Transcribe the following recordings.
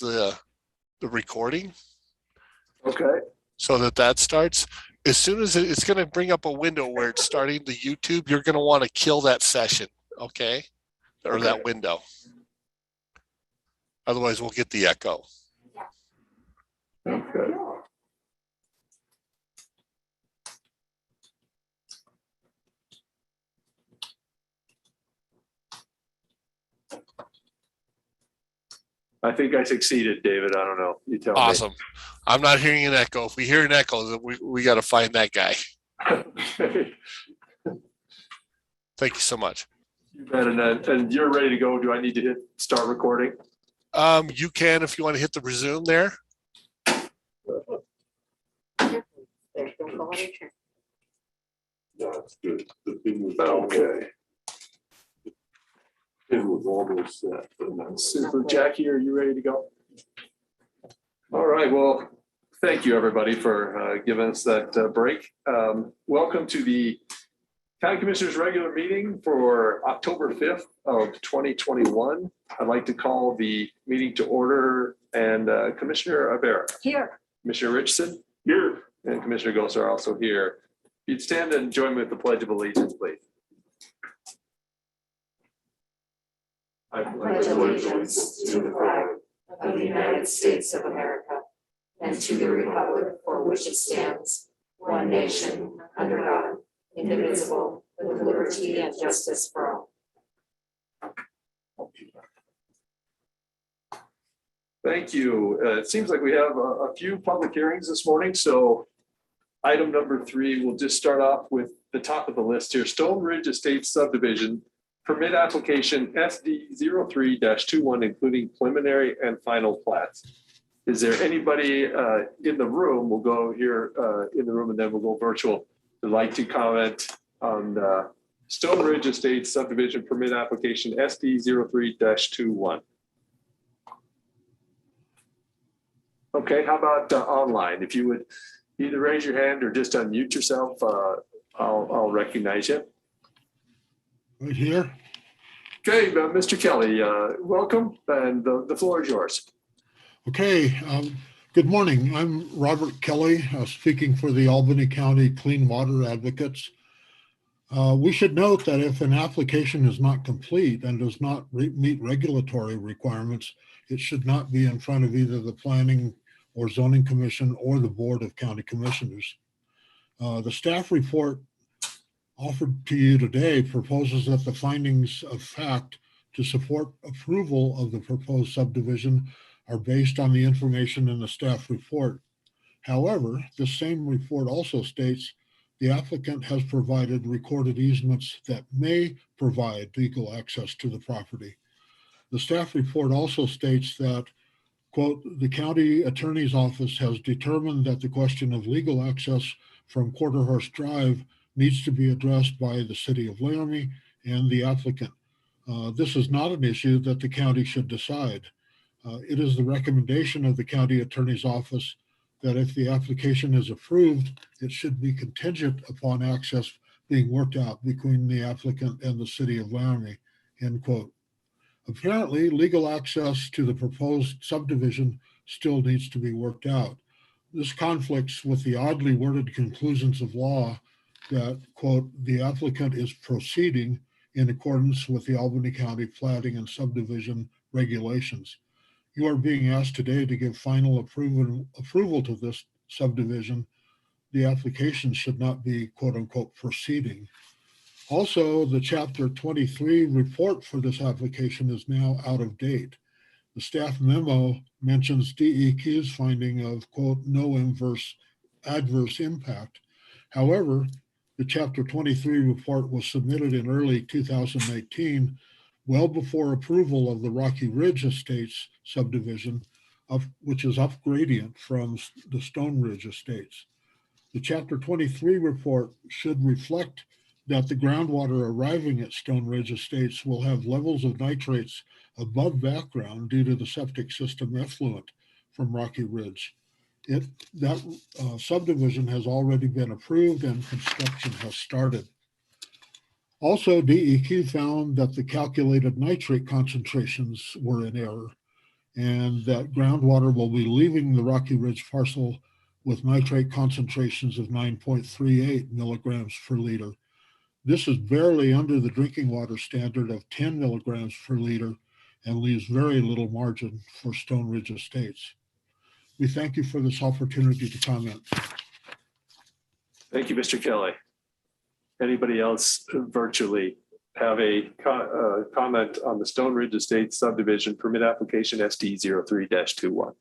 the recording. Okay. So that starts. As soon as it's going to bring up a window where it's starting the YouTube, you're going to want to kill that session, okay? Or Okay. that window. Otherwise, we'll get the echo. Okay. I think I succeeded, David. I don't know. You tell me. Awesome. I'm not hearing an echo. If we hear an echo, we got to find that guy. Okay. Thank you so much. You bet. And you're ready to go. Do I need to hit start recording? You can if you want to hit the resume there. That's good. The thing was Okay. It was almost set. Super. Jackie, are you ready to go? All right. Well, thank you, everybody, for giving us that break. Welcome to the County Commissioners regular meeting for October 5th of 2021. I'd like to call the meeting to order, and Commissioner Avera. Here. Commissioner Richardson. Here. And Commissioner Goss are also here. If you'd stand and join me with the Pledge of Allegiance, please. I Pledge allegiance to the flag of the United States of America and to the republic for which it stands, one nation, under God, indivisible, with liberty and justice for all. Thank you. It seems like we have a few public hearings this morning. So item number 3, we'll just start off with the top of the list here. Stone Ridge Estates subdivision permit application SD 03-21, including preliminary and final plats. Is there anybody in the room? We'll go here in the room and then we'll go virtual. Would like to comment on the Stone Ridge Estates subdivision permit application SD 03-21. Okay, how about online? If you would either raise your hand or just unmute yourself, I'll recognize you. Right here. Okay, Mr. Kelly, welcome, and the floor is yours. Okay, good morning. I'm Robert Kelly, speaking for the Albany County Clean Water Advocates. We should note that if an application is not complete and does not meet regulatory requirements, it should not be in front of either the Planning or Zoning Commission or the Board of County Commissioners. The staff report offered to you today proposes that the findings of fact to support approval of the proposed subdivision are based on the information in the staff report. However, this same report also states the applicant has provided recorded easements that may provide legal access to the property. The staff report also states that, quote, the county attorney's office has determined that the question of legal access from Quarter Horse Drive needs to be addressed by the city of Laramie and the applicant. This is not an issue that the county should decide. It is the recommendation of the county attorney's office that if the application is approved, it should be contingent upon access being worked out between the applicant and the city of Laramie, end quote. Apparently, legal access to the proposed subdivision still needs to be worked out. This conflicts with the oddly worded conclusions of law that, quote, the applicant is proceeding in accordance with the Albany County Platting and Subdivision regulations. You are being asked today to give final approval to this subdivision. The application should not be, quote unquote, proceeding. Also, the Chapter 23 report for this application is now out of date. The staff memo mentions DEQ's finding of, quote, no adverse impact. However, the Chapter 23 report was submitted in early 2018, well before approval of the Rocky Ridge Estates subdivision, which is up gradient from the Stone Ridge Estates. The Chapter 23 report should reflect that the groundwater arriving at Stone Ridge Estates will have levels of nitrates above background due to the septic system effluent from Rocky Ridge. That subdivision has already been approved and construction has started. Also, DEQ found that the calculated nitrate concentrations were in error. and that groundwater will be leaving the Rocky Ridge parcel with nitrate concentrations of 9.38 milligrams per liter. This is barely under the drinking water standard of 10 milligrams per liter and leaves very little margin for Stone Ridge Estates. We thank you for this opportunity to comment. Thank you, Mr. Kelly. Anybody else virtually have a comment on the Stone Ridge Estates subdivision permit application SD 03-21?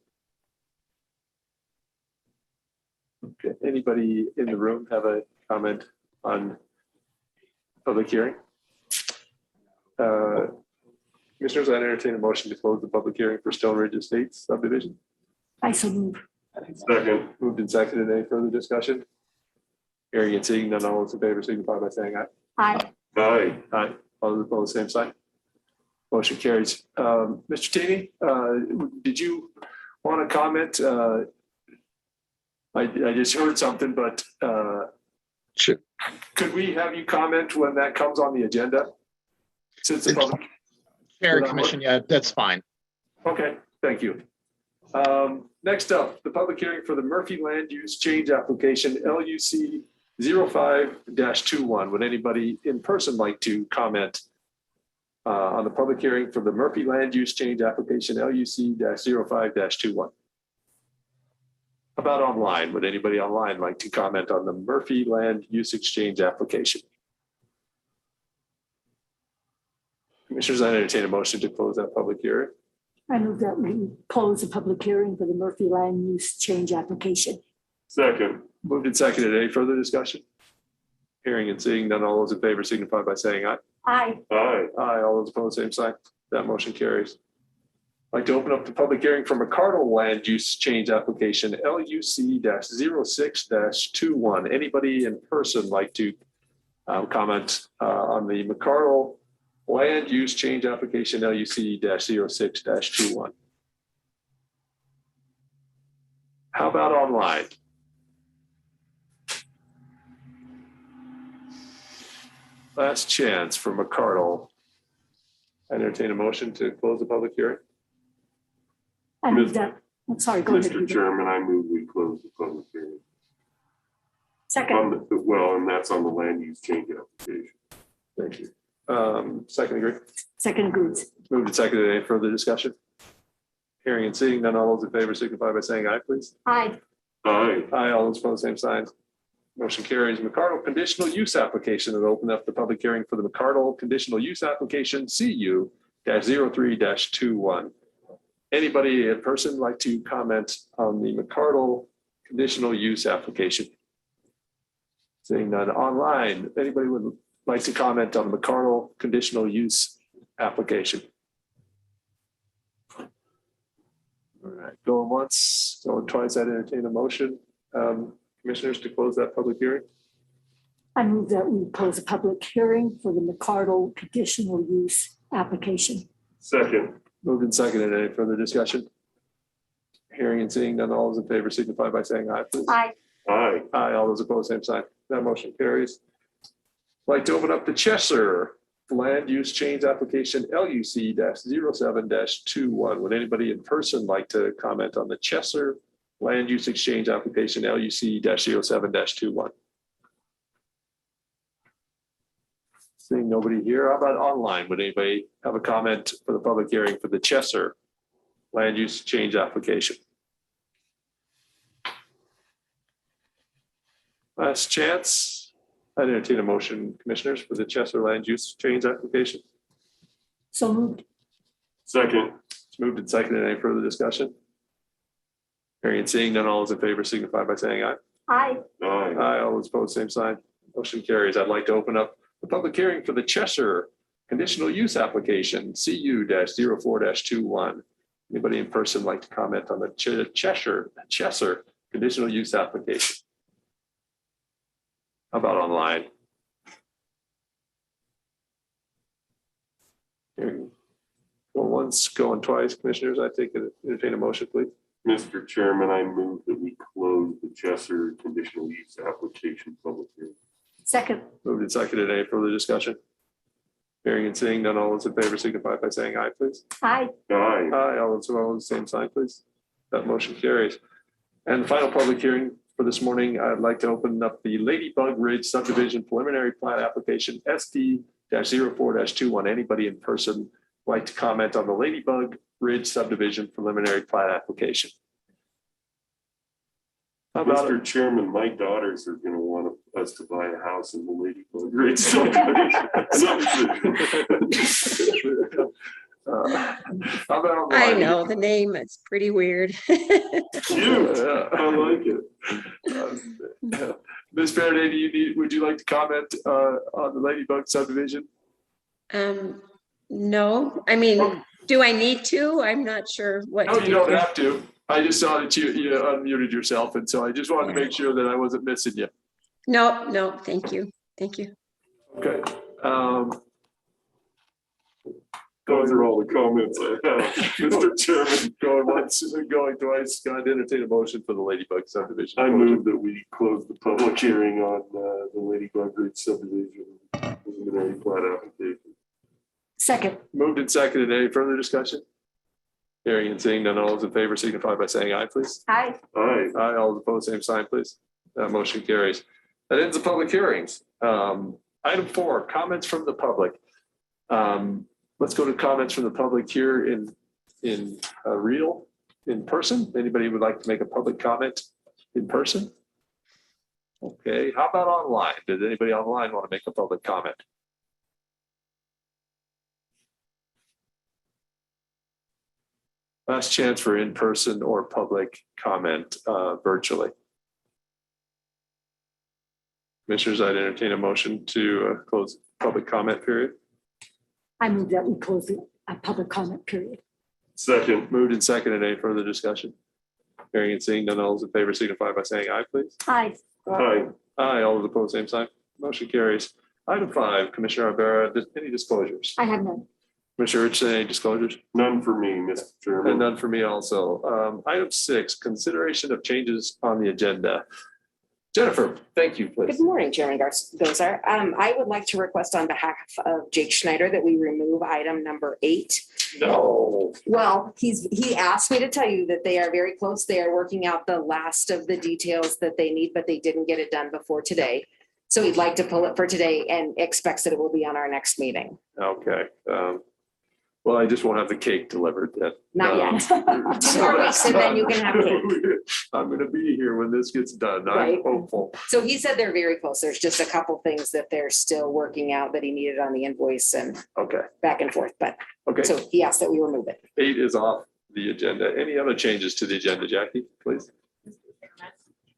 Okay, anybody in the room have a comment on public hearing? Commissioners, I entertain a motion to close the public hearing for Stone Ridge Estates subdivision. I so move. Second. Moved and seconded. Any further discussion? Hearing and seeing none, all those in favor signify by saying aye. Aye. Aye. Aye. All those opposed, same sign. Motion carries. Mr. Taney, did you want to comment? I just heard something, but Sure. could we have you comment when that comes on the agenda? Since the public. Chair Commission, yeah, that's fine. Okay, thank you. Next up, the public hearing for the Murphy Land Use Change Application LUC 05-21. Would anybody in person like to comment on the public hearing for the Murphy Land Use Change Application LUC-05-21? About online, would anybody online like to comment on the Murphy Land Use Exchange Application? Commissioners, I entertain a motion to close that public hearing. I move that we close the public hearing for the Murphy Land Use Change application. Second. Moved and seconded. Any further discussion? Hearing and seeing none, all those in favor signify by saying aye. Aye. Aye. Aye. All those opposed, same sign. That motion carries. I'd like to open up the public hearing for Mcardle Land Use Change Application LUC-06-21. Anybody in person like to comment on the Mcardle Land Use Change Application LUC-06-21? How about online? Last chance for Mcardle. I entertain a motion to close the public hearing. I move that, I'm sorry, go ahead. Mr. Chairman, I move we close the public hearing. Second. Well, and that's on the land use change application. Thank you. Second agree. Second agrees. Moved and seconded. Any further discussion? Hearing and seeing none, all those in favor signify by saying aye, please. Aye. Aye. Aye. All those opposed, same sign. Motion carries. Mcardle conditional use application. That open up the public hearing for the Mcardle conditional use application CU-03-21. Anybody in person like to comment on the Mcardle conditional use application? Seeing none online, anybody would like to comment on the Mcardle conditional use application? All right, going once, going twice, I'd entertain a motion. Commissioners, to close that public hearing. I move that we close a public hearing for the Mcardle conditional use application. Second. Moved and seconded. Any further discussion? Hearing and seeing none, all those in favor signify by saying aye, please. Aye. Aye. Aye. All those opposed, same sign. That motion carries. I'd like to open up the Chesser Land Use Change Application LUC-07-21. Would anybody in person like to comment on the Chesser Land Use Exchange Application LUC-07-21? Seeing nobody here, how about online? Would anybody have a comment for the public hearing for the Chesser Land Use Change Application? Last chance. I entertain a motion, commissioners, for the Chesser Land Use Change Application. So moved. Second. It's moved and seconded. Any further discussion? Hearing and seeing none, all those in favor signify by saying aye. Aye. Aye. Aye. All those opposed, same sign. Motion carries. I'd like to open up the public hearing for the Chesser Conditional Use Application CU-04-21. Anybody in person like to comment on the Chesser Conditional Use Application? How about online? Hearing. Going once, going twice, commissioners, I take it, entertain a motion, please. Mr. Chairman, I move that we close the Chesser conditional use application public hearing. Second. Moved and seconded. Any further discussion? Hearing and seeing none, all those in favor signify by saying aye, please. Aye. Aye. Aye, all those opposed, same sign, please. That motion carries. And the final public hearing for this morning, I'd like to open up the Ladybug Ridge subdivision preliminary plat application SD-04-21. Anybody in person like to comment on the Ladybug Ridge subdivision preliminary plat application? How about Mr. Chairman, my daughters are gonna want us to buy a house in the Ladybug Ridge subdivision. how about I online? know the name, it's pretty weird. Cute, I like it. Ms. Faraday, would you like to comment on the Ladybug subdivision? No, I mean, do I need to? I'm not sure what No, to you do. don't have to. I just saw that you unmuted yourself, and so I just wanted to make sure that I wasn't missing you. No, thank you. Thank you. Okay. Those are all the comments I have. Mr. Chairman, Going once, going twice, going to entertain a motion for the Ladybug subdivision. I move that we close the public hearing on the Ladybug Ridge subdivision preliminary plat application. Second. Moved and seconded. Any further discussion? Hearing and seeing none, all those in favor signify by saying aye, please. Aye. Aye. Aye, all those opposed, same sign, please. That motion carries. That ends the public hearings. Item 4, comments from the public. Let's go to comments from the public here in person. Anybody would like to make a public comment in person? Okay, how about online? Does anybody online want to make a public comment? Last chance for in-person or public comment virtually. Commissioners, I'd entertain a motion to close public comment period. I move that we close the public comment period. Second. Moved and seconded. Any further discussion? Hearing and seeing none, all those in favor signify by saying aye, please. Aye. Aye. Aye, all those opposed, same sign. Motion carries. Item 5, Commissioner Ibarra, any disclosures? I have none. Commissioner Richardson, any disclosures? None for me, Mr. And Chairman. none for me also. Item 6, consideration of changes on the agenda. Jennifer, thank you, please. Good morning, Chairman Gozar. I would like to request on behalf of Jake Schneider that we remove item number 8. No. Well, he asked me to tell you that they are very close. They are working out the last of the details that they need, but they didn't get it done before today. So he'd like to pull it for today and expects that it will be on our next meeting. Okay. Well, I just won't have the cake delivered yet. Not yet. 4 weeks and then you can have cake. I'm going to be here when this gets done. I'm Right. hopeful. So he said they're very close. There's just a couple things that they're still working out that he needed on the invoice and Okay. back and forth. But Okay. so he asked that we remove it. 8 is off the agenda. Any other changes to the agenda, Jackie, please?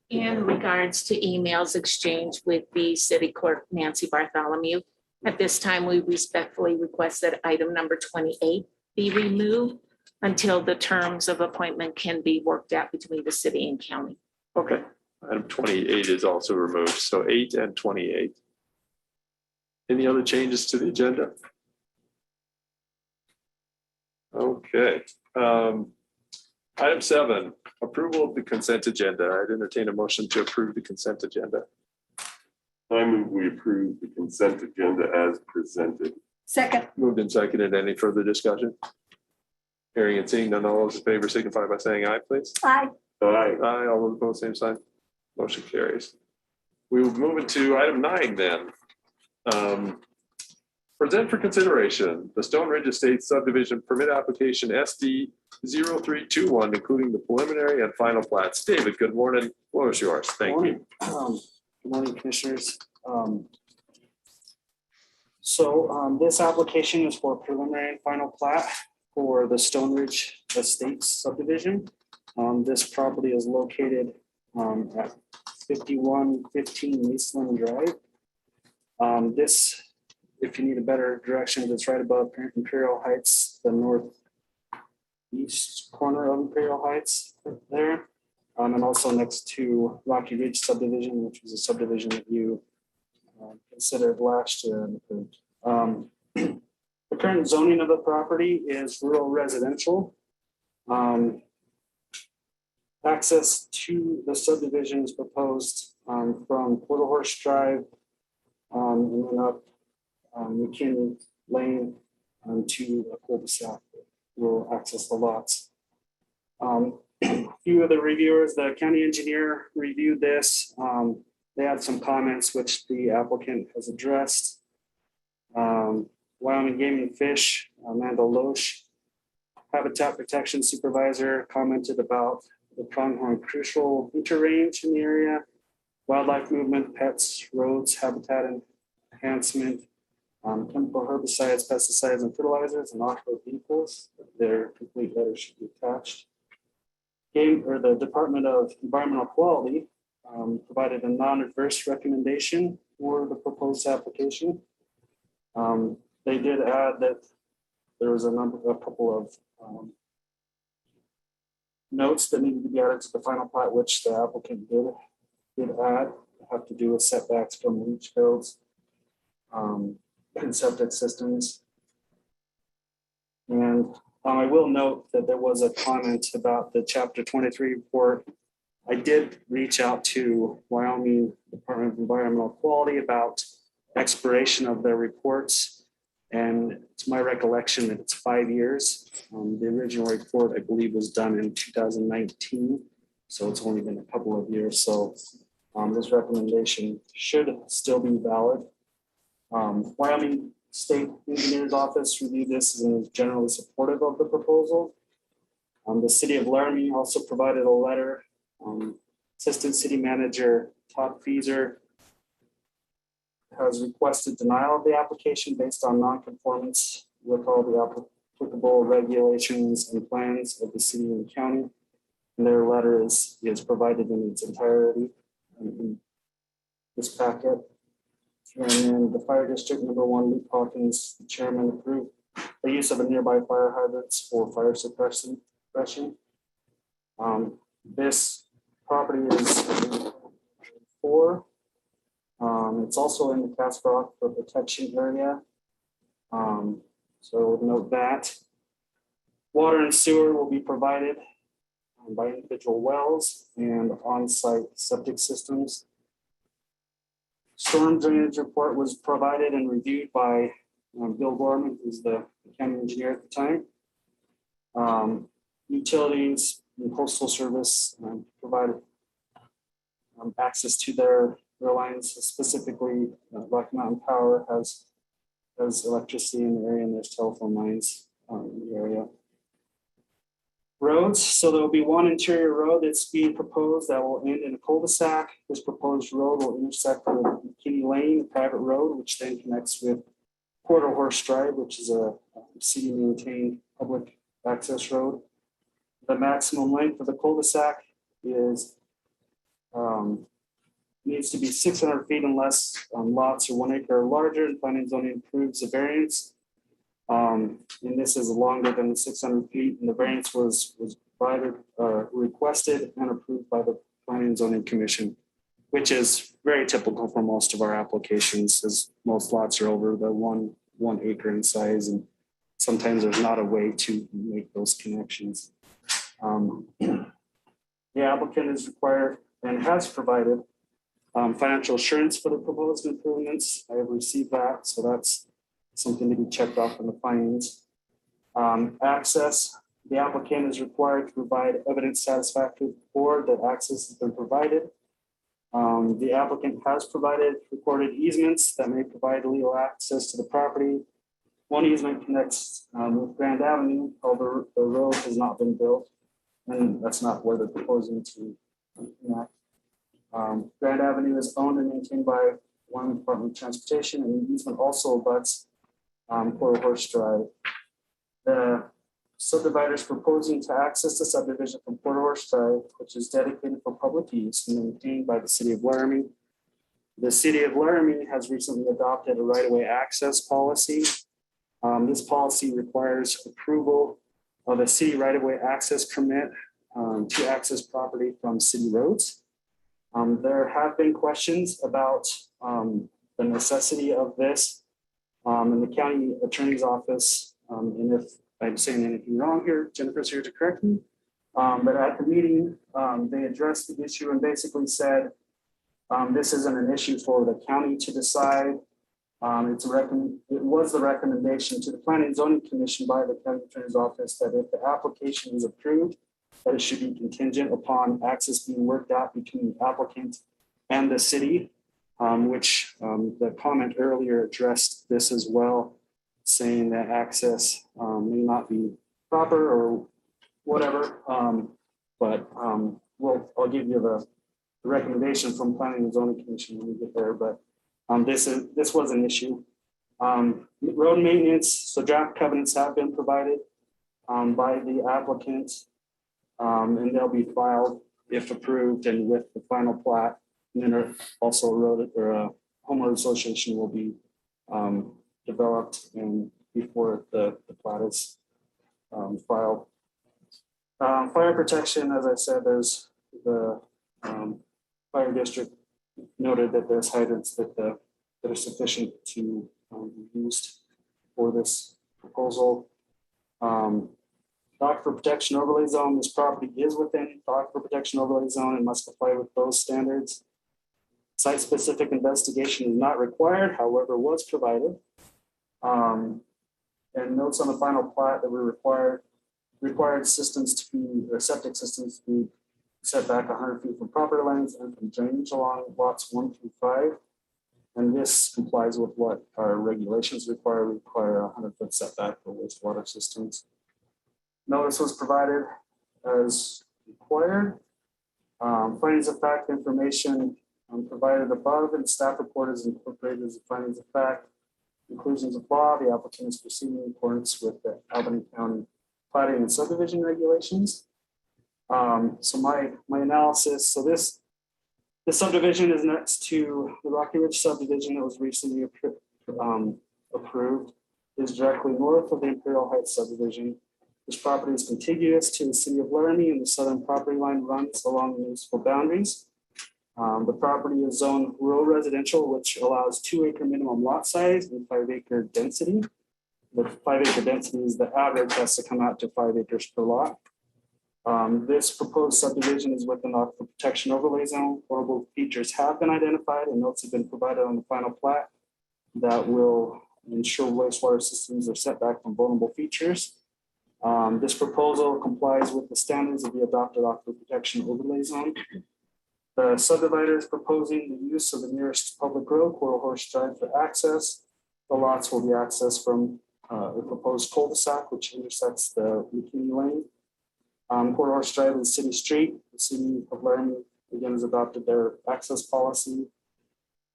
In regards to emails exchanged with the city clerk, Nancy Bartholomew, at this time, we respectfully request that item number 28 be removed until the terms of appointment can be worked out between the city and county. Okay. Item 28 is also removed. So 8 and 28. Any other changes to the agenda? Okay. Item 7, approval of the consent agenda. I'd entertain a motion to approve the consent agenda. I move we approve the consent agenda as presented. Second. Moved and seconded. Any further discussion? Hearing and seeing none, all those in favor signify by saying aye, please. Aye. Aye. Aye, all those opposed, same sign. Motion carries. We will move into item 9 then. Present for consideration, the Stone Ridge Estates subdivision permit application SD 0321, including the preliminary and final plats. David, good morning. Floor is yours. Thank you. Good morning, Commissioners. This application is for preliminary and final plat for the Stone Ridge Estates subdivision. This property is located at 5115 Maceland Drive. This, if you need a better direction, it's right above Imperial Heights, the northeast corner of Imperial Heights there. And also next to Rocky Ridge subdivision, which was a subdivision that you considered last year. The current zoning of the property is rural residential. Access to the subdivision is proposed from Quarter Horse Drive and then up McKinney lane to a cul-de-sac that will access the lots. A few of the reviewers, the county engineer reviewed this. They had some comments which the applicant has addressed. Wyoming Game and Fish, Amanda Loesch, Habitat Protection Supervisor, commented about the pronghorn crucial interrange in the area, wildlife movement, pets, roads, habitat enhancement, chemical herbicides, pesticides, and fertilizers, and off-road vehicles. Their complete letter should be attached. The Department of Environmental Quality provided a non-adverse recommendation for the proposed application. They did add that there was a couple of notes that needed to be added to the final plat, which the applicant did add, have to do with setbacks from leach fields and septic systems. And I will note that there was a comment about the Chapter 23 report. I did reach out to Wyoming Department of Environmental Quality about expiration of their reports. And it's my recollection that it's 5 years. The original report, I believe, was done in 2019. So it's only been a couple of years. So this recommendation should still be valid. Wyoming State Engineer's Office reviewed this and is generally supportive of the proposal. The City of Laramie also provided a letter. Assistant City Manager Todd Feeser has requested denial of the application based on non-conformance with all the applicable regulations and plans of the city and county. And their letter is provided in its entirety in this packet. And then the Fire District number 1, Luke Hawkins, the chairman, approved the use of a nearby fire hydrants for fire suppression. This property is 4. It's also in the Casper Aquifer Protection Area. So note that. Water and sewer will be provided by individual wells and on-site septic systems. Storm drainage report was provided and reviewed by Bill Gorman, who's the county engineer at the time. Utilities and Postal Service provided access to their lines, specifically Rocky Mountain Power has electricity in the area, and there's telephone lines in the area. Roads, so there will be one interior road that's being proposed that will end in a cul-de-sac. This proposed road will intersect with McKinney Lane, a private road, which then connects with Quarter Horse Drive, which is a city maintained public access road. The maximum length of the cul-de-sac is needs to be 600 feet unless lots are 1 acre or larger, and planning and zoning approves the variance. And this is longer than the 600 feet, and the variance was provided, requested and approved by the Planning and Zoning Commission, which is very typical for most of our applications, as most lots are over the one acre in size, and sometimes there's not a way to make those connections. The applicant is required and has provided financial assurance for the proposed improvements. I have received that, so that's something to be checked off in the findings. Access, the applicant is required to provide evidence satisfactory to the board that access has been provided. The applicant has provided recorded easements that may provide legal access to the property. One easement connects with Grand Avenue, although the road has not been built, and that's not where they're proposing to connect. Grand Avenue is owned and maintained by Wyoming Department of Transportation, and the easement also abuts Quarter Horse Drive. The subdividers proposing to access the subdivision from Quarter Horse Drive, which is dedicated for public use and maintained by the City of Laramie. The City of Laramie has recently adopted a right-of-way access policy. This policy requires approval of a city right-of-way access permit to access property from city roads. There have been questions about the necessity of this in the county attorney's office. And if I'm saying anything wrong here, Jennifer's here to correct me. But at the meeting, they addressed the issue and basically said, this isn't an issue for the county to decide. It was the recommendation to the Planning and Zoning Commission by the County Attorney's Office that if the application is approved, that it should be contingent upon access being worked out between the applicant and the city, which the comment earlier addressed this as well, saying that access may not be proper or whatever. I'll give you the recommendation from Planning and Zoning Commission when we get there, but this was an issue. Road maintenance, so draft covenants have been provided by the applicant, and they'll be filed if approved and with the final plat. And then also a road or a homeowner association will be developed and before the plat is filed. Fire protection, as I said, there's the fire district noted that there's hydrants that are sufficient to be used for this proposal. Aquifer protection overlay zone, this property is within the aquifer protection overlay zone and must comply with those standards. Site-specific investigation is not required, however, was provided. And notes on the final plat that we required systems to be, or septic systems to be set back 100 feet from property lines and from drainage along lots 1 through 5. And this complies with what our regulations require. We require a 100-foot setback for wastewater systems. Notice was provided as required. Findings of fact information provided above and staff report is incorporated as the findings of fact. Conclusions of law, the applicant is proceeding in accordance with the Albany County Plating and Subdivision regulations. So my analysis, so this subdivision is next to the Rocky Ridge subdivision that was recently approved. It is directly north of the Imperial Heights subdivision. This property is contiguous to the city of Laramie and the southern property line runs along the municipal boundaries. The property is zoned rural residential, which allows 2-acre minimum lot size and 5-acre density. The 5-acre density is the average, has to come out to 5 acres per lot. This proposed subdivision is within the protection overlay zone. Portable features have been identified and notes have been provided on the final plat that will ensure wastewater systems are set back from vulnerable features. This proposal complies with the standards of the adopted aquifer protection overlay zone. The subdivider is proposing the use of the nearest public road, Quarter Horse Drive, for access. The lots will be accessed from the proposed cul-de-sac, which intersects the McKinney Lane. Quarter Horse Drive is city street. The city of Laramie again has adopted their access policy.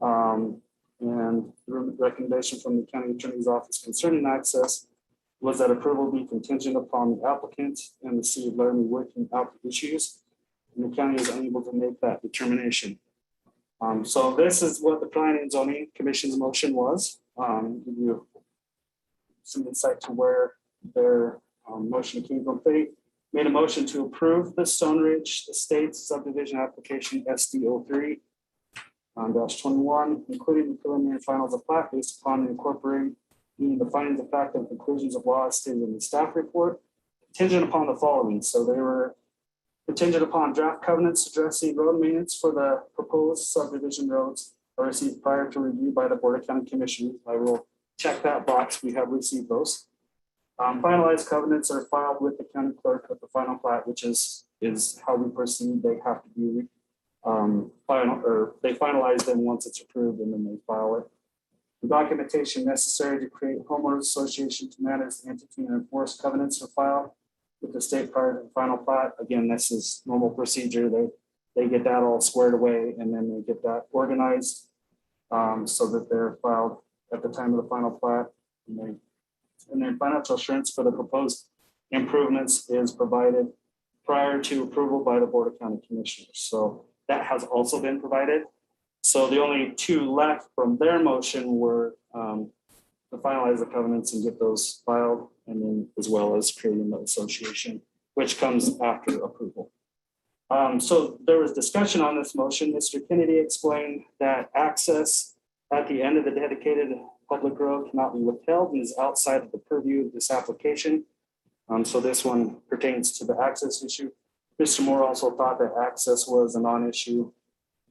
And the recommendation from the county attorney's office concerning access was that approval be contingent upon the applicant and the city of Laramie working out the issues. And the county is unable to make that determination. So this is what the Planning and Zoning Commission's motion was. Give you some insight to where their motion came from. They made a motion to approve the Stone Ridge Estates subdivision application SD03 -21, including the preliminary finals of plat based upon incorporating the findings of fact and conclusions of law stated in the staff report, contingent upon the following. So they were contingent upon draft covenants addressing road maintenance for the proposed subdivision roads are received prior to review by the Board of County Commissioners. I will check that box. We have received those. Finalized covenants are filed with the county clerk with the final plat, which is how we proceed. They have to be final, or they finalize them once it's approved and then they file it. The documentation necessary to create homeowners association to manage the entity and enforce covenants are filed with the state prior to the final plat. Again, this is normal procedure. They get that all squared away and then they get that organized so that they're filed at the time of the final plat. And then financial assurance for the proposed improvements is provided prior to approval by the Board of County Commissioners. So that has also been provided. So the only two left from their motion were to finalize the covenants and get those filed, and then as well as creating the association, which comes after approval. So there was discussion on this motion. Mr. Kennedy explained that access at the end of the dedicated public road cannot be withheld and is outside of the purview of this application. So this one pertains to the access issue. Mr. Moore also thought that access was a non-issue.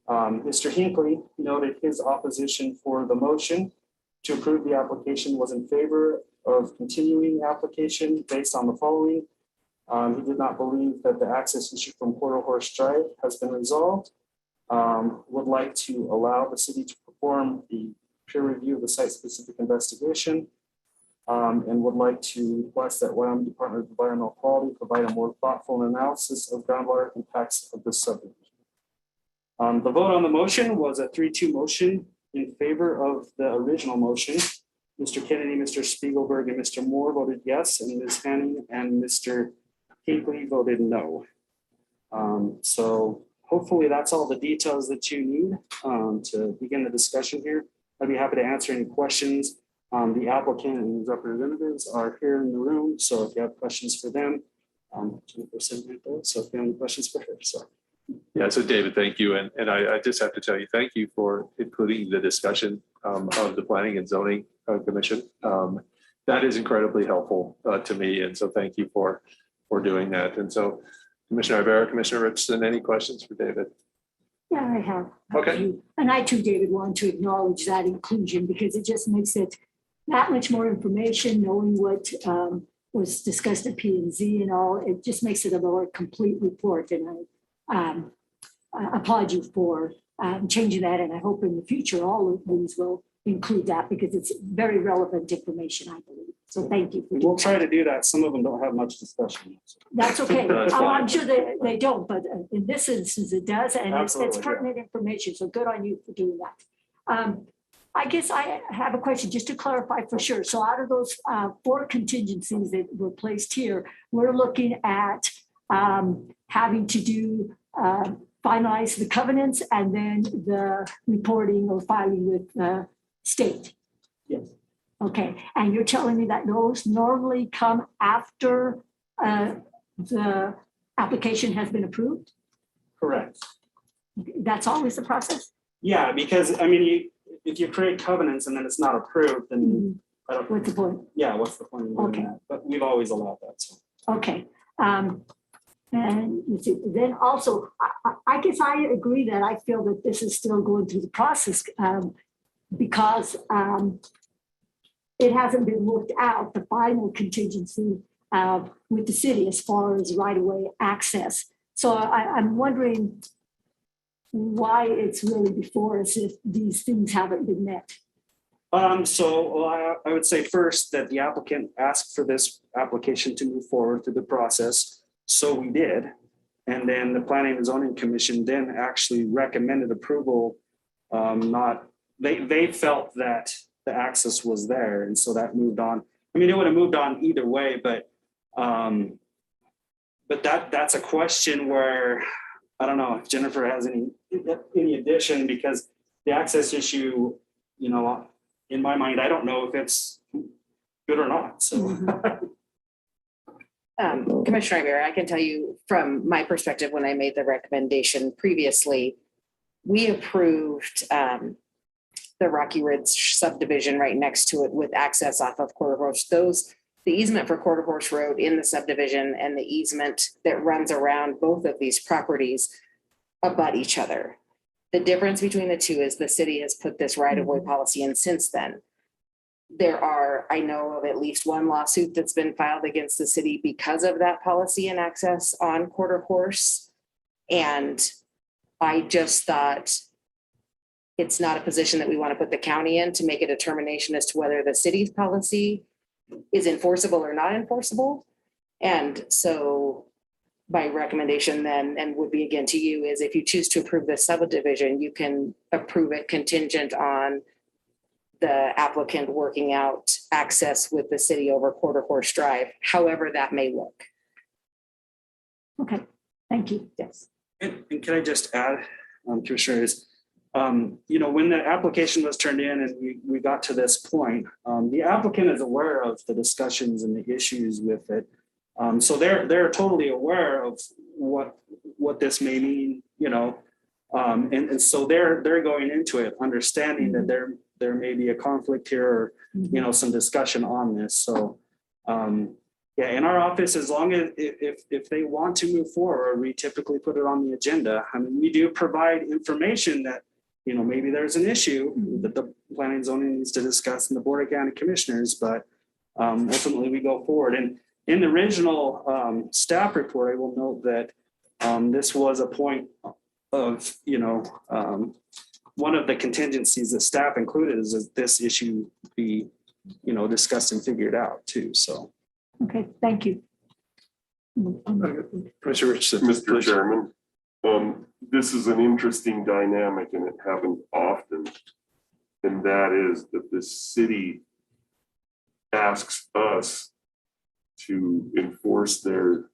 Mr. Hinckley noted his opposition for the motion to approve the application was in favor of continuing the application based on the following. He did not believe that the access issue from Quarter Horse Drive has been resolved. Would like to allow the city to perform the peer review of the site-specific investigation, and would like to request that Wyoming Department of Environmental Quality provide a more thoughtful analysis of groundwater impacts of this subdivision. The vote on the motion was a 3-2 motion in favor of the original motion. Mr. Kennedy, Mr. Spiegelberg, and Mr. Moore voted yes, and Ms. Hanning and Mr. Hinckley voted no. So hopefully that's all the details that you need to begin the discussion here. I'd be happy to answer any questions. The applicant and his representatives are here in the room, so if you have questions for them, Jennifer sent me those, so if you have any questions for her, so. Yeah, so David, thank you. And I just have to tell you, thank you for including the discussion of the Planning and Zoning Commission. That is incredibly helpful to me. And so thank you for doing that. And so Commissioner Ibarra, Commissioner Richardson, any questions for David? Yeah, I have. Okay. And I too, David, want to acknowledge that inclusion because it just makes it that much more information, knowing what was discussed at P&Z and all. It just makes it a more complete report. And I applaud you for changing that. And I hope in the future, all of these will include that because it's very relevant information, I believe. So thank you. We'll try to do that. Some of them don't have much discussion. That's okay. That's Oh, fine. I'm sure they don't, but in this instance it does, and it's Absolutely, yeah. pertinent information. So good on you for doing that. I guess I have a question just to clarify for sure. So out of those 4 contingencies that were placed here, we're looking at having to do finalize the covenants and then the reporting or filing with the state. Yes. Okay, and you're telling me that those normally come after the application has been approved? Correct. That's always the process? Yeah, because I mean, if you create covenants and then it's not approved, then I don't. What's the point? Yeah, what's the point of doing Okay. that? But we've always allowed that. So. Okay. And you see, then also, I guess I agree that I feel that this is still going through the process because it hasn't been worked out, the final contingency with the city as far as right-of-way access. So I'm wondering why it's really before us if these things haven't been met. So I would say first that the applicant asked for this application to move forward through the process. So we did. And then the Planning and Zoning Commission then actually recommended approval. They felt that the access was there. And so that moved on. I mean, it would have moved on either way, but that's a question where I don't know if Jennifer has any addition, because the access issue, you know, in my mind, I don't know if it's good or not. So. Commissioner Ibarra, I can tell you from my perspective, when I made the recommendation previously, we approved the Rocky Ridge subdivision right next to it with access off of Quarter Horse. The easement for Quarter Horse Road in the subdivision and the easement that runs around both of these properties abut each other. The difference between the two is the city has put this right-of-way policy in since then. There are, I know of at least one lawsuit that's been filed against the city because of that policy and access on Quarter Horse. And I just thought it's not a position that we want to put the county in to make a determination as to whether the city's policy is enforceable or not enforceable. And so my recommendation then, and would be again to you, is if you choose to approve the subdivision, you can approve it contingent on the applicant working out access with the city over Quarter Horse Drive, however that may look. Okay, thank you. Yes. And can I just add, Commissioners, you know, when the application was turned in and we got to this point, the applicant is aware of the discussions and the issues with it. So they're totally aware of what this may mean, you know, and so they're going into it understanding that there may be a conflict here or, you know, some discussion on this. So yeah, in our office, as long as if they want to move forward, we typically put it on the agenda. I mean, we do provide information that maybe there's an issue that the planning and zoning needs to discuss in the Board of County Commissioners, but ultimately we go forward. And in the original staff report, I will note that this was a point of, one of the contingencies that staff included is that this issue be, discussed and figured out too. So. Okay, thank you. Commissioner Richardson. Mr. Chairman, this is an interesting dynamic and it happens often. And that is that the city asks us to enforce their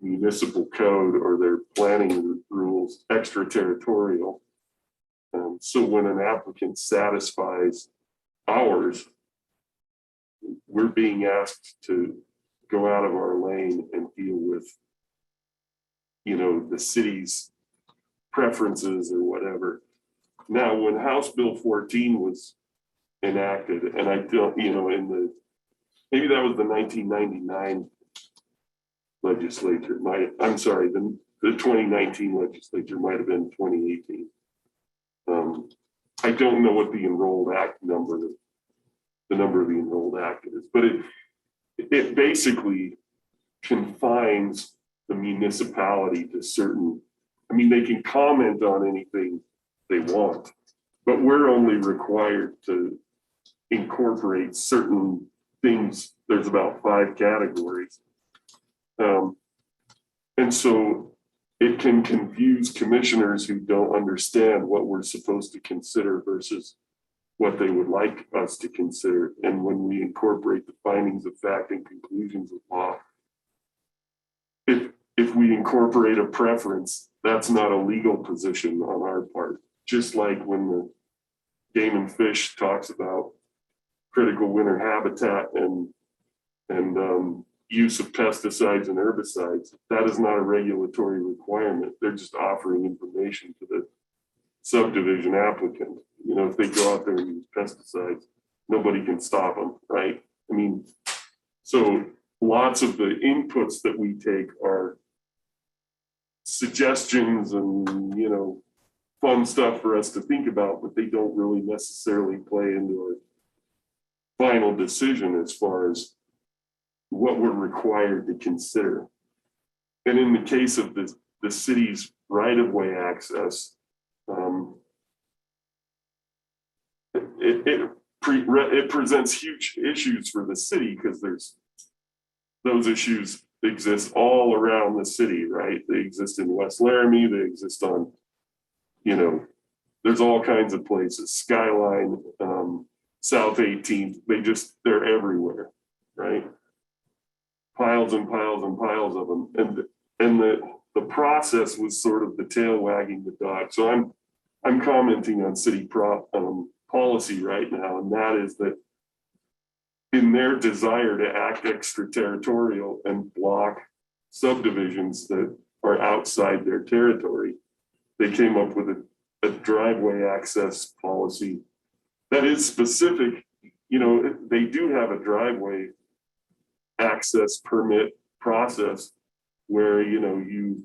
municipal code or their planning rules extraterritorial. So when an applicant satisfies ours, we're being asked to go out of our lane and deal with, the city's preferences or whatever. Now, when House Bill 14 was enacted, and I don't, maybe that was the 1999 legislature, I'm sorry, the 2019 legislature might have been 2018. I don't know what the enrolled act number, the number of the enrolled act is, but it basically confines the municipality to certain, they can comment on anything they want, but we're only required to incorporate certain things. There's about 5 categories. And so it can confuse commissioners who don't understand what we're supposed to consider versus what they would like us to consider. And when we incorporate the findings of fact and conclusions of law, if we incorporate a preference, that's not a legal position on our part. Just like when the Game and Fish talks about critical winter habitat and use of pesticides and herbicides, that is not a regulatory requirement. They're just offering information to the subdivision applicant. If they go out there and use pesticides, nobody can stop them, right? So lots of the inputs that we take are suggestions and, fun stuff for us to think about, but they don't really necessarily play into a final decision as far as what we're required to consider. And in the case of the city's right-of-way access, it presents huge issues for the city because those issues exist all around the city, right? They exist in West Laramie, they exist on, there's all kinds of places, Skyline, South 18th, they're everywhere, right? Piles and piles and piles of them. And the process was sort of the tail wagging the dog. So I'm commenting on city policy right now, and that is that in their desire to act extraterritorial and block subdivisions that are outside their territory, they came up with a driveway access policy that is specific. They do have a driveway access permit process where, you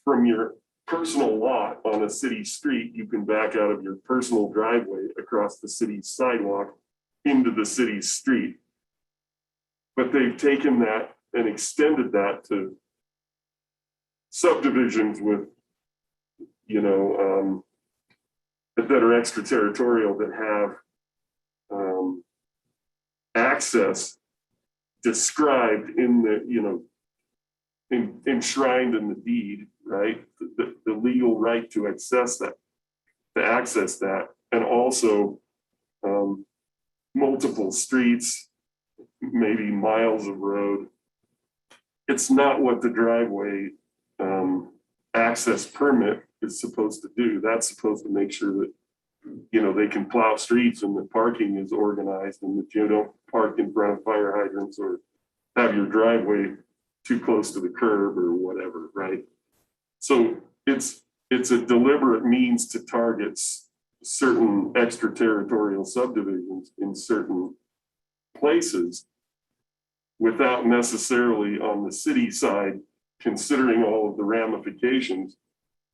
from your personal lot on a city street, you can back out of your personal driveway across the city's sidewalk into the city's street. But they've taken that and extended that to subdivisions with, that are extraterritorial, that have access described in the, enshrined in the deed, right? The legal right to access that, and also multiple streets, maybe miles of road. It's not what the driveway access permit is supposed to do. That's supposed to make sure that, they can plow streets and the parking is organized and that you don't park in front of fire hydrants or have your driveway too close to the curb or whatever, right? So it's a deliberate means to target certain extraterritorial subdivisions in certain places without necessarily on the city side considering all of the ramifications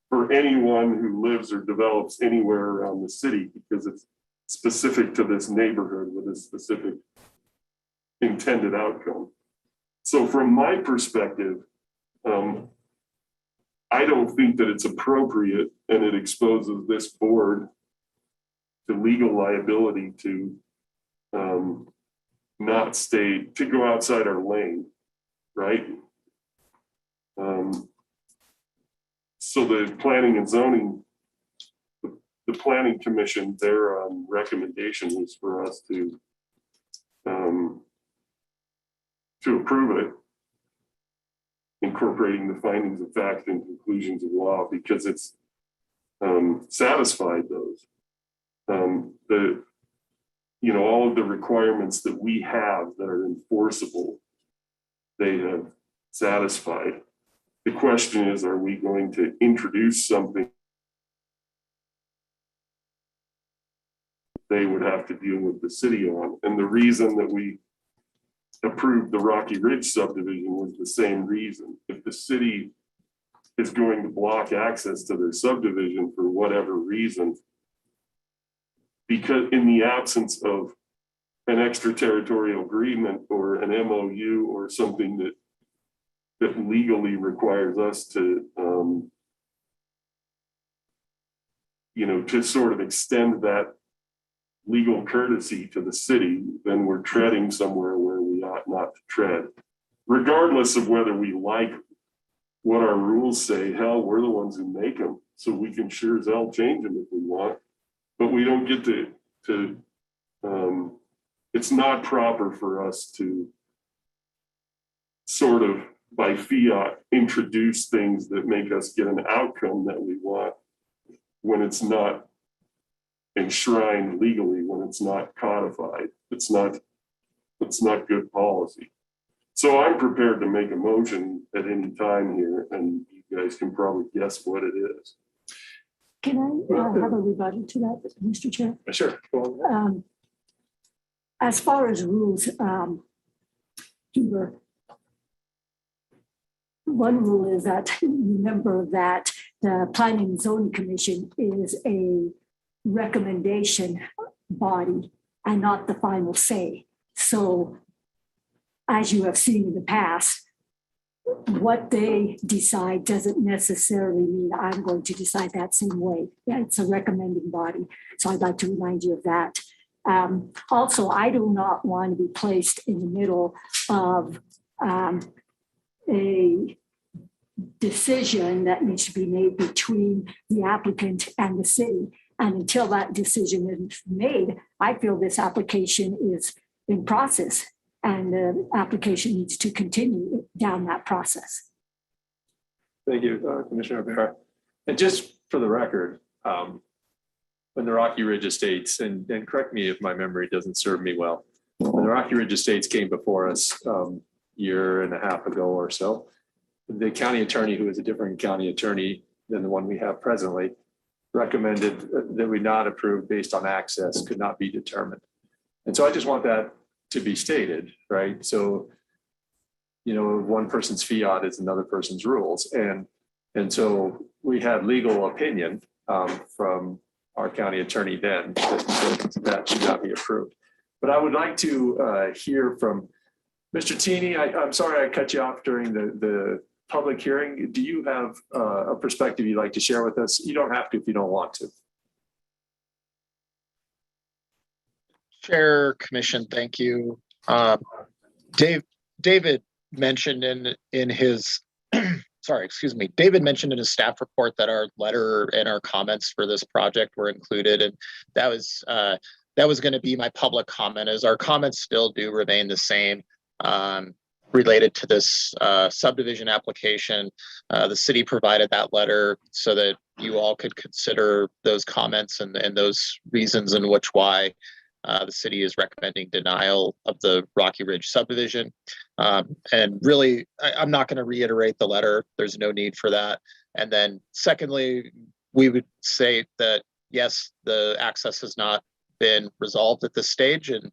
for anyone who lives or develops anywhere around the city, because it's specific to this neighborhood with a specific intended outcome. So from my perspective, I don't think that it's appropriate, and it exposes this board to legal liability to not stay, to go outside our lane, right? So the planning and zoning, the planning commission, their recommendation was for us to approve it, incorporating the findings of fact and conclusions of law, because it's satisfied those. All of the requirements that we have that are enforceable, they have satisfied. The question is, are we going to introduce something they would have to deal with the city on? And the reason that we approved the Rocky Ridge subdivision was the same reason. If the city is going to block access to their subdivision for whatever reason, because in the absence of an extraterritorial agreement or an MOU or something that legally requires us to, to sort of extend that legal courtesy to the city, then we're treading somewhere where we ought not to tread. Regardless of whether we like what our rules say, hell, we're the ones who make them, so we can sure as hell change them if we want. But we don't get to it's not proper for us to sort of by fiat introduce things that make us get an outcome that we want when it's not enshrined legally, when it's not codified. It's not good policy. So I'm prepared to make a motion at any time here, and you guys can probably guess what it is. Can I have a rebuttal to that, Mr. Chair? Sure. Go on. As far as rules, one rule is that remember that the Planning and Zoning Commission is a recommendation body and not the final say. So as you have seen in the past, what they decide doesn't necessarily mean I'm going to decide that same way. Yeah, it's a recommending body. So I'd like to remind you of that. Also, I do not want to be placed in the middle of a decision that needs to be made between the applicant and the city. And until that decision is made, I feel this application is in process and the application needs to continue down that process. Thank you, Commissioner O'Hara. And just for the record, when the Rocky Ridge Estates, and correct me if my memory doesn't serve me well, when the Rocky Ridge Estates came before us year and a half ago or so, the county attorney, who is a different county attorney than the one we have presently, recommended that we not approve based on access could not be determined. And so I just want that to be stated, right? So, one person's fiat is another person's rules. And so we had legal opinion from our county attorney then that should not be approved. But I would like to hear from Mr. Teeny. I'm sorry I cut you off during the public hearing. Do you have a perspective you'd like to share with us? You don't have to if you don't want to. Chair, Commission, thank you. David mentioned in his David mentioned in his staff report that our letter and our comments for this project were included, and that was going to be my public comment, as our comments still do remain the same related to this subdivision application. The city provided that letter so that you all could consider those comments and those reasons in which why the city is recommending denial of the Rocky Ridge subdivision. And really, I'm not going to reiterate the letter. There's no need for that. And then secondly, we would say that, yes, the access has not been resolved at this stage. And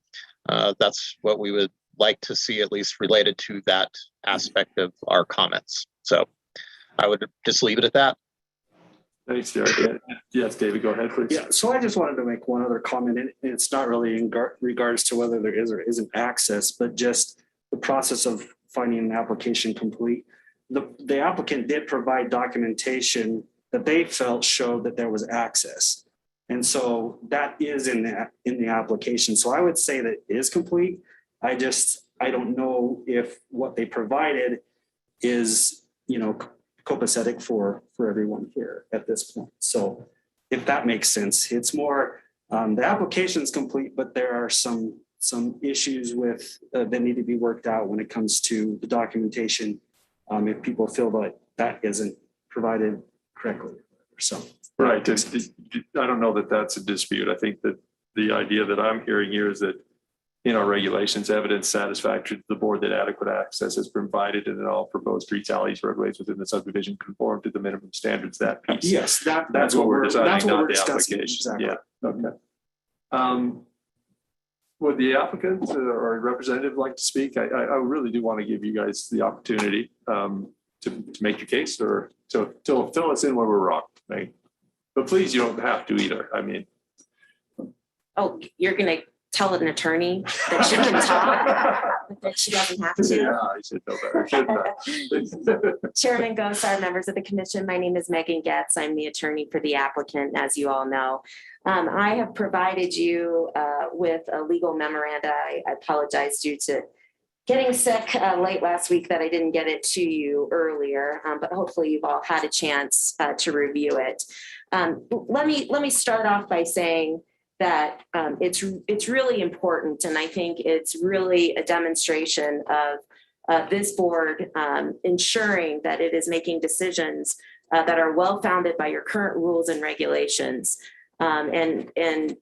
that's what we would like to see, at least related to that aspect of our comments. So I would just leave it at that. Thanks, Derek. Yes, David, go ahead, please. Yeah, so I just wanted to make one other comment, and it's not really in regards to whether there is or isn't access, but just the process of finding an application complete. The applicant did provide documentation that they felt showed that there was access. And so that is in the application. So I would say that it is complete. I don't know if what they provided is, copacetic for everyone here at this point. So if that makes sense, it's more, the application is complete, but there are some issues with that need to be worked out when it comes to the documentation. If people feel that isn't provided correctly. So. Right. I don't know that that's a dispute. I think that the idea that I'm hearing here is that in our regulations, evidence satisfactory to the board that adequate access has been provided and that all proposed streets, alleys, roadways within the subdivision conform to the minimum standards. That piece. Yes, that's what we're deciding, that's what not we're the discussing. application. Exactly. Yeah. Okay. Would the applicant or representative like to speak? I really do want to give you guys the opportunity to make your case or to fill us in where we're wrong. Right? But please, you don't have to either. I mean. Oh, you're going to tell an attorney that she can talk, but that she doesn't have to? Yeah, I should know better, shouldn't I? Chairman Gosar, members of the commission, my name is Megan Getz. I'm the attorney for the applicant, as you all know. I have provided you with a legal memoranda. I apologize due to getting sick late last week that I didn't get it to you earlier, but hopefully you've all had a chance to review it. Let me start off by saying that it's really important, and I think it's really a demonstration of this board ensuring that it is making decisions that are well-founded by your current rules and regulations. And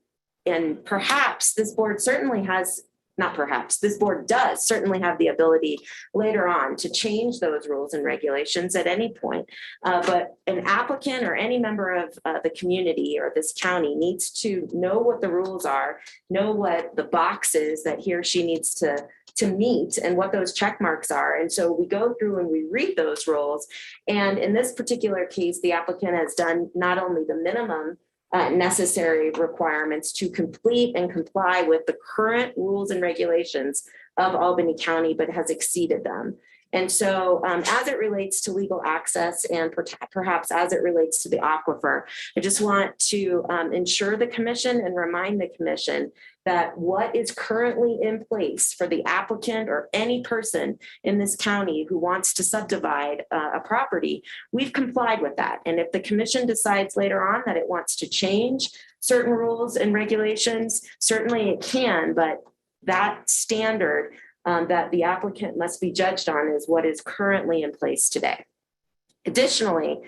perhaps this board certainly has, not perhaps, this board does certainly have the ability later on to change those rules and regulations at any point. But an applicant or any member of the community or this county needs to know what the rules are, know what the box is that he or she needs to meet and what those check marks are. And so we go through and we read those rules. And in this particular case, the applicant has done not only the minimum necessary requirements to complete and comply with the current rules and regulations of Albany County, but has exceeded them. And so as it relates to legal access and perhaps as it relates to the aquifer, I just want to ensure the commission and remind the commission that what is currently in place for the applicant or any person in this county who wants to subdivide a property, we've complied with that. And if the commission decides later on that it wants to change certain rules and regulations, certainly it can, but that standard that the applicant must be judged on is what is currently in place today. Additionally,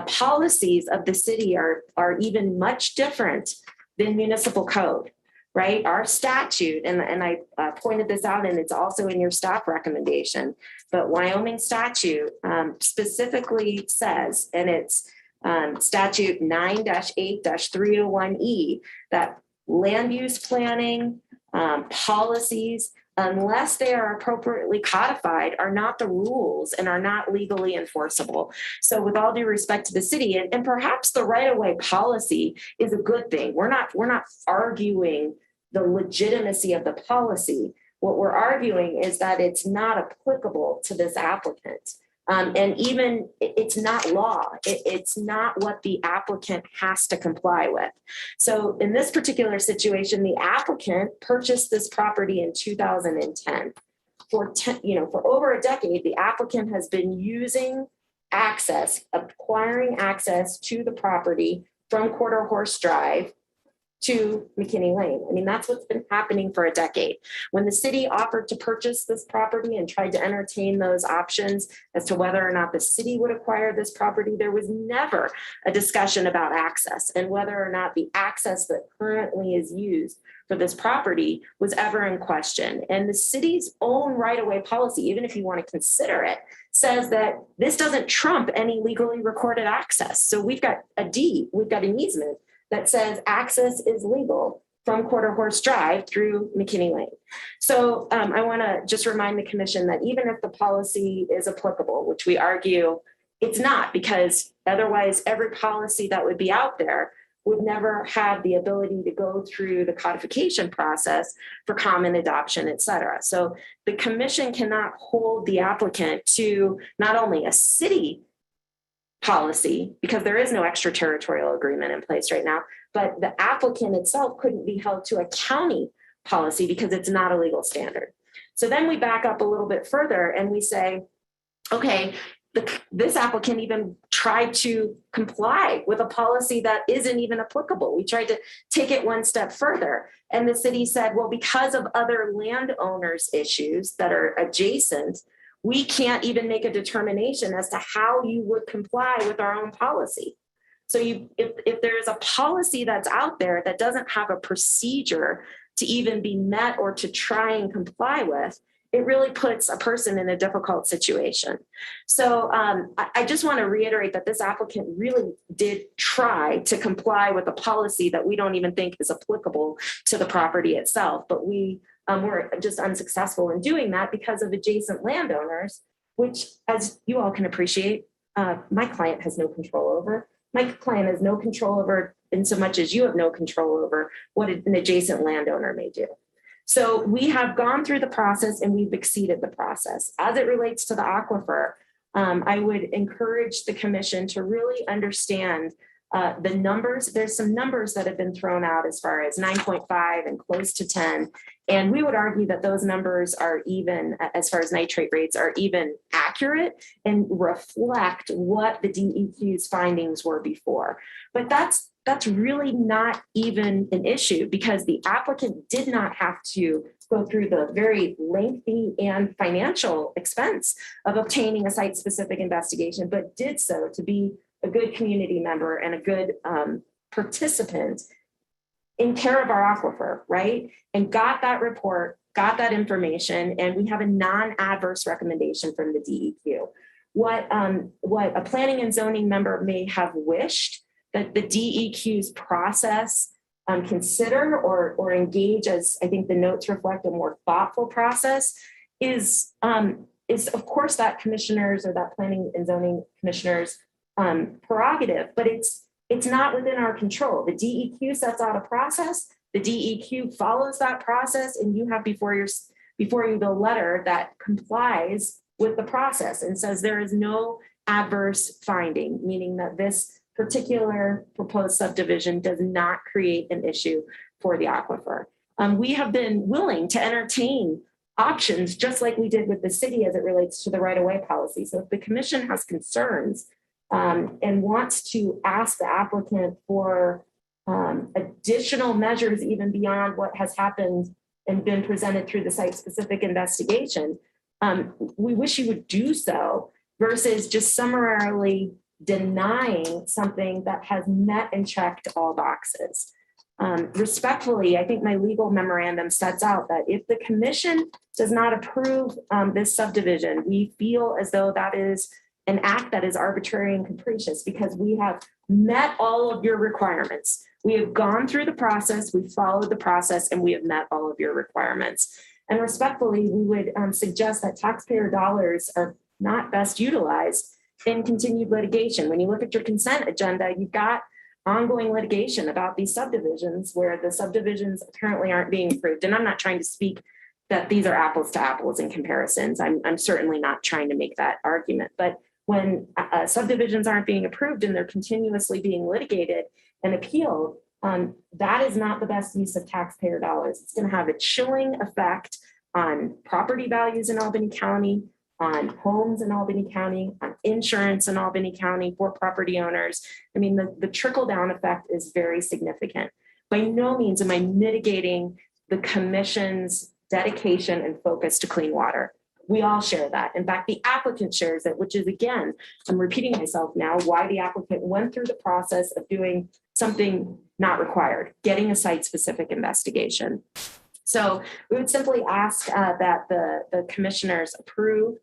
policies of the city are even much different than municipal code. Right, our statute, and I pointed this out, and it's also in your staff recommendation, but Wyoming statute specifically says, and it's statute 9-8-301E, that land use planning policies, unless they are appropriately codified, are not the rules and are not legally enforceable. So with all due respect to the city, and perhaps the right-of-way policy is a good thing. We're not arguing the legitimacy of the policy. What we're arguing is that it's not applicable to this applicant. And even it's not law. It's not what the applicant has to comply with. So in this particular situation, the applicant purchased this property in 2010. For over a decade, the applicant has been using acquiring access to the property from Quarter Horse Drive to McKinney Lane. I mean, that's what's been happening for a decade. When the city offered to purchase this property and tried to entertain those options as to whether or not the city would acquire this property, there was never a discussion about access and whether or not the access that currently is used for this property was ever in question. And the city's own right-of-way policy, even if you want to consider it, says that this doesn't trump any legally recorded access. So we've got a deed, we've got an easement that says access is legal from Quarter Horse Drive through McKinney Lane. So I want to just remind the commission that even if the policy is applicable, which we argue it's not, because otherwise every policy that would be out there would never have the ability to go through the codification process for common adoption, et cetera. So the commission cannot hold the applicant to not only a city policy, because there is no extraterritorial agreement in place right now, but the applicant itself couldn't be held to a county policy because it's not a legal standard. So then we back up a little bit further and we say, okay, this applicant even tried to comply with a policy that isn't even applicable. We tried to take it one step further. And the city said, well, because of other landowners' issues that are adjacent, we can't even make a determination as to how you would comply with our own policy. So if there is a policy that's out there that doesn't have a procedure to even be met or to try and comply with, it really puts a person in a difficult situation. So I just want to reiterate that this applicant really did try to comply with a policy that we don't even think is applicable to the property itself, but we were just unsuccessful in doing that because of adjacent landowners, which, as you all can appreciate, my client has no control over. My client has no control over in so much as you have no control over what an adjacent landowner may do. So we have gone through the process and we've exceeded the process. As it relates to the aquifer, I would encourage the commission to really understand the numbers. There's some numbers that have been thrown out as far as 9.5 and close to 10. And we would argue that those numbers are even, as far as nitrate rates, are even accurate and reflect what the DEQ's findings were before. But that's really not even an issue, because the applicant did not have to go through the very lengthy and financial expense of obtaining a site-specific investigation, but did so to be a good community member and a good participant in care of our aquifer, right? And got that report, got that information, and we have a non-adverse recommendation from the DEQ. What a planning and zoning member may have wished that the DEQ's process consider or engage, as I think the notes reflect, a more thoughtful process is of course that commissioners or that planning and zoning commissioners prerogative, but it's not within our control. The DEQ sets out a process, the DEQ follows that process, and you have before you the letter that complies with the process and says there is no adverse finding, meaning that this particular proposed subdivision does not create an issue for the aquifer. We have been willing to entertain options just like we did with the city as it relates to the right-of-way policy. So if the commission has concerns and wants to ask the applicant for additional measures even beyond what has happened and been presented through the site-specific investigation, we wish you would do so versus just summarily denying something that has met and checked all boxes. Respectfully, I think my legal memorandum sets out that if the commission does not approve this subdivision, we feel as though that is an act that is arbitrary and capricious because we have met all of your requirements. We have gone through the process, we've followed the process, and we have met all of your requirements. And respectfully, we would suggest that taxpayer dollars are not best utilized in continued litigation. When you look at your consent agenda, you've got ongoing litigation about these subdivisions where the subdivisions apparently aren't being approved. And I'm not trying to speak that these are apples to apples in comparisons. I'm certainly not trying to make that argument. But when subdivisions aren't being approved and they're continuously being litigated and appealed, that is not the best use of taxpayer dollars. It's going to have a chilling effect on property values in Albany County, on homes in Albany County, on insurance in Albany County for property owners. I mean, the trickle-down effect is very significant. By no means am I mitigating the commission's dedication and focus to clean water. We all share that. In fact, the applicant shares it, which is, again, I'm repeating myself now, why the applicant went through the process of doing something not required, getting a site-specific investigation. So we would simply ask that the commissioners approve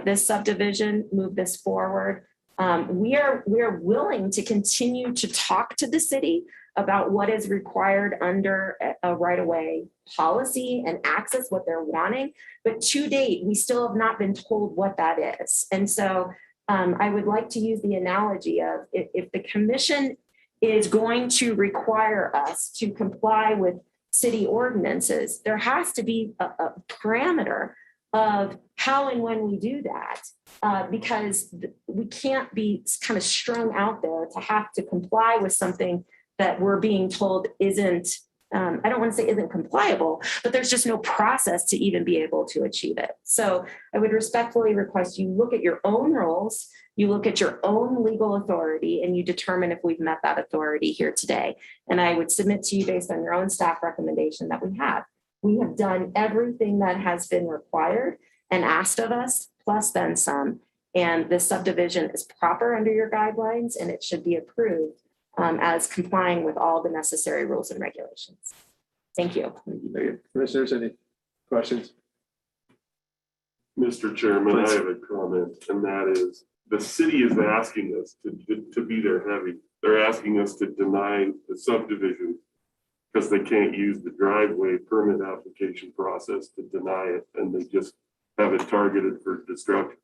this subdivision, move this forward. We are willing to continue to talk to the city about what is required under a right-of-way policy and access, what they're wanting. But to date, we still have not been told what that is. And so I would like to use the analogy of if the commission is going to require us to comply with city ordinances, there has to be a parameter of how and when we do that, because we can't be kind of strung out there to have to comply with something that we're being told isn't, I don't want to say isn't compliable, but there's just no process to even be able to achieve it. So I would respectfully request you look at your own rules, you look at your own legal authority, and you determine if we've met that authority here today. And I would submit to you based on your own staff recommendation that we have. We have done everything that has been required and asked of us, plus then some. And this subdivision is proper under your guidelines, and it should be approved as complying with all the necessary rules and regulations. Thank you. Thank you, Megan. Commissioners, any questions? Mr. Chairman, I have a comment, and that is, the city is asking us to be their heavy. They're asking us to deny the subdivision because they can't use the driveway permit application process to deny it, and they just have it targeted for destruction.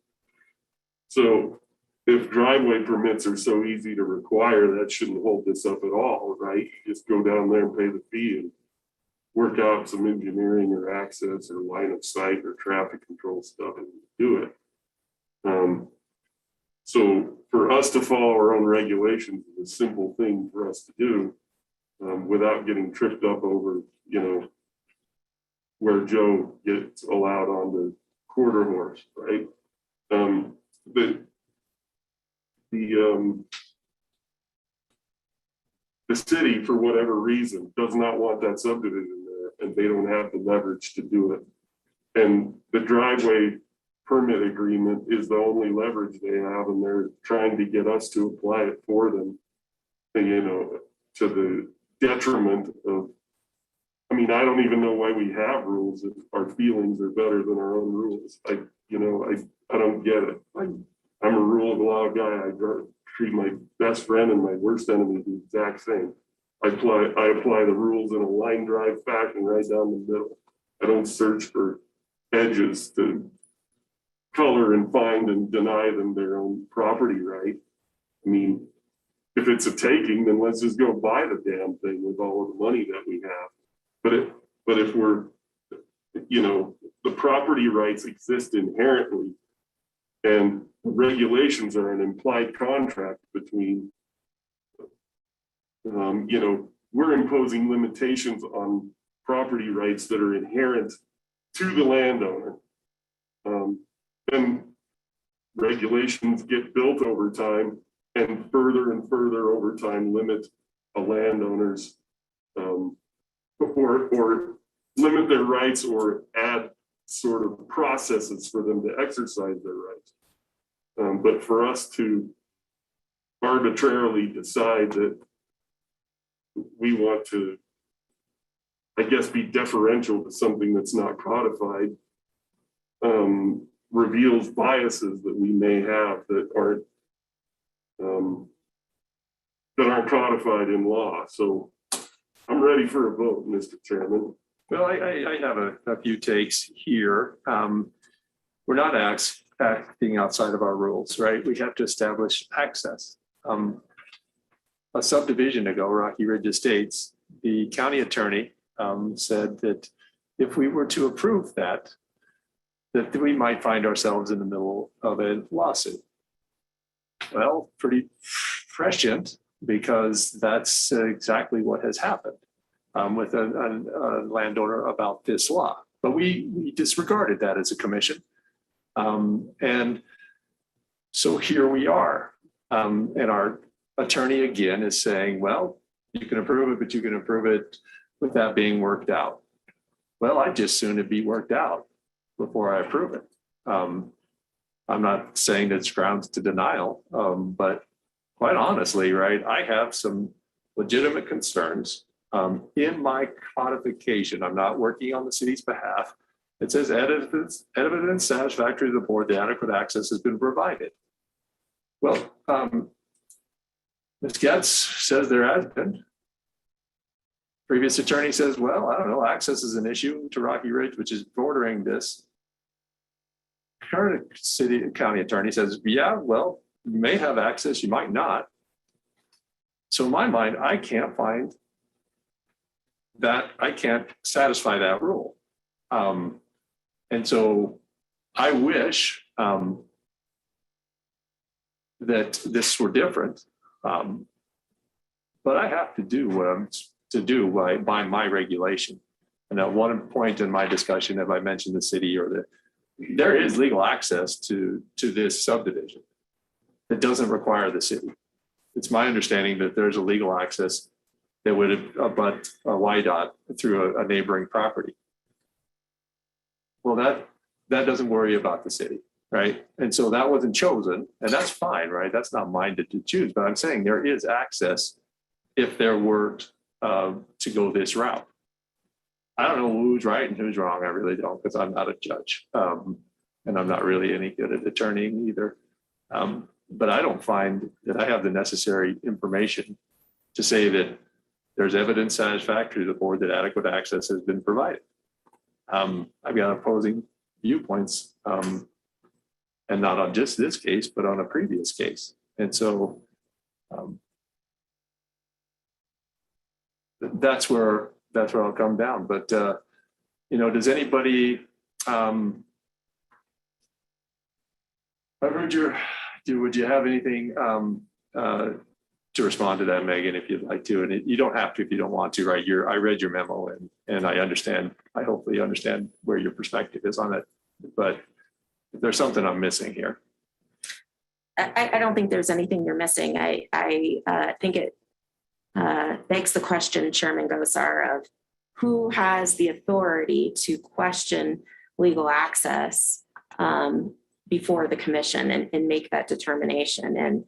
So if driveway permits are so easy to require, that shouldn't hold this up at all, right? You just go down there and pay the fee and work out some engineering or access or line of sight or traffic control stuff and do it. So for us to follow our own regulations is a simple thing for us to do without getting tripped up over, where Joe gets allowed on the quarter horse, right? The city, for whatever reason, does not want that subdivision there, and they don't have the leverage to do it. And the driveway permit agreement is the only leverage they have, and they're trying to get us to apply it for them, to the detriment of, I don't even know why we have rules if our feelings are better than our own rules. I don't get it. I'm a rule of law guy. I treat my best friend and my worst enemy the exact same. I apply the rules in a line drive fashion right down the middle. I don't search for edges to color and find and deny them their own property right. If it's a taking, then let's just go buy the damn thing with all of the money that we have. But if we're, the property rights exist inherently, and regulations are an implied contract between, we're imposing limitations on property rights that are inherent to the landowner. And regulations get built over time and further over time limit a landowner's or limit their rights or add sort of processes for them to exercise their rights. But for us to arbitrarily decide that we want to, I guess, be deferential to something that's not codified, reveals biases that we may have that aren't codified in law. So I'm ready for a vote, Mr. Chairman. Well, I have a few takes here. We're not acting outside of our rules, right? We have to establish access. A subdivision ago, Rocky Ridge Estates, the county attorney said that if we were to approve that we might find ourselves in the middle of a lawsuit. Well, pretty prescient, because that's exactly what has happened with a landowner about this law. But we disregarded that as a commission. And so here we are. And our attorney again is saying, well, you can approve it, but you can approve it with that being worked out. Well, I'd just soon it be worked out before I approve it. I'm not saying that's grounds to denial, but quite honestly, right, I have some legitimate concerns in my codification. I'm not working on the city's behalf. It says evidence satisfactory to the board that adequate access has been provided. Well, Ms. Getz says there has been. Previous attorney says, well, I don't know, access is an issue to Rocky Ridge, which is bordering this. current county attorney says, yeah, well, you may have access, you might not. So in my mind, I can't find that, I can't satisfy that rule. And so I wish that this were different. But I have to do what I'm to do by my regulation. And at one point in my discussion, have I mentioned the city there is legal access to this subdivision. It doesn't require the city. It's my understanding that there's a legal access that would abut a YDOT through a neighboring property. Well, that doesn't worry about the city, right? And so that wasn't chosen, and that's fine, right? That's not mine to choose, but I'm saying there is access if there were to go this route. I don't know who's right and who's wrong. I really don't, because I'm not a judge. And I'm not really any good at attorneying either. But I don't find that I have the necessary information to say that there's evidence satisfactory to the board that adequate access has been provided. I've got opposing viewpoints, and not on just this case, but on a previous case. And so that's where I'll come down. But does anybody? I heard would you have anything to respond to that, Megan, if you'd like to? And you don't have to if you don't want to, right? I read your memo and I understand. I hopefully understand where your perspective is on it. But if there's something I'm missing here. I don't think there's anything you're missing. I think it begs the question, Chairman Gosar, of who has the authority to question legal access before the commission and make that determination. And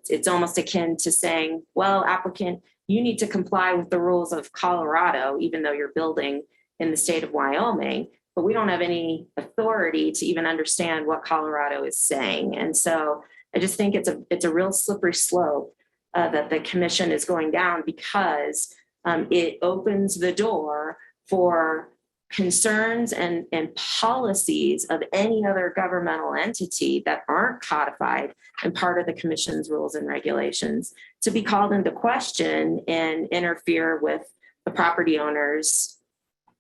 it's almost akin to saying, well, applicant, you need to comply with the rules of Colorado, even though you're building in the state of Wyoming, but we don't have any authority to even understand what Colorado is saying. And so I just think it's a real slippery slope that the commission is going down, because it opens the door for concerns and policies of any other governmental entity that aren't codified and part of the commission's rules and regulations to be called into question and interfere with the property owner's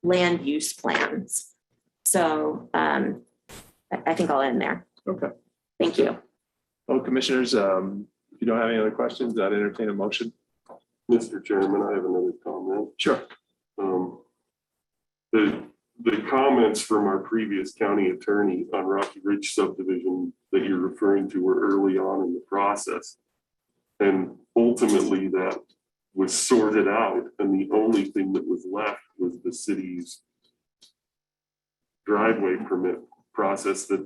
land use plans. So I think I'll end there. Okay. Thank you. Well, commissioners, if you don't have any other questions, I'd entertain a motion. Mr. Chairman, I have another comment. Sure. The comments from our previous county attorney on Rocky Ridge subdivision that you're referring to were early on in the process. And ultimately that was sorted out, and the only thing that was left was the city's driveway permit process that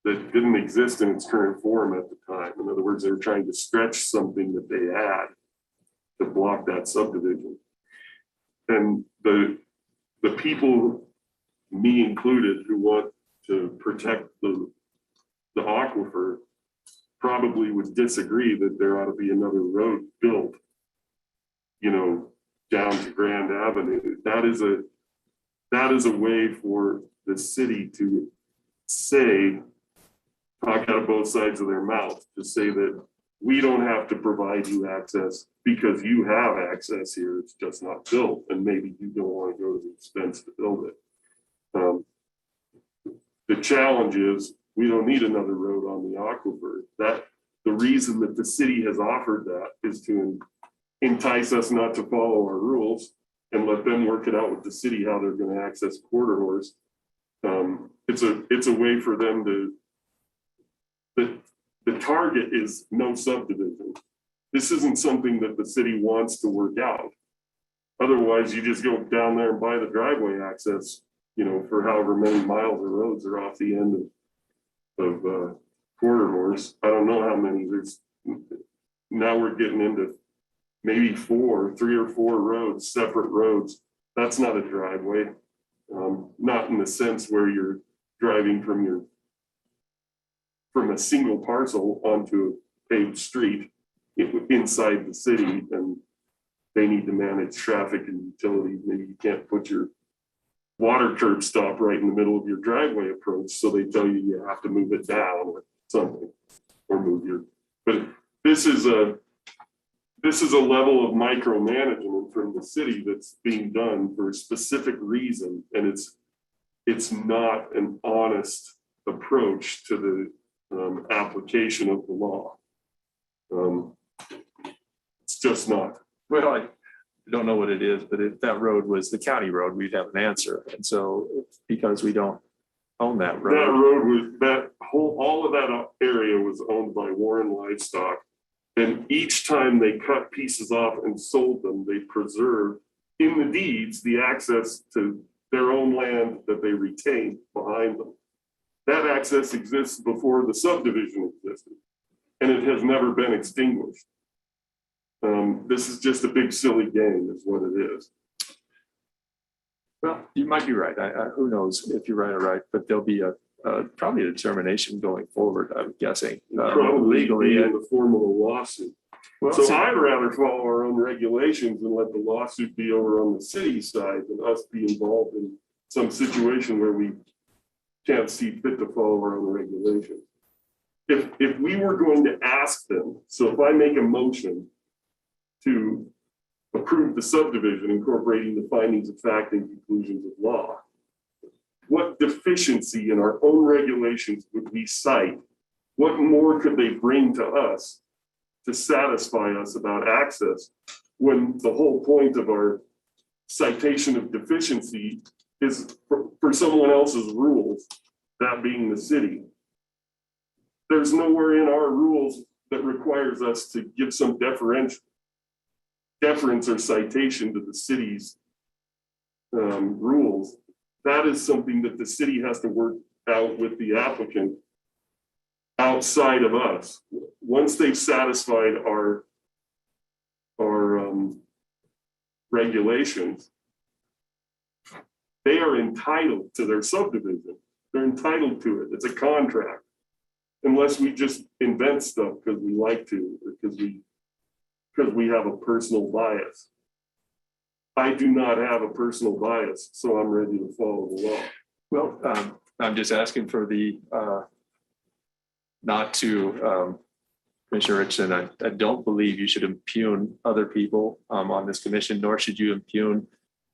didn't exist in its current form at the time. In other words, they were trying to stretch something that they had to block that subdivision. And the people, me included, who want to protect the aquifer probably would disagree that there ought to be another road built, down to Grand Avenue. That is a way for the city to say, talk out of both sides of their mouth, to say that we don't have to provide you access because you have access here. It's just not built, and maybe you don't want to go to the expense to build it. The challenge is we don't need another road on the aquifer. That the reason that the city has offered that is to entice us not to follow our rules and let them work it out with the city how they're going to access corridors. It's a way for them to. The target is no subdivision. This isn't something that the city wants to work out. Otherwise, you just go down there and buy the driveway access, for however many miles of roads are off the end of corridors. I don't know how many there's. Now we're getting into maybe 3 or 4 roads, separate roads. That's not a driveway. Not in the sense where you're driving from a single parcel onto a paved street inside the city, and they need to manage traffic and utilities. Maybe you can't put your water curb stop right in the middle of your driveway approach, so they tell you have to move it down or something, or move your, but this is a level of micromanagement from the city that's being done for a specific reason, and it's not an honest approach to the application of the law. It's just not. Well, I don't know what it is, but if that road was the county road, we'd have an answer. And so because we don't own that That road. road was, all of that area was owned by Warren Livestock. And each time they cut pieces off and sold them, they preserved in the deeds the access to their own land that they retained behind them. That access exists before the subdivision existed, and it has never been extinguished. This is just a big silly game is what it is. Well, you might be right. Who knows if you're right or right, but there'll be probably a determination going forward, I'm guessing. Probably legally in the form of a lawsuit. Well, So I'd rather follow our own regulations and let the lawsuit be over on the city side than us be involved in some situation where we can't see fit to follow our own regulations. If we were going to ask them, so if I make a motion to approve the subdivision incorporating the findings of fact and conclusions of law, what deficiency in our own regulations would we cite? What more could they bring to us to satisfy us about access when the whole point of our citation of deficiency is for someone else's rules, that being the city? There's nowhere in our rules that requires us to give some deference or citation to the city's rules. That is something that the city has to work out with the applicant outside of us. Once they've satisfied our regulations, they are entitled to their subdivision. They're entitled to it. It's a contract. Unless we just invent stuff because we like to, or because we have a personal bias. I do not have a personal bias, so I'm ready to follow the law. well, I'm just asking for the not to Commissioner Richardson, I don't believe you should impugn other people on this commission, nor should you impugn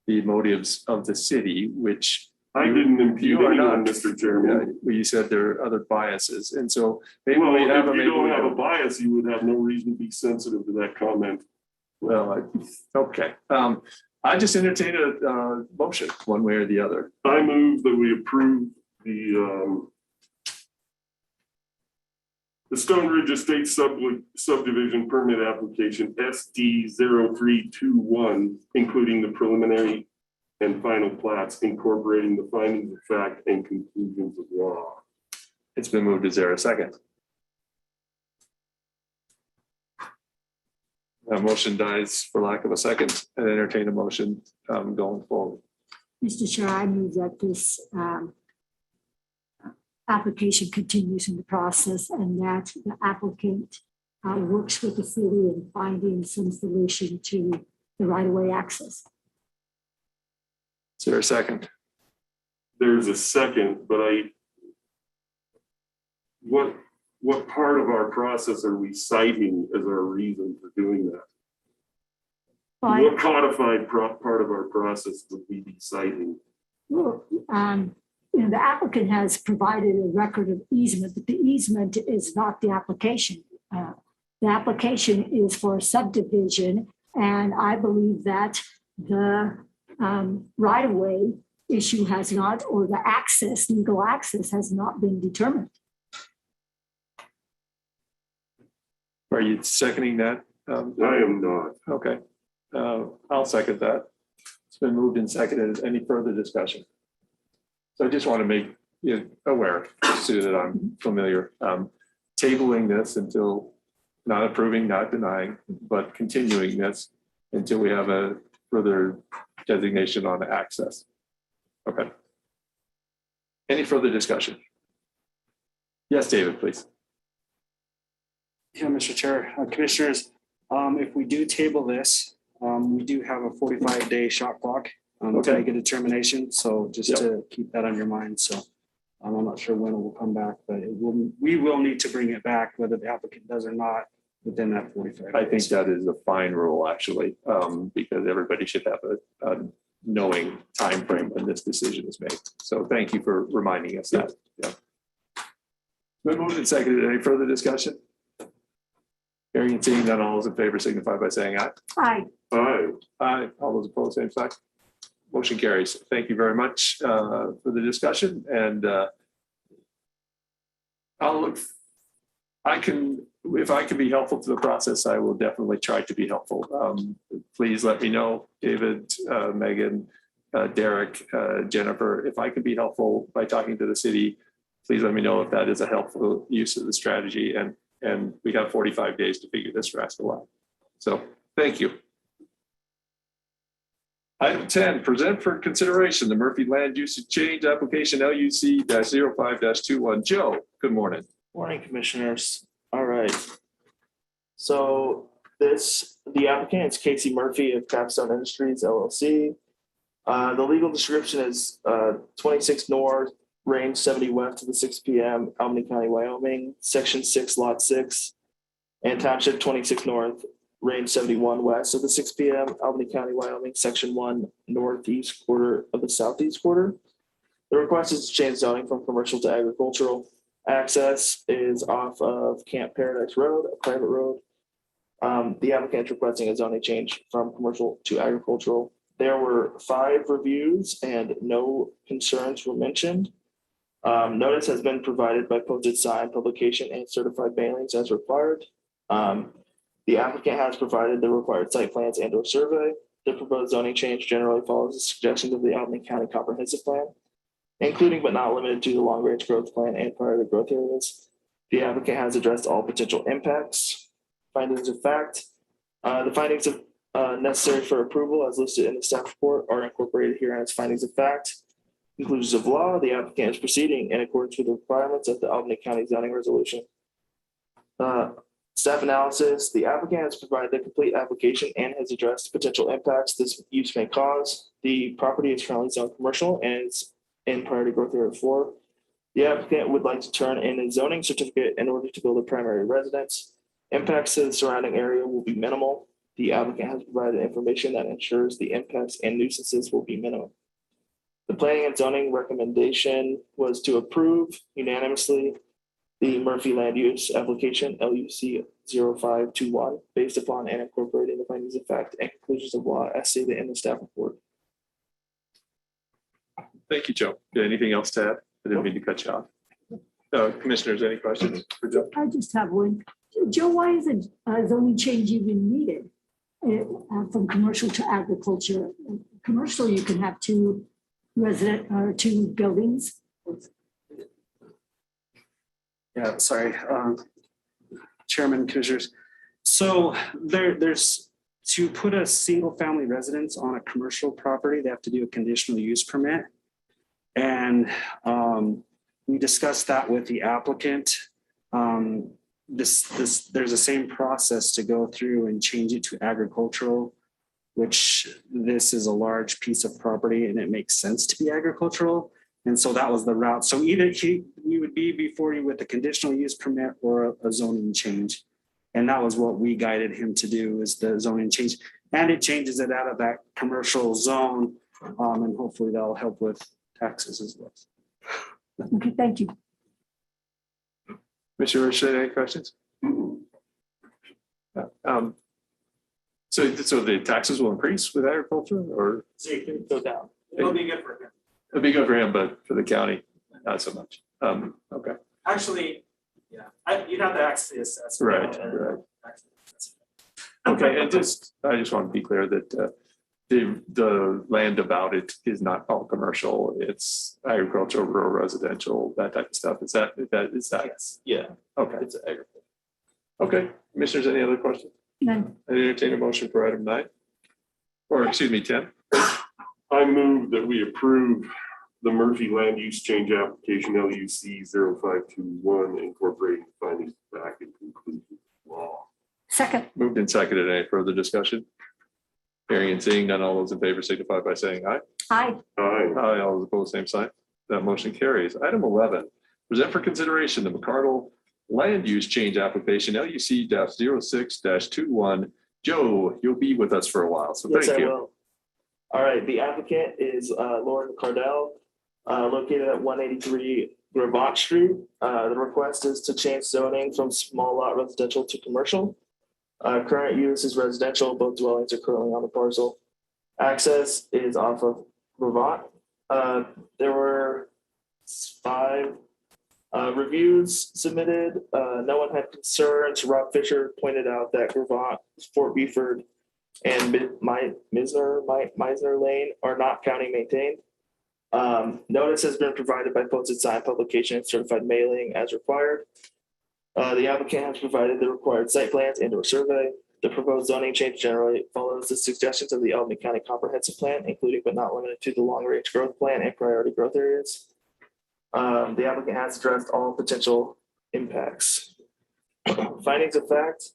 the motives of the city, which I didn't impugn you are anyone, not. Mr. Chairman. You said there are other biases, and so maybe Well, we have if you maybe don't we have a don't. bias, you would have no reason to be sensitive to that comment. Well, okay. I just entertain a motion one way or the other. I move that we approve the Stone Ridge Estate subdivision permit application SD 0321, including the preliminary and final plats, incorporating the findings of fact and conclusions of law. It's been moved. Is there a second? A motion dies for lack of a second, and entertain a motion going forward. Mr. Chair, I move that this application continues in the process and that the applicant works with the city in finding some solution to the right-of-way access. Is there a second? There's a second, but what part of our process are we citing as our reason for doing that? What codified part of our process would we be citing? Well, the applicant has provided a record of easement, but the easement is not the application. The application is for a subdivision, and I believe that the right-of-way issue has not, or the access, legal access has not been determined. Are you seconding that? I am not. Okay. I'll second that. It's been moved and seconded. Any further discussion? So I just want to make you aware, so that I'm familiar. Tabling this until not approving, not denying, but continuing this until we have a further designation on access. Okay. Any further discussion? Yes, David, please. Yeah, Mr. Chair, Commissioners, if we do table this, we do have a 45-day shot clock to Okay. make a determination. So just to keep that on your mind. So I'm not sure when it will come back, but we will need to bring it back whether the applicant does or not within that 45 days. I think that is a fine rule, actually, because everybody should have a knowing timeframe when this decision is made. So thank you for reminding us that. Yeah. Been moved and seconded. Any further discussion? Hearing and seeing none, all those in favor signify by saying aye. Aye. Aye. Aye. All those opposed, same sign. Motion carries. Thank you very much for the discussion, and if I can be helpful to the process, I will definitely try to be helpful. Please let me know, David, Megan, Derek, Jennifer, if I can be helpful by talking to the city, please let me know if that is a helpful use of the strategy. And we got 45 days to figure this rest out. So thank you. Item 10, present for consideration the Murphy Land Usage Change Application LUC-05-21. Joe, good morning. Morning, Commissioners. All right. So the applicant is Casey Murphy of Capstone Industries LLC. The legal description is 26 North, Range 70 West to the 6 p.m., Albany County, Wyoming, Section 6, Lot 6, and Township 26 North, Range 71 West of the 6 p.m., Albany County, Wyoming, Section 1, Northeast quarter of the Southeast quarter. The request is to change zoning from commercial to agricultural. Access is off of Camp Paradise Road, a private road. The applicant is requesting a zoning change from commercial to agricultural. There were 5 reviews and no concerns were mentioned. Notice has been provided by posted sign, publication, and certified mailings as required. The applicant has provided the required site plans and/or survey. The proposed zoning change generally follows the suggestions of the Albany County Comprehensive Plan, including but not limited to the long-range growth plan and priority growth areas. The applicant has addressed all potential impacts. Findings of fact. The findings of necessary for approval as listed in the staff report are incorporated here as findings of fact. Conclusions of law, the applicant is proceeding in accordance with the requirements of the Albany County zoning resolution. Staff analysis, the applicant has provided the complete application and has addressed potential impacts this use may cause. The property is currently zoned commercial and is in priority growth area 4. The applicant would like to turn in a zoning certificate in order to build a primary residence. Impacts to the surrounding area will be minimal. The applicant has provided information that ensures the impacts and nuisances will be minimum. The planning and zoning recommendation was to approve unanimously the Murphy Land Use Application LUC-0521 based upon and incorporating the findings of fact and conclusions of law as stated in the staff report. Thank you, Joe. Anything else to add? I didn't mean to cut you off. Commissioners, any questions for Joe? I just have one. Joe, why is a zoning change even needed from commercial to agriculture? Commercial, you can have 2 buildings. Yeah, sorry, Chairman, Commissioners. So there's to put a single family residence on a commercial property, they have to do a conditional use permit. And we discussed that with the applicant. There's the same process to go through and change it to agricultural, which this is a large piece of property and it makes sense to be agricultural. And so that was the route. So either we would be before you with a conditional use permit or a zoning change. And that was what we guided him to do, is the zoning change. And it changes it out of that commercial zone. And hopefully that'll help with taxes as well. Okay, thank you. Mr. Richard, any questions? So the taxes will increase with agriculture, or? Go down. It'll be good for him. It'll be good for him, but for the county, not so much. Okay. Actually, yeah, you'd have to actually assess. Right. Okay, and I just want to be clear that the land about it is not all commercial. It's agricultural, rural, residential, that type of stuff. Is that? Yes. Yeah. Okay. It's agriculture. Okay. Commissioners, any other questions? None. I entertain a motion for item 9, or excuse me, 10. I move that we approve the Murphy Land Use Change Application LUC-0521, incorporating findings back and conclusions of law. Second. Moved and seconded. Any further discussion? Hearing and seeing none, all those in favor signify by saying aye. Aye. Aye. Aye, all those opposed, same sign. That motion carries. Item 11, present for consideration the Mcardle land use change application, LUC-06-21. Joe, you'll be with us for a while, so Yes, thank I you. will. All right, the applicant is Lauren Mcardle, located at 183 Gravant Street. The request is to change zoning from small lot residential to commercial. Current use is residential. Both dwellings are currently on the parcel. Access is off of Gravant. There were 5 reviews submitted. No one had concerns. Rob Fisher pointed out that Gravant, Fort Beaufort, and Meisner Lane are not county maintained. Notice has been provided by posted sign, publication, and certified mailing as required. The applicant has provided the required site plans and/or survey. The proposed zoning change generally follows the suggestions of the Albany County Comprehensive Plan, including but not limited to the long-range growth plan and priority growth areas. The applicant has addressed all potential impacts. Findings of fact.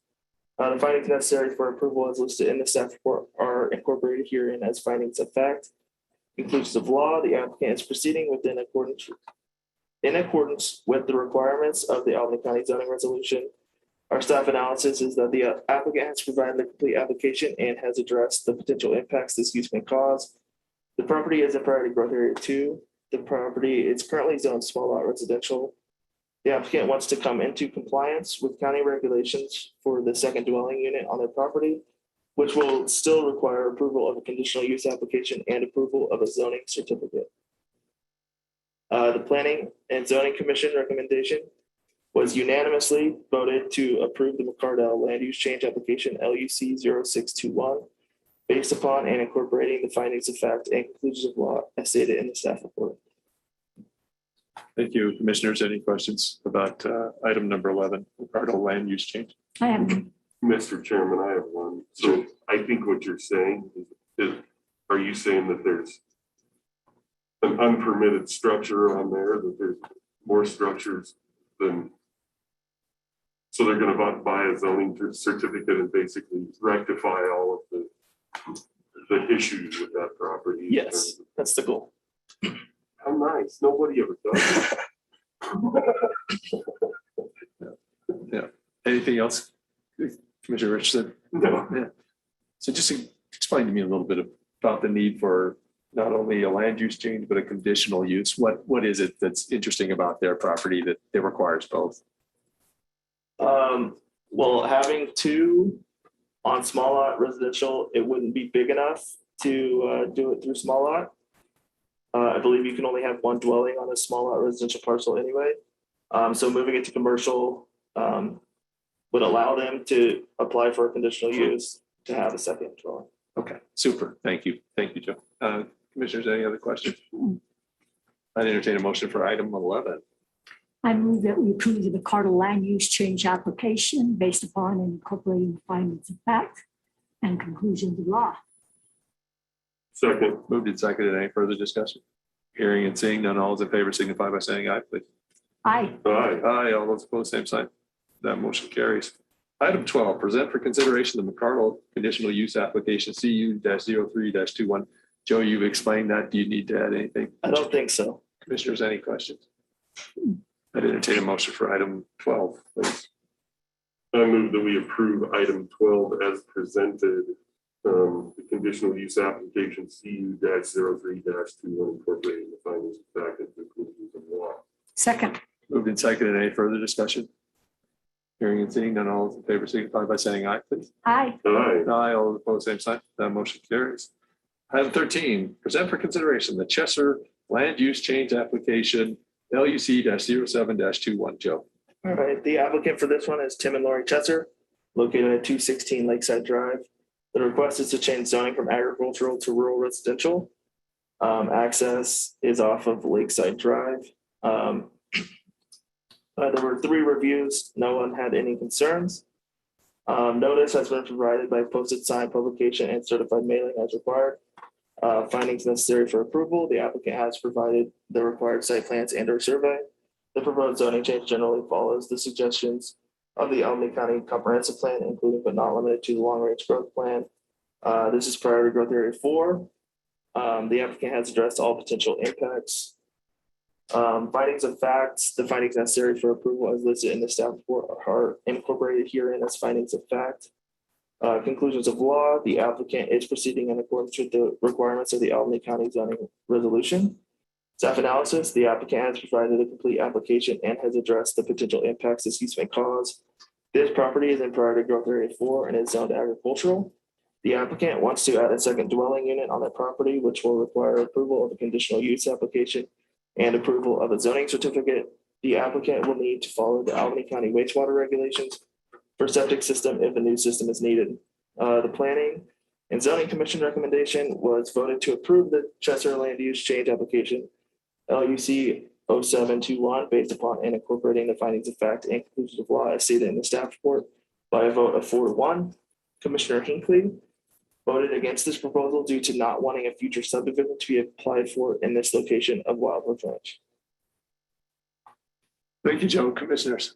The findings necessary for approval as listed in the staff report are incorporated herein as findings of fact. Conclusions of law, the applicant is proceeding in accordance with the requirements of the Albany County zoning resolution. Our staff analysis is that the applicant has provided the complete application and has addressed the potential impacts this use may cause. The property is in priority growth area 2. The property is currently zoned small lot residential. The applicant wants to come into compliance with county regulations for the second dwelling unit on their property, which will still require approval of a conditional use application and approval of a zoning certificate. The Planning and Zoning Commission recommendation was unanimously voted to approve the Mcardle land use change application LUC 0621 based upon and incorporating the findings of fact and conclusions of law as stated in the staff report. Thank you, commissioners. Any questions about item number 11, Mcardle land use change? I have, Mr. Chairman, I have one. So I think what you're saying is, are you saying that there's an unpermitted structure on there, that there's more structures than, so they're gonna buy a zoning certificate and basically rectify all of the issues with that property? Yes, that's the goal. How nice. Nobody ever does it. Yeah. Anything else, Commissioner Richardson? No. Yeah. So just explain to me a little bit about the need for not only a land use change, but a conditional use. What is it that's interesting about their property that it requires both? Well, having 2 on small lot residential, it wouldn't be big enough to do it through small lot. I believe you can only have 1 dwelling on a small lot residential parcel anyway. So moving it to commercial would allow them to apply for a conditional use to have a second dwelling. Okay, super. Thank you. Thank you, Joe. Commissioners, any other questions? I'd entertain a motion for item 11. I move that we approve the Mcardle land use change application based upon and incorporating the findings of fact and conclusions of law. Second. Moved and seconded. Any further discussion? Hearing and seeing none, all those in favor signify by saying aye, please. Aye. Aye. Aye, all those opposed, same sign. That motion carries. Item 12, present for consideration the Mcardle conditional use application CU-03-21. Joe, you've explained that. Do you need to add anything? I don't think so. Commissioners, any questions? I'd entertain a motion for item 12, please. I move that we approve item 12 as presented. The conditional use application CU-03-21 incorporating the findings of fact and conclusions of law. Second. Moved and seconded. Any further discussion? Hearing and seeing none, all those in favor signify by saying aye, please. Aye. Aye. Aye, all opposed, same sign. That motion carries. Item 13, present for consideration the Chesser land use change application LUC-07-21. Joe. All right, the applicant for this one is Tim and Lori Chesser, located at 216 Lakeside Drive. The request is to change zoning from agricultural to rural residential. Access is off of Lakeside Drive. There were 3 reviews. No one had any concerns. Notice has been provided by posted sign, publication, and certified mailing as required. Findings necessary for approval. The applicant has provided the required site plans and/or survey. The proposed zoning change generally follows the suggestions of the Albany County Comprehensive Plan, including but not limited to the long-range growth plan This is prior to growth area 4. The applicant has addressed all potential impacts. Findings of facts, the findings necessary for approval as listed in the staff report are incorporated herein as findings of fact. Conclusions of law, the applicant is proceeding in accordance with the requirements of the Albany County zoning resolution. Staff analysis, the applicant has provided a complete application and has addressed the potential impacts this use may cause. This property is in prior to growth area 4 and is zoned agricultural. The applicant wants to add a second dwelling unit on that property, which will require approval of a conditional use application and approval of a zoning certificate. The applicant will need to follow the Albany County wastewater regulations for septic system if a new system is needed. The Planning and Zoning Commission recommendation was voted to approve the Chester land use change application LUC 0721 based upon and incorporating the findings of fact and conclusions of law as stated in the staff report by a vote of 4-1. Commissioner Hinckley voted against this proposal due to not wanting a future subdivision to be applied for in this location of Wild Horse Ranch. Thank you, Joe. Commissioners.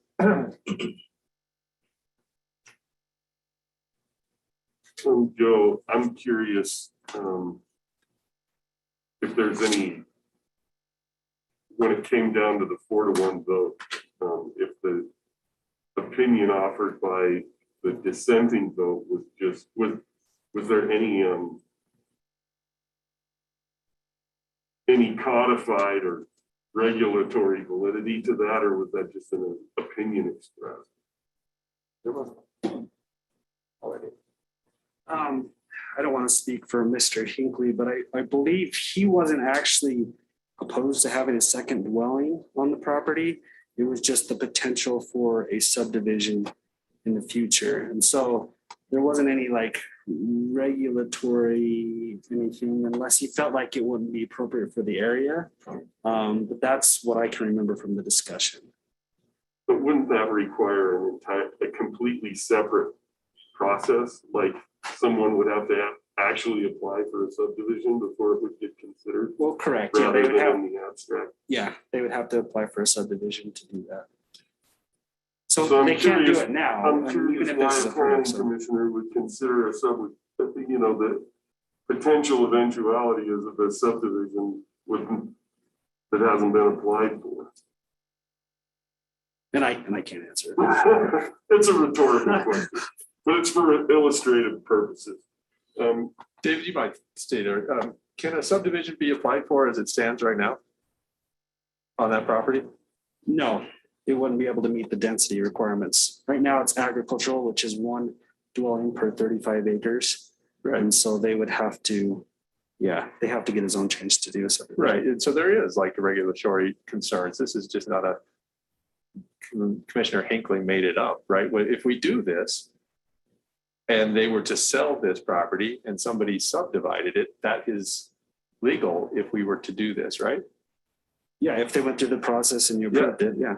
Joe, I'm curious if there's any, when it came down to the 4-1 vote, if the opinion offered by the dissenting vote was just, was there any codified or regulatory validity to that, or was that just an opinion expressed? There was already. I don't want to speak for Mr. Hinckley, but I believe he wasn't actually opposed to having a second dwelling on the property. It was just the potential for a subdivision in the future. And so there wasn't any like regulatory anything unless he felt like it wouldn't be appropriate for the area. But that's what I can remember from the discussion. But wouldn't that require a completely separate process? Like someone would have to actually apply for a subdivision before it would get considered? Well, correct. Yeah, Rather they would than have, in the abstract. yeah, they would have to apply for a subdivision to do that. So So I'm they can't do curious- it now. I'm I mean, curious even if why this is a a planning permit, so- commissioner would consider the potential eventuality is of a subdivision that hasn't been applied for. And I can't answer it. It's a rhetorical question, but it's for illustrative purposes. David, you might state, can a subdivision be applied for as it stands right now on that property? No, it wouldn't be able to meet the density requirements. Right now it's agricultural, which is one dwelling per 35 acres. Right. And so they would have to, yeah, they have to get a zone change to do a subdivision. Right. And so there is like regulatory concerns. This is just not a Commissioner Hinckley made it up, right? If we do this and they were to sell this property and somebody subdivided it, that is legal if we were to do this, right? Yeah, if they went through the process and you approved it, yeah.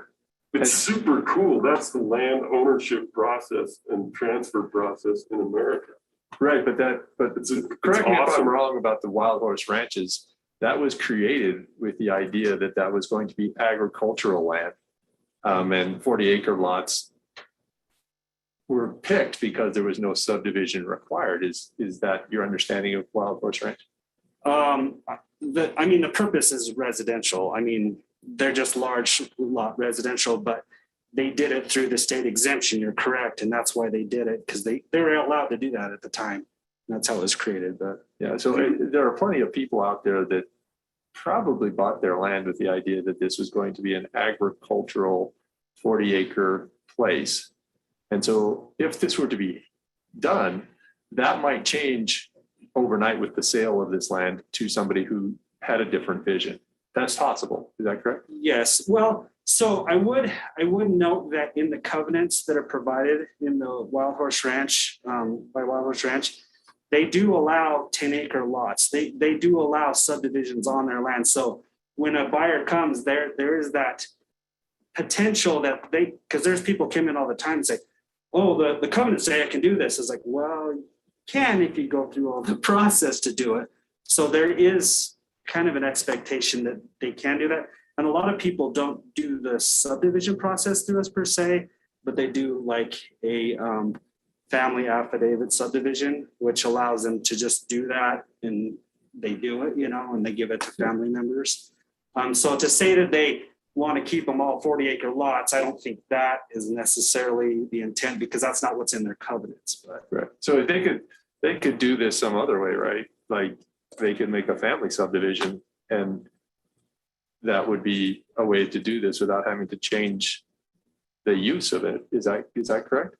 It's super cool. That's the land ownership process and transfer process in America. Right, but correct me if I'm wrong about the Wild Horse Ranches. That was created with the idea that that was going to be agricultural land. And 40-acre lots were picked because there was no subdivision required. Is that your understanding of Wild Horse Ranch? The purpose is residential. I mean, they're just large lot residential, but they did it through the state exemption. You're correct. And that's why they did it, because they were allowed to do that at the time. That's how it was created. But yeah, so there are plenty of people out there that probably bought their land with the idea that this was going to be an agricultural 40-acre place. And so if this were to be done, that might change overnight with the sale of this land to somebody who had a different vision. That's possible. Is that correct? yes, well, so I would note that in the covenants that are provided in the Wild Horse Ranch, by Wild Horse Ranch, they do allow 10-acre lots. They do allow subdivisions on their land. So when a buyer comes, there is that potential that because there's people come in all the time and say, oh, the covenants say I can do this. It's like, well, you can if you go through all the process to do it. So there is kind of an expectation that they can do that. And a lot of people don't do the subdivision process through us per se, but they do like a family affidavit subdivision, which allows them to just do that and they do it, and they give it to family members. So to say that they want to keep them all 40-acre lots, I don't think that is necessarily the intent because that's not what's in their covenants, but. Right. So they could do this some other way, right? Like they could make a family subdivision and that would be a way to do this without having to change the use of it. Is that correct?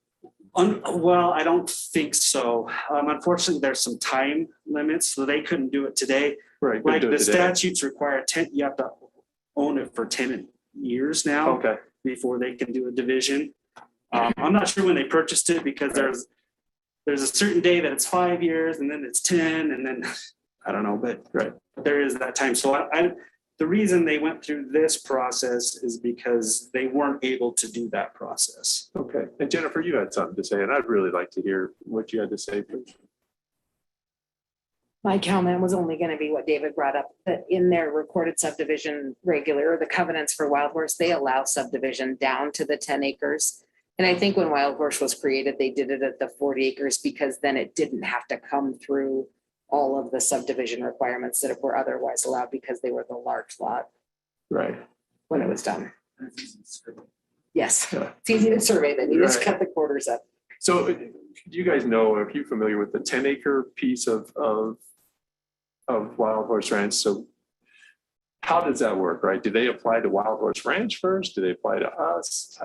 Well, I don't think so. Unfortunately, there's some time limits, so they couldn't do it today. Right. Like the statutes require you have to own it for 10 years now. Okay. Before they can do a division. I'm not sure when they purchased it because there's a certain day that it's 5 years and then it's 10 and then I don't know, but right. There is that time. So the reason they went through this process is because they weren't able to do that process. Okay. And Jennifer, you had something to say, and I'd really like to hear what you had to say, please. My comment was only going to be what David brought up, that in their recorded subdivision regular, the covenants for Wild Horse, they allow subdivision down to the 10 acres. And I think when Wild Horse was created, they did it at the 40 acres because then it didn't have to come through all of the subdivision requirements that were otherwise allowed because they were the large lot. Right. When it was done. Yes, Yeah. it's easy to survey, then you just Right. cut the quarters up. So you guys know, are you familiar with the 10-acre piece of Wild Horse Ranch? So how does that work, right? Do they apply to Wild Horse Ranch first? Do they apply to us?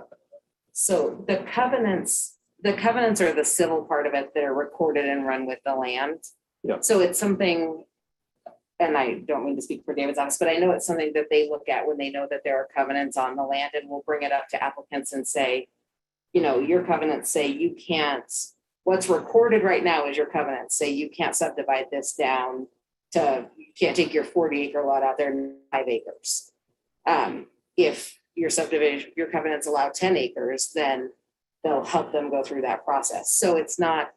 So the covenants are the civil part of it that are recorded and run with the land. Yeah. So it's something, and I don't mean to speak for David's office, but I know it's something that they look at when they know that there are covenants on the land and will bring it up to applicants and say, your covenants say you can't, what's recorded right now is your covenants say you can't subdivide this down to, you can't take your 40-acre lot out there in 5 acres. If your subdivision, your covenants allow 10 acres, then they'll help them go through that process. So it's not,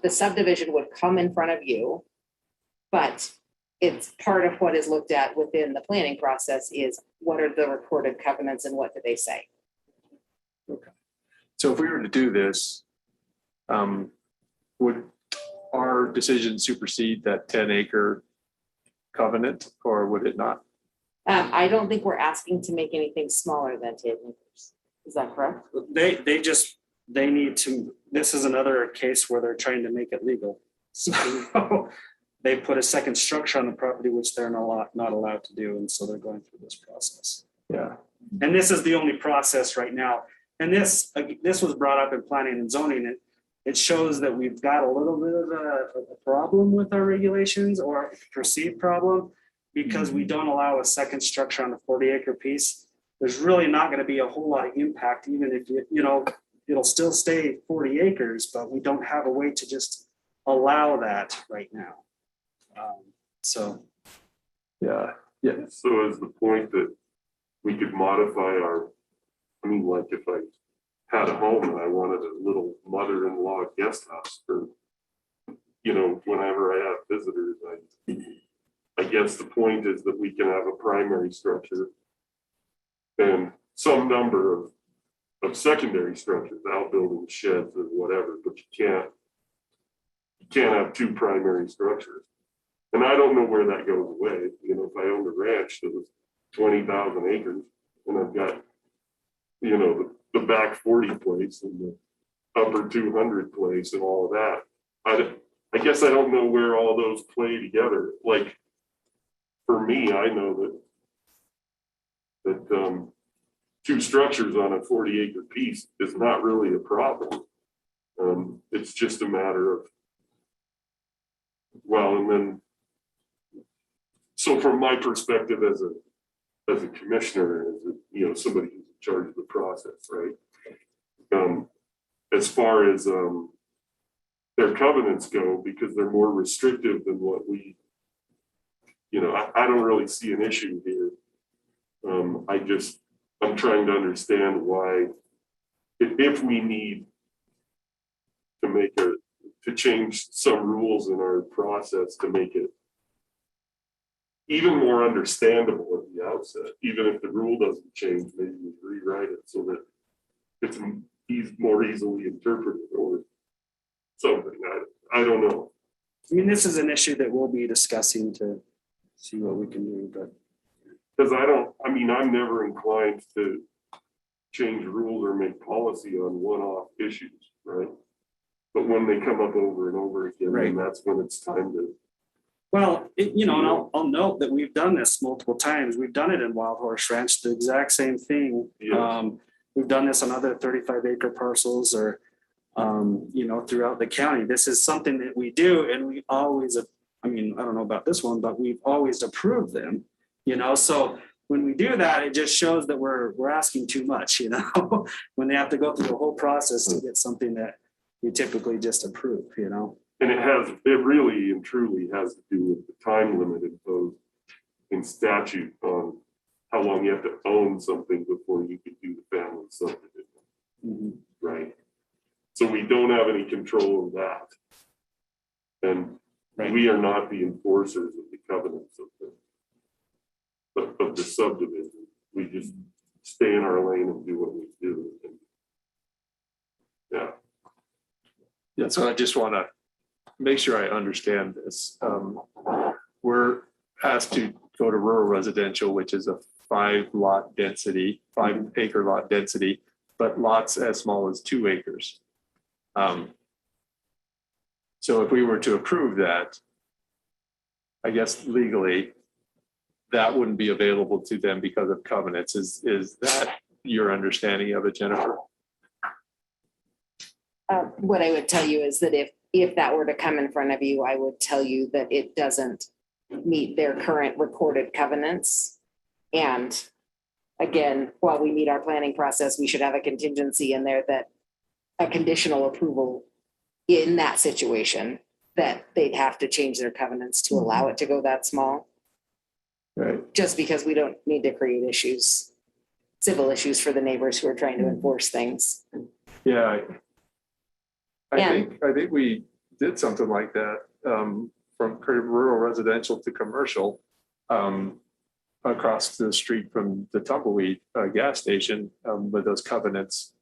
the subdivision would come in front of you, but it's part of what is looked at within the planning process is what are the recorded covenants and what do they say? Okay. So if we were to do this, would our decision supersede that 10-acre covenant or would it not? I don't think we're asking to make anything smaller than 10 acres. Is that correct? They need to, this is another case where they're trying to make it legal. So they put a second structure on the property, which they're not allowed to do. And so they're going through this process. Yeah. And this is the only process right now. And this was brought up in planning and zoning. And it shows that we've got a little bit of a problem with our regulations or a perceived problem because we don't allow a second structure on a 40-acre piece. There's really not going to be a whole lot of impact, even if it'll still stay 40 acres, but we don't have a way to just allow that right now. Yeah. So is the point that we could modify like if I had a home and I wanted a little mother-in-law guest house for, whenever I have visitors, I guess the point is that we can have a primary structure and some number of secondary structures, outbuildings, sheds or whatever, but you can't have two primary structures. And I don't know where that goes away. If I owned a ranch that was 20,000 acres and I've got, the back 40 place and the upper 200 place and all of that. I guess I don't know where all those play together. Like for me, I know that two structures on a 40-acre piece is not really a problem. It's just a matter of, so from my perspective as a commissioner, as somebody who's in charge of the process, right? As far as their covenants go, because they're more restrictive than what we, I don't really see an issue here. I'm trying to understand why, if we need to change some rules in our process to make it even more understandable at the outset, even if the rule doesn't change, maybe we rewrite it so that it's more easily interpreted, or something. I don't know. I mean, this is an issue that we'll be discussing to see what we can do, but. Because I'm never inclined to change rules or make policy on one-off issues, right? But when they come up over and over again, Right. then that's when it's time to. Well, and I'll note that we've done this multiple times. We've done it in Wild Horse Ranch, the exact same thing. Yeah. We've done this on other 35-acre parcels or, throughout the county. This is something that we do, and we always, I don't know about this one, but we've always approved them, so when we do that, it just shows that we're asking too much, when they have to go through the whole process to get something that we typically just approve, And it really and truly has to do with the time limit imposed in statute on how long you have to own something before you could do the family subdivision. Mm-hmm. Right. So we don't have any control of that. And we are not the enforcers of the covenants of the subdivision. We just stay in our lane and do what we do. And Yeah, so I just want to make sure I understand this. We're asked to go to rural residential, which is a 5-acre lot density, but lots as small as 2 acres. So if we were to approve that, I guess legally, that wouldn't be available to them because of covenants. Is that your understanding of it, Jennifer? What I would tell you is that if that were to come in front of you, I would tell you that it doesn't meet their current recorded covenants. And again, while we meet our planning process, we should have a contingency in there that a conditional approval in that situation, that they'd have to change their covenants to allow it to go that small. Right. Just because we don't need to create issues, civil issues for the neighbors who are trying to enforce things. Yeah. I think we did something like that from rural residential to commercial across the street from the Tumbleweed gas station, but those covenants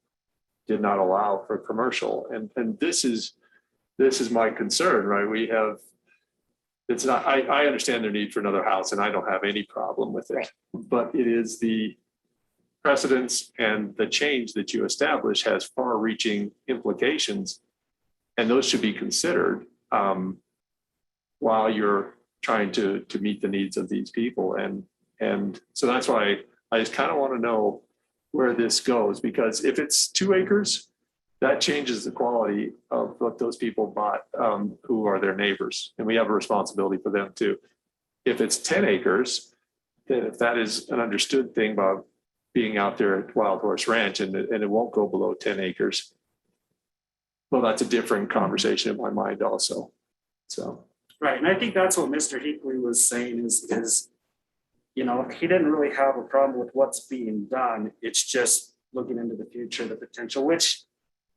did not allow for commercial. And this is my concern, right? I understand their need for another house and I don't have any problem with it, right. But it is the precedents and the change that you establish has far reaching implications. And those should be considered while you're trying to meet the needs of these people. And so that's why I just kind of want to know where this goes, because if it's 2 acres, that changes the quality of what those people bought who are their neighbors. And we have a responsibility for them too. If it's 10 acres, then if that is an understood thing about being out there at Wild Horse Ranch and it won't go below 10 acres, well, that's a different conversation in my mind also. So. Right, and I think that's what Mr. Hinckley was saying is, he didn't really have a problem with what's being done. It's just looking into the future, the potential, which,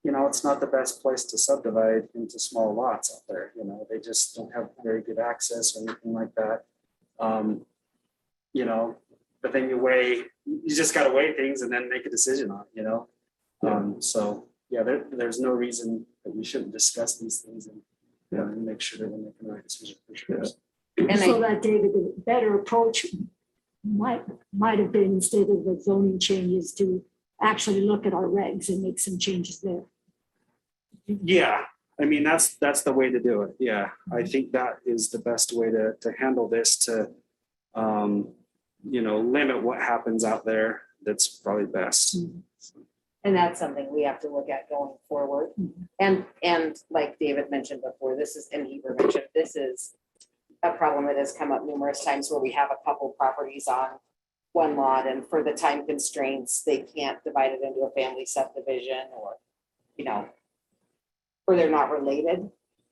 it's not the best place to subdivide into small lots out there. They just don't have very good access or anything like that. But then you just got to weigh things and then make a decision on it, So yeah, there's no reason that we shouldn't discuss these things and make sure that we're making the right decision for sure. And so that, David, the better approach might have been, instead of the zoning changes, to actually look at our regs and make some changes there. Yeah, that's the way to do it. Yeah, I think that is the best way to handle this, to limit what happens out there. That's probably best. And that's something we have to look at going forward. And like David mentioned before, this is a problem that has come up numerous times where we have a couple properties on one lot, and for the time constraints, they can't divide it into a family subdivision, or or they're not related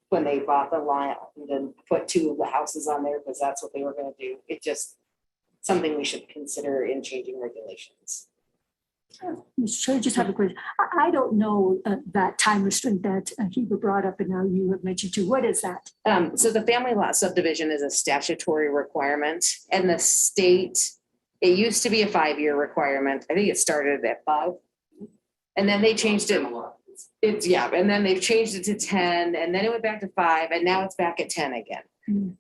when they bought the land and put 2 of the houses on there because that's what they were going to do. It's just something we should consider in changing regulations. Mr. Chair, I just have a question. I don't know that time restraint that Heber brought up and now you have mentioned too. What is that? So the family lot subdivision is a statutory requirement, and the state, it used to be a 5-year requirement. I think it started at 5, and then they changed it. yeah, and then they've changed it to 10, and then it went back to 5, and now it's back at 10 again.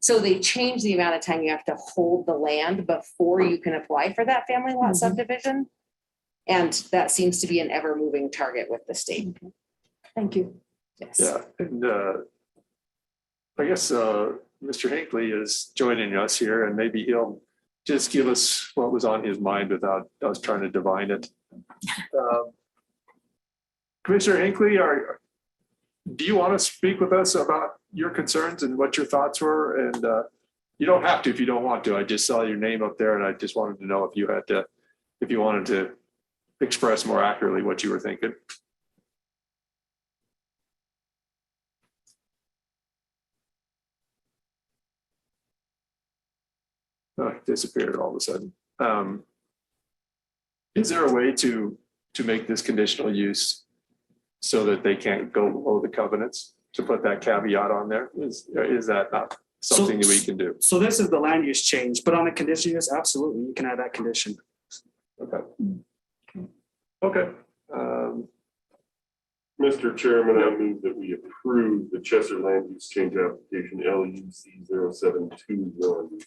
So they changed the amount of time you have to hold the land before you can apply for that family lot subdivision. And that seems to be an ever moving target with the state. Thank you. Yes. Yeah, and I guess Mr. Hinckley is joining us here, and maybe he'll just give us what was on his mind without us trying to divine it. Commissioner Hinckley, do you want to speak with us about your concerns and what your thoughts were? And you don't have to if you don't want to. I just saw your name up there, and I just wanted to know if you wanted to express more accurately what you were thinking. Disappeared all of a sudden. Is there a way to make this conditional use so that they can't go below the covenants, to put that caveat on there? Is that not something that we can do? So this is the land use change, but on a condition use, absolutely, you can add that condition. Okay. Okay. Mr. Chairman, I move that we approve the Chester land use change application LUC 0721,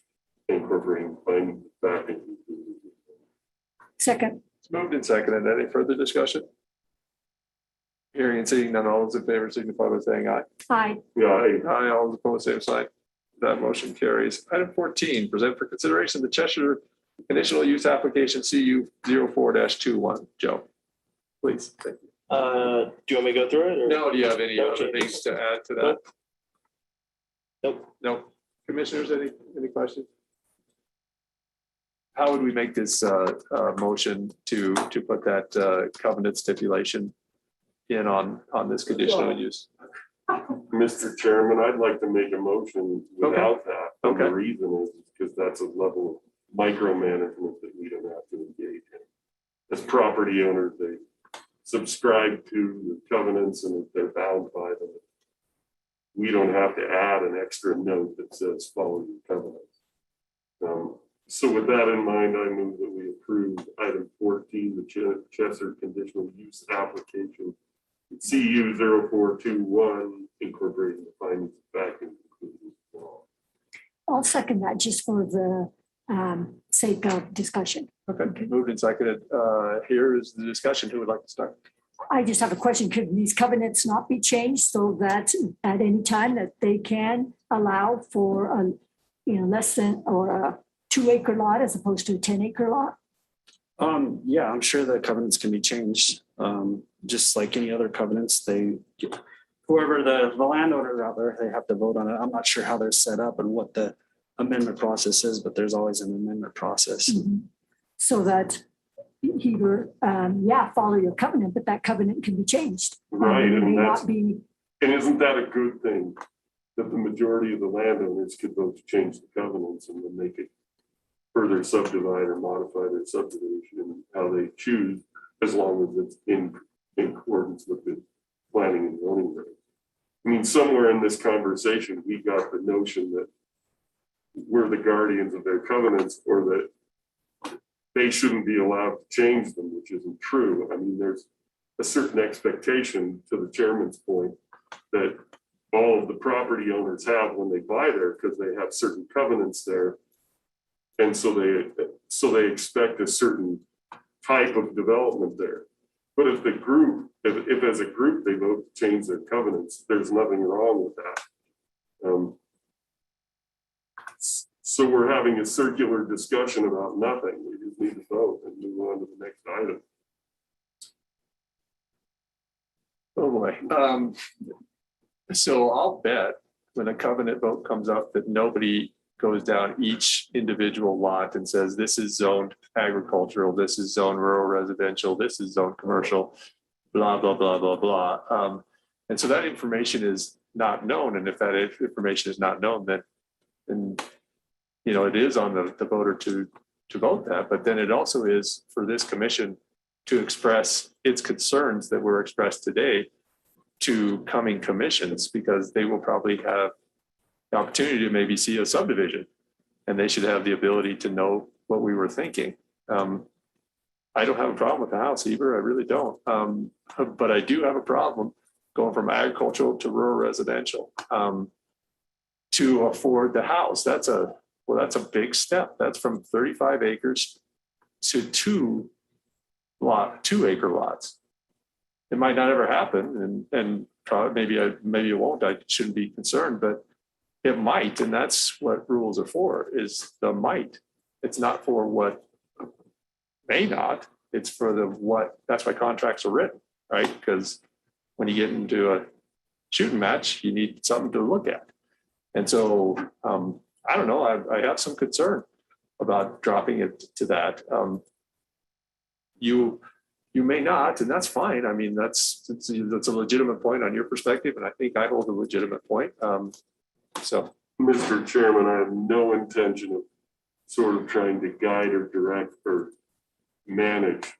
incorporating findings back into. Second. It's moved and seconded. Any further discussion? Hearing and seeing none, all those in favor signify by saying aye. Aye. Aye, all those opposed, same sign. That motion carries. Item 14, present for consideration the Cheshire conditional use application CU 04-21. Joe, please. Thank you. Do you want me to go through it? Or? No, do you have any No other changes. things to add to that? Nope. No. Commissioners, any questions? How would we make this motion to put that covenant stipulation in on this conditional use? Mr. Chairman, I'd like to make a motion without that. And Okay. the reason is because that's a level of micromanagement that we don't have to engage in. As property owners, they subscribe to the covenants, and if they're bound by them, we don't have to add an extra note that says follow your covenants. So with that in mind, I move that we approve item 14, the Chester conditional use application, CU 0421, incorporating the findings back in conclusion. I'll second that just for the sake of discussion. Okay, moved and seconded. Here is the discussion. Who would like to start? I just have a question. Could these covenants not be changed so that at any time that they can allow for a, less than or a 2-acre lot as opposed to a 10-acre lot? Yeah, I'm sure the covenants can be changed. Just like any other covenants, whoever the landowners out there, they have to vote on it. I'm not sure how they're set up and what the amendment process is, but there's always an amendment process. So that either, follow your covenant, but that covenant can be changed. Right, It may and not be. And isn't that a good thing? That the majority of the landowners could vote to change the covenants and then they could further subdivide or modify their subdivision and how they choose, as long as it's in accordance with the planning and zoning regs. I mean, somewhere in this conversation, we got the notion that we're the guardians of their covenants, or that they shouldn't be allowed to change them, which isn't true. I mean, there's a certain expectation, to the chairman's point, that all of the property owners have when they buy there, because they have certain covenants there. And so they expect a certain type of development there. But if the group, if as a group they vote to change their covenants, there's nothing wrong with that. So we're having a circular discussion about nothing. We just need to vote and move on to the next item. Oh boy. So I'll bet when a covenant vote comes up that nobody goes down each individual lot and says, this is zoned agricultural, this is zoned rural residential, this is zoned commercial, blah, blah, blah, blah, blah. And so that information is not known. And if that information is not known, then it is on the voter to vote that. But then it also is for this commission to express its concerns that were expressed today to coming commissions, because they will probably have the opportunity to maybe see a subdivision, and they should have the ability to know what we were thinking. I don't have a problem with the house, Heber, I really don't. But I do have a problem going from agricultural to rural residential. To afford the house, that's a big step. That's from 35 acres to 2 acre lots. It might not ever happen, and probably maybe it won't. I shouldn't be concerned, but it might, and that's what rules are for, is the might. It's not for what may not, it's for the what. That's why contracts are written, right? Because when you get into a shooting match, you need something to look at. And so I don't know, I have some concern about dropping it to that. You may not, and that's fine. I mean, that's a legitimate point on your perspective, and I think I hold a legitimate point. So, Mr. Chairman, I have no intention of sort of trying to guide or direct or manage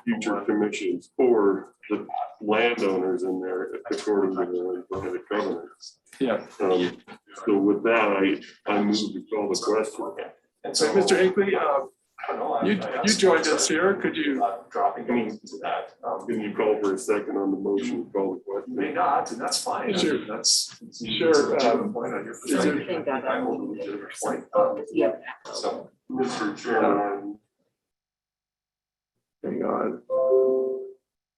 future commissions or the landowners in there according to the covenants. yeah. So with that, I move to call the question. And so, Mr. Hinckley, you joined us here. Could you dropping to that? Can you call for a second on the motion? Call the question. May not, and that's fine. Sure, that's sure. Point on your perspective. I hold a legitimate point. So, Mr. Chairman, hang on.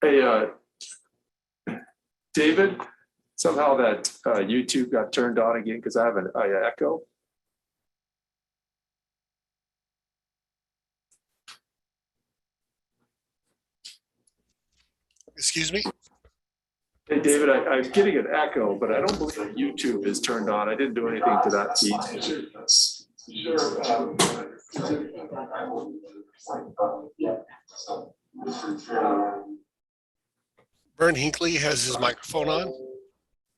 Hey, David, somehow that YouTube got turned on again because I have an echo. Excuse me? Hey, David, I'm getting an echo, but I don't believe that YouTube is turned on. I didn't do anything to that feed. Vern Hinckley has his microphone on.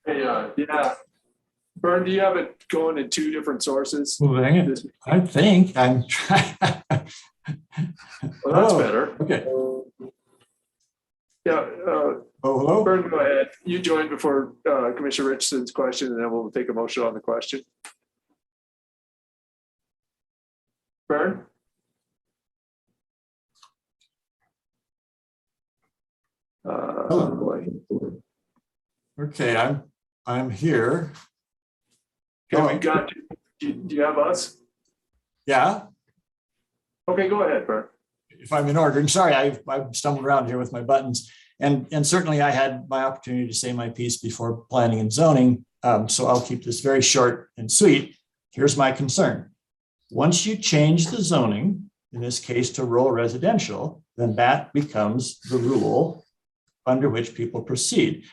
Hey, yeah. Vern, do you have it going in 2 different sources? Well, hang it. I think I'm trying. Well, that's better. Okay. Yeah. Hello. Vern, go ahead. You joined before Commissioner Richardson's question, and then we'll take a motion on the question. Vern? Boy. Okay, I'm here. Okay, we got you. Do you have us? Yeah. Okay, go ahead, Vern. If I'm in order, and sorry, I've stumbled around here with my buttons, and certainly I had my opportunity to say my piece before planning and zoning, so I'll keep this very short and sweet. Here's my concern. Once you change the zoning, in this case to rural residential, then that becomes the rule under which people proceed.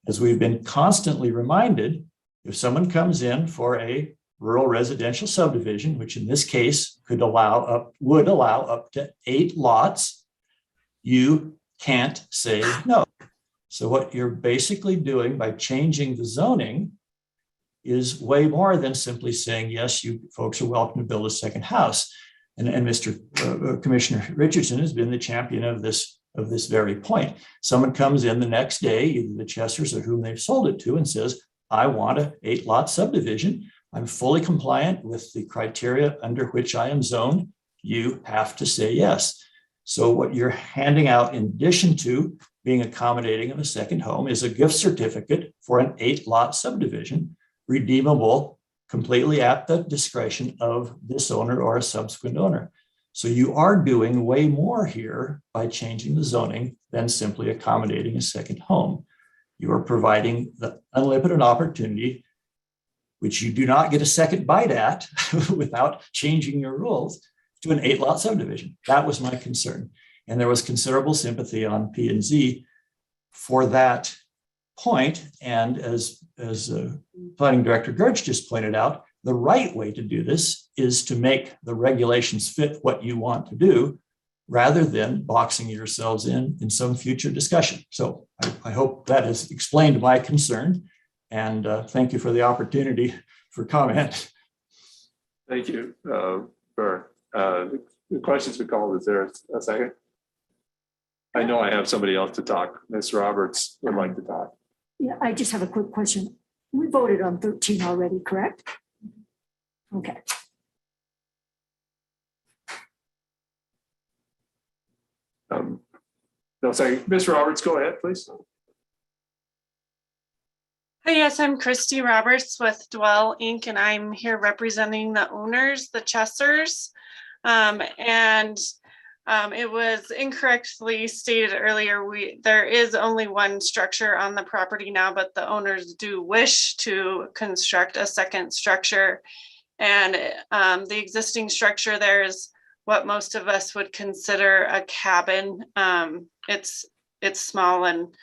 As we've been constantly reminded, if someone comes in for a rural residential subdivision, which in this case would allow up to 8 lots, you can't say no. So what you're basically doing by changing the zoning is way more than simply saying, yes, you folks are welcome to build a second house. And Mr. Commissioner Richardson has been the champion of this very point. Someone comes in the next day, either the Chesters or whom they've sold it to, and says, I want an 8-lot subdivision. I'm fully compliant with the criteria under which I am zoned. You have to say yes. So what you're handing out in addition to being accommodating of a second home is a gift certificate for an 8-lot subdivision, redeemable completely at the discretion of this owner or a subsequent owner. So you are doing way more here by changing the zoning than simply accommodating a second home. You are providing the unlimited opportunity, which you do not get a second bite at without changing your rules, to an 8-lot subdivision. That was my concern. And there was considerable sympathy on P&Z for that point. And as Planning Director Gertz just pointed out, the right way to do this is to make the regulations fit what you want to do, rather than boxing yourselves in some future discussion. So I hope that has explained my concern, and thank you for the opportunity for comment. Thank you, Vern. The question's been called. Is there a second? I know I have somebody else to talk. Ms. Roberts would like to talk. Yeah, I just have a quick question. We voted on 13 already, correct? Okay. No, sorry, Ms. Roberts, go ahead, please. Hi, yes, I'm Christy Roberts with Dwell Inc. and I'm here representing the owners, the Chessers. It was incorrectly stated earlier, there is only one structure on the property now, but the owners do wish to construct a second structure. And the existing structure there is what most of us would consider a cabin. It's small and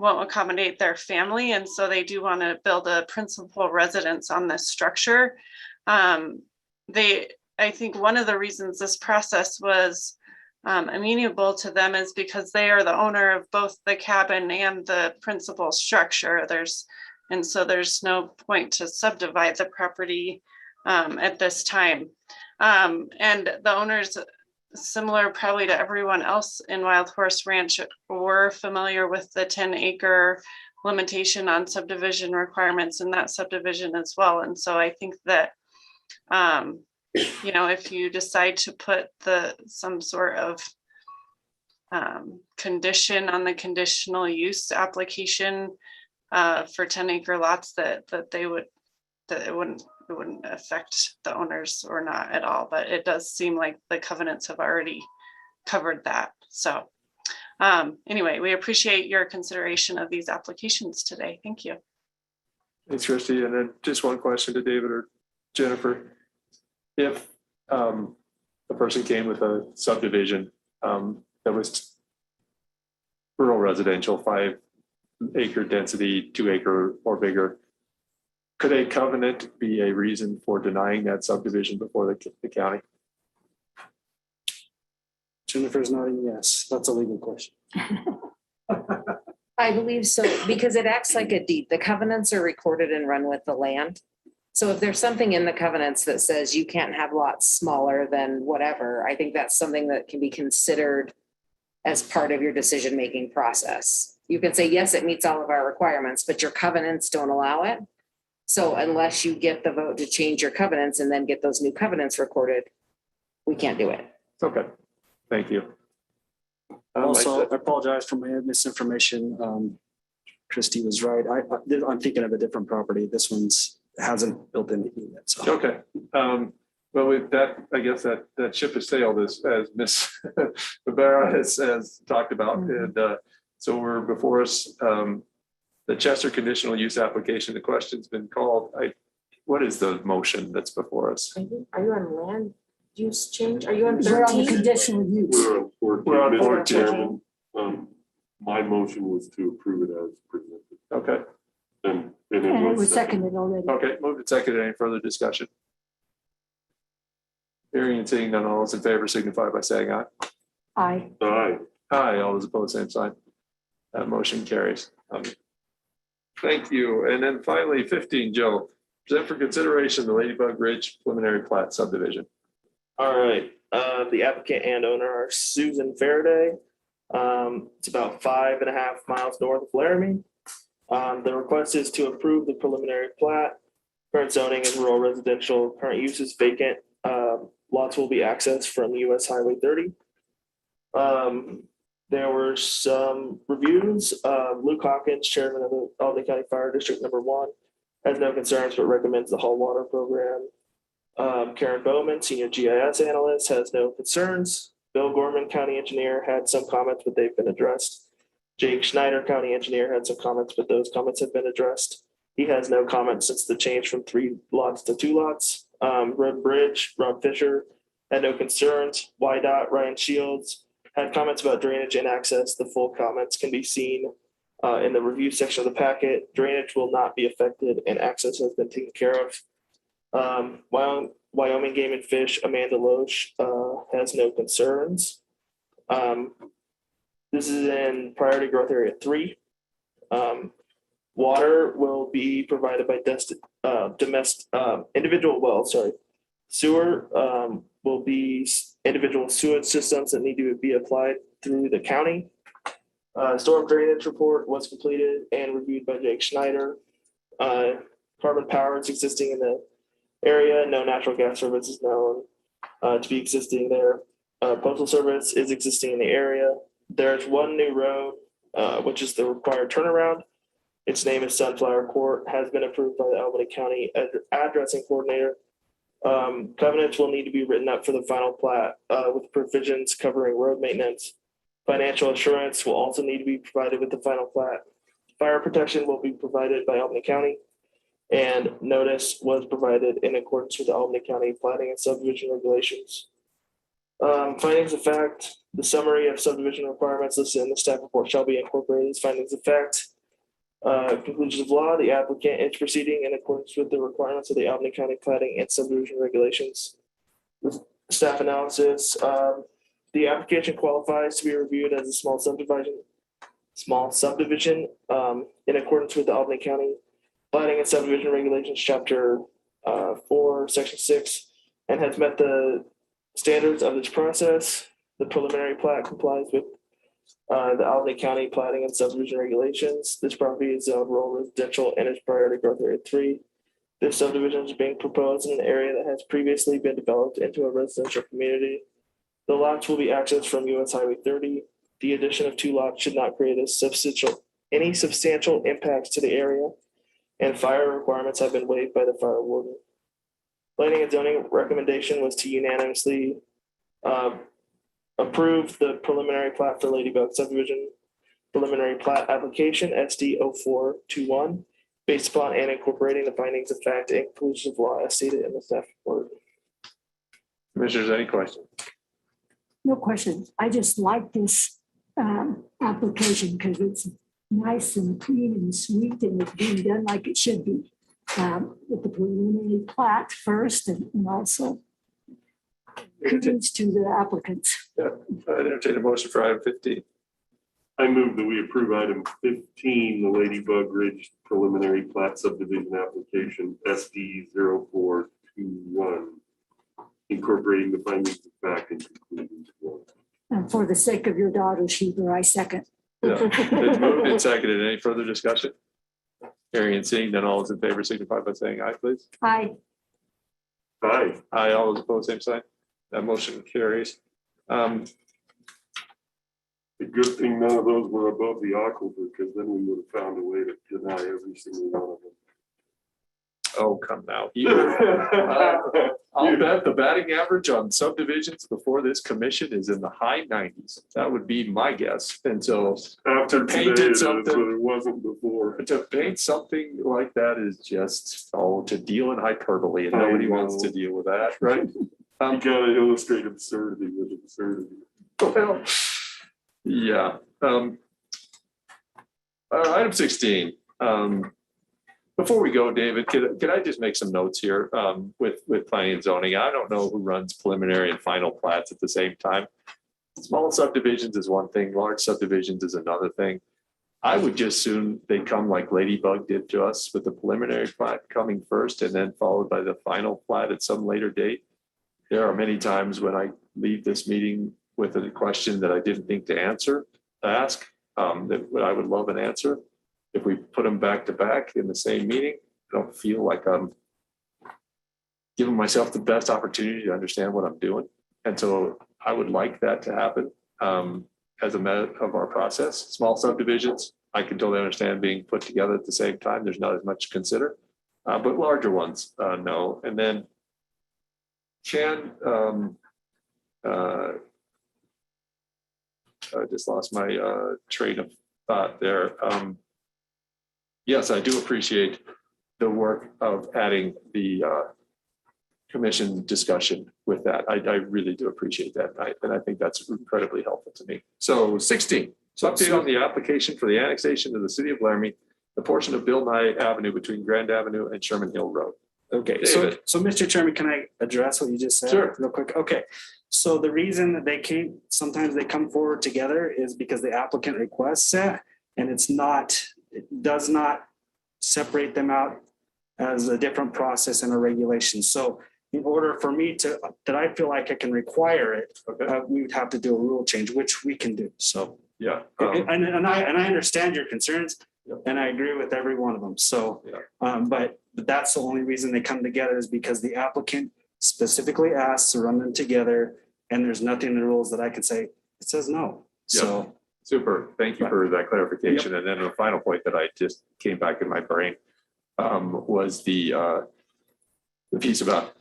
won't accommodate their family. And so they do want to build a principal residence on this structure. I think one of the reasons this process was amenable to them is because they are the owner of both the cabin and the principal structure. So there's no point to subdivide the property at this time. And the owners, similar probably to everyone else in Wild Horse Ranch, were familiar with the 10-acre limitation on subdivision requirements in that subdivision as well. And so I think that, if you decide to put some sort of condition on the conditional use application for 10-acre lots, that it wouldn't affect the owners or not at all, but it does seem like the covenants have already covered that. So anyway, we appreciate your consideration of these applications today. Thank you. Thanks, Christy. And then just one question to David or Jennifer. If a person came with a subdivision that was rural residential, 5-acre density, 2-acre or bigger, could a covenant be a reason for denying that subdivision before the county? Jennifer's nodding yes. That's a legal question. I believe so, because it acts like a deed. The covenants are recorded and run with the land. So if there's something in the covenants that says you can't have lots smaller than whatever, I think that's something that can be considered as part of your decision-making process. You can say, yes, it meets all of our requirements, but your covenants don't allow it. So unless you get the vote to change your covenants and then get those new covenants recorded, we can't do it. Okay, thank you. Also, I apologize for my misinformation. Christy was right. I'm thinking of a different property. This one's hasn't built anything yet. So okay. Well, with that, I guess that ship has sailed as Ms. Rivera has talked about. And so we're before us, the Chester conditional use application. The question's been called. What is the motion that's before us? Are you on land use change? Are you on We're on the 13? conditional use. We're on 14. Chairman. My motion was to approve it as presented. Okay. And And it was seconded already. Okay, moved and seconded. Any further discussion? Hearing and seeing none, all those in favor signify by saying aye. Aye. Aye. Aye, all those opposed, same sign. That motion carries. Thank you. And then finally, 15, Joe, present for consideration the Ladybug Ridge preliminary plat subdivision. All right, the applicant and owner are Susan Faraday. It's about 5.5 miles north of Laramie. The request is to approve the preliminary plat. Current zoning is rural residential, current use is vacant. Lots will be accessed from US Highway 30. There were some reviews. Luke Hawkins, chairman of the Albany County Fire District number 1, has no concerns but recommends the whole water program. Karen Bowman, senior GIS analyst, has no concerns. Bill Gorman, county engineer, had some comments, but they've been addressed. Jake Schneider, county engineer, had some comments, but those comments have been addressed. He has no comments since the change from 3 lots to 2 lots. Road Bridge, Rob Fisher, had no concerns. YDOT, Ryan Shields, had comments about drainage and access. The full comments can be seen in the review section of the packet. Drainage will not be affected and access has been taken care of. Wyoming Game and Fish, Amanda Loesch, has no concerns. This is in priority growth area 3. Water will be provided by individual wells. Sewer will be individual sewage systems that need to be applied through the county. Storm drainage report was completed and reviewed by Jake Schneider. Carbon power is existing in the area. No natural gas service is known to be existing there. Postal Service is existing in the area. There's one new road, which is the required turnaround. Its name is Sunflower Court, has been approved by the Albany County addressing coordinator. Covenants will need to be written up for the final plat with provisions covering road maintenance. Financial assurance will also need to be provided with the final plat. Fire protection will be provided by Albany County. And notice was provided in accordance with the Albany County planning and subdivision regulations. Findings of fact, the summary of subdivision requirements listed in the staff report shall be incorporated as findings of fact. Conclusions of law, the applicant is proceeding in accordance with the requirements of the Albany County planning and subdivision regulations. The staff analysis, the application qualifies to be reviewed as a small subdivision in accordance with the Albany County planning and subdivision regulations, chapter 4, section 6, and has met the standards of this process. The preliminary plat complies with the Albany County planning and subdivision regulations. This property is zoned rural residential and is priority growth area 3. This subdivision is being proposed in an area that has previously been developed into a residential community. The lots will be accessed from US Highway 30. The addition of 2 lots should not create any substantial impacts to the area, and fire requirements have been waived by the fire warden. Planning and zoning recommendation was to unanimously approve the preliminary plat for Ladybug subdivision, preliminary plat application SD 0421, based upon and incorporating the findings of fact and conclusions of law as stated in the staff report. Commissioners, any questions? No questions. I just like this application because it's nice and clean and sweet and it's being done like it should be. With the preliminary plat first and also kudos to the applicants. Yeah, I entertain a motion for item 15. I move that we approve item 15, the Ladybug Ridge preliminary plat subdivision application SD 0421, incorporating the findings of fact and conclusions. And for the sake of your daughter, Sheba, I second. Yeah, it's moved and seconded. Any further discussion? Hearing and seeing none, all those in favor signify by saying aye, please. Aye. Aye. Aye, all those opposed, same sign. That motion carries. The good thing none of those were above the aquifer, because then we would have found a way to deny every single one of them. Oh, come now. I'll bet the batting average on subdivisions before this commission is in the high 90s. That would be my guess. And so After today, painted that's something, what it wasn't before. to paint something like that is just, to deal in hyperbole, and nobody wants to deal with that, right? You gotta illustrate absurdity with absurdity. Well, yeah. Item 16. Before we go, David, could I just make some notes here with planning and zoning? I don't know who runs preliminary and final plats at the same time. Small subdivisions is one thing, large subdivisions is another thing. I would just soon they come like Ladybug did to us, with the preliminary plat coming first and then followed by the final plat at some later date. There are many times when I leave this meeting with a question that I didn't think to ask, that I would love an answer. If we put them back to back in the same meeting, I don't feel like I'm giving myself the best opportunity to understand what I'm doing. And so I would like that to happen as a matter of our process. Small subdivisions, I can totally understand being put together at the same time. There's not as much to consider, but larger ones, no. And then I just lost my train of thought there. Yes, I do appreciate the work of adding the commission discussion with that. I really do appreciate that. And I think that's incredibly helpful to me. So 16, so update on the application for the annexation of the city of Laramie, the portion of Bill Nye Avenue between Grand Avenue and Sherman Hill Road. Okay, David. so Mr. Chairman, can I address what you just said? Sure. Real quick. Okay, so the reason that sometimes they come forward together is because the applicant requests it, and it does not separate them out as a different process and a regulation. So in order for me that I feel like I can require it, we would have to do a rule change, which we can do. So yeah, and I understand your concerns, and I agree with every one of them. So, but that's the only reason they come together is because the applicant specifically asked to run them together And there's nothing in the rules that I could say, it says no. Yeah. So, Super. Thank you for that clarification. And then the final point that I just came back in my brain was the piece about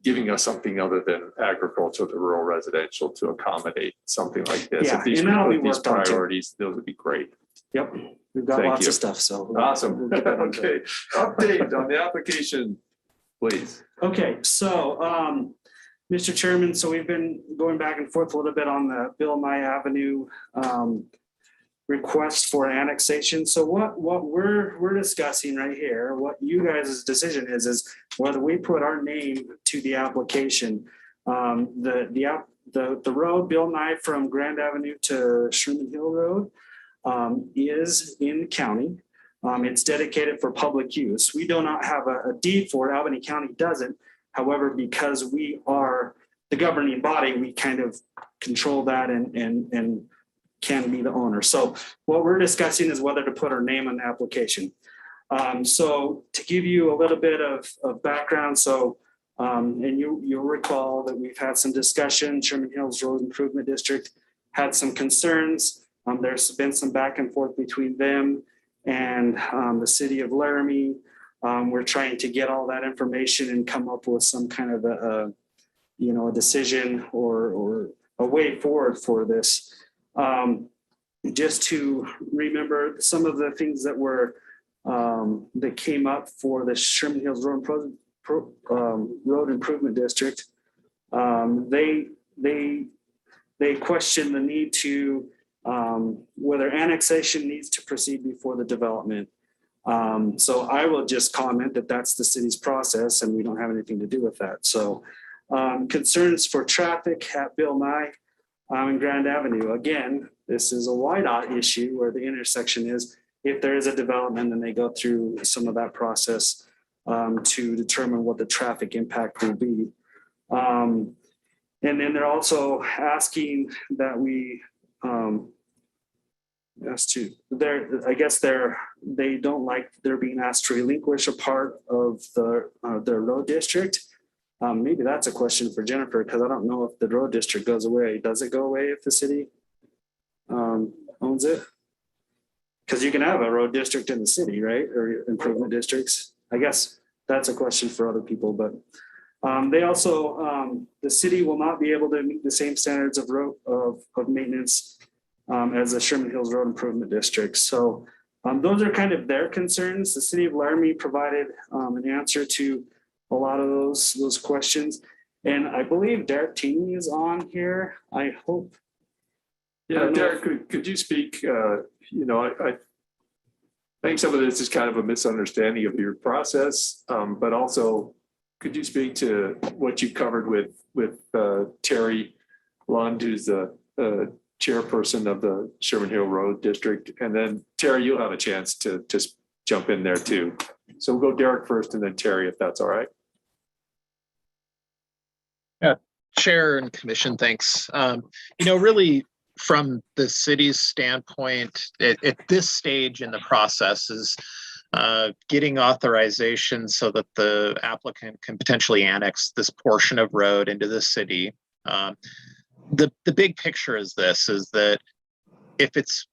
giving us something other than agricultural to rural residential to accommodate something like this. Yeah, If these, and that'll be if these worked on too. priorities, those would be great. yep, we've got Thank lots you. of stuff. So Awesome. we'll get that on Okay. Update on the application, please. Okay, so, Mr. Chairman, so we've been going back and forth a little bit on the Bill Nye Avenue request for annexation. So what we're discussing right here, what you guys' decision is whether we put our name to the application. The road, Bill Nye from Grand Avenue to Sherman Hill Road is in the county. It's dedicated for public use. We do not have a deed for it. Albany County doesn't. However, because we are the governing body, we kind of control that and can be the owner. So what we're discussing is whether to put our name on the application. So to give you a little bit of background, so and you'll recall that we've had some discussion. Sherman Hills Road Improvement District had some concerns. There's been some back and forth between them and the city of Laramie. We're trying to get all that information and come up with some kind of a decision or a way forward for this. Just to remember some of the things that were that came up for the Sherman Hills Road Improvement District. They questioned the need to whether annexation needs to proceed before the development. So I will just comment that that's the city's process and we don't have anything to do with that. So concerns for traffic at Bill Nye and Grand Avenue. Again, this is a YDOT issue where the intersection is. If there is a development, then they go through some of that process to determine what the traffic impact will be. And then they're also asking that we they don't like they're being asked to relinquish a part of their road district. Maybe that's a question for Jennifer, because I don't know if the road district goes away. Does it go away if the city owns it? Because you can have a road district in the city, right? Or improvement districts. I guess that's a question for other people, but they also, the city will not be able to meet the same standards of road of maintenance as the Sherman Hills Road Improvement District. So those are kind of their concerns. The city of Laramie provided an answer to a lot of those questions. And I believe Derek Teeny is on here. I hope. Yeah, Derek, could you speak? I think some of this is kind of a misunderstanding of your process, but also could you speak to what you covered with Terry Lund, who's the chairperson of the Sherman Hill Road District? And then Terry, you'll have a chance to just jump in there too. So we'll go Derek first and then Terry, if that's all right. Yeah, Chair and Commission, thanks. Really from the city's standpoint, at this stage in the process is getting authorization so that the applicant can potentially annex this portion of road into the city. The big picture is that if it's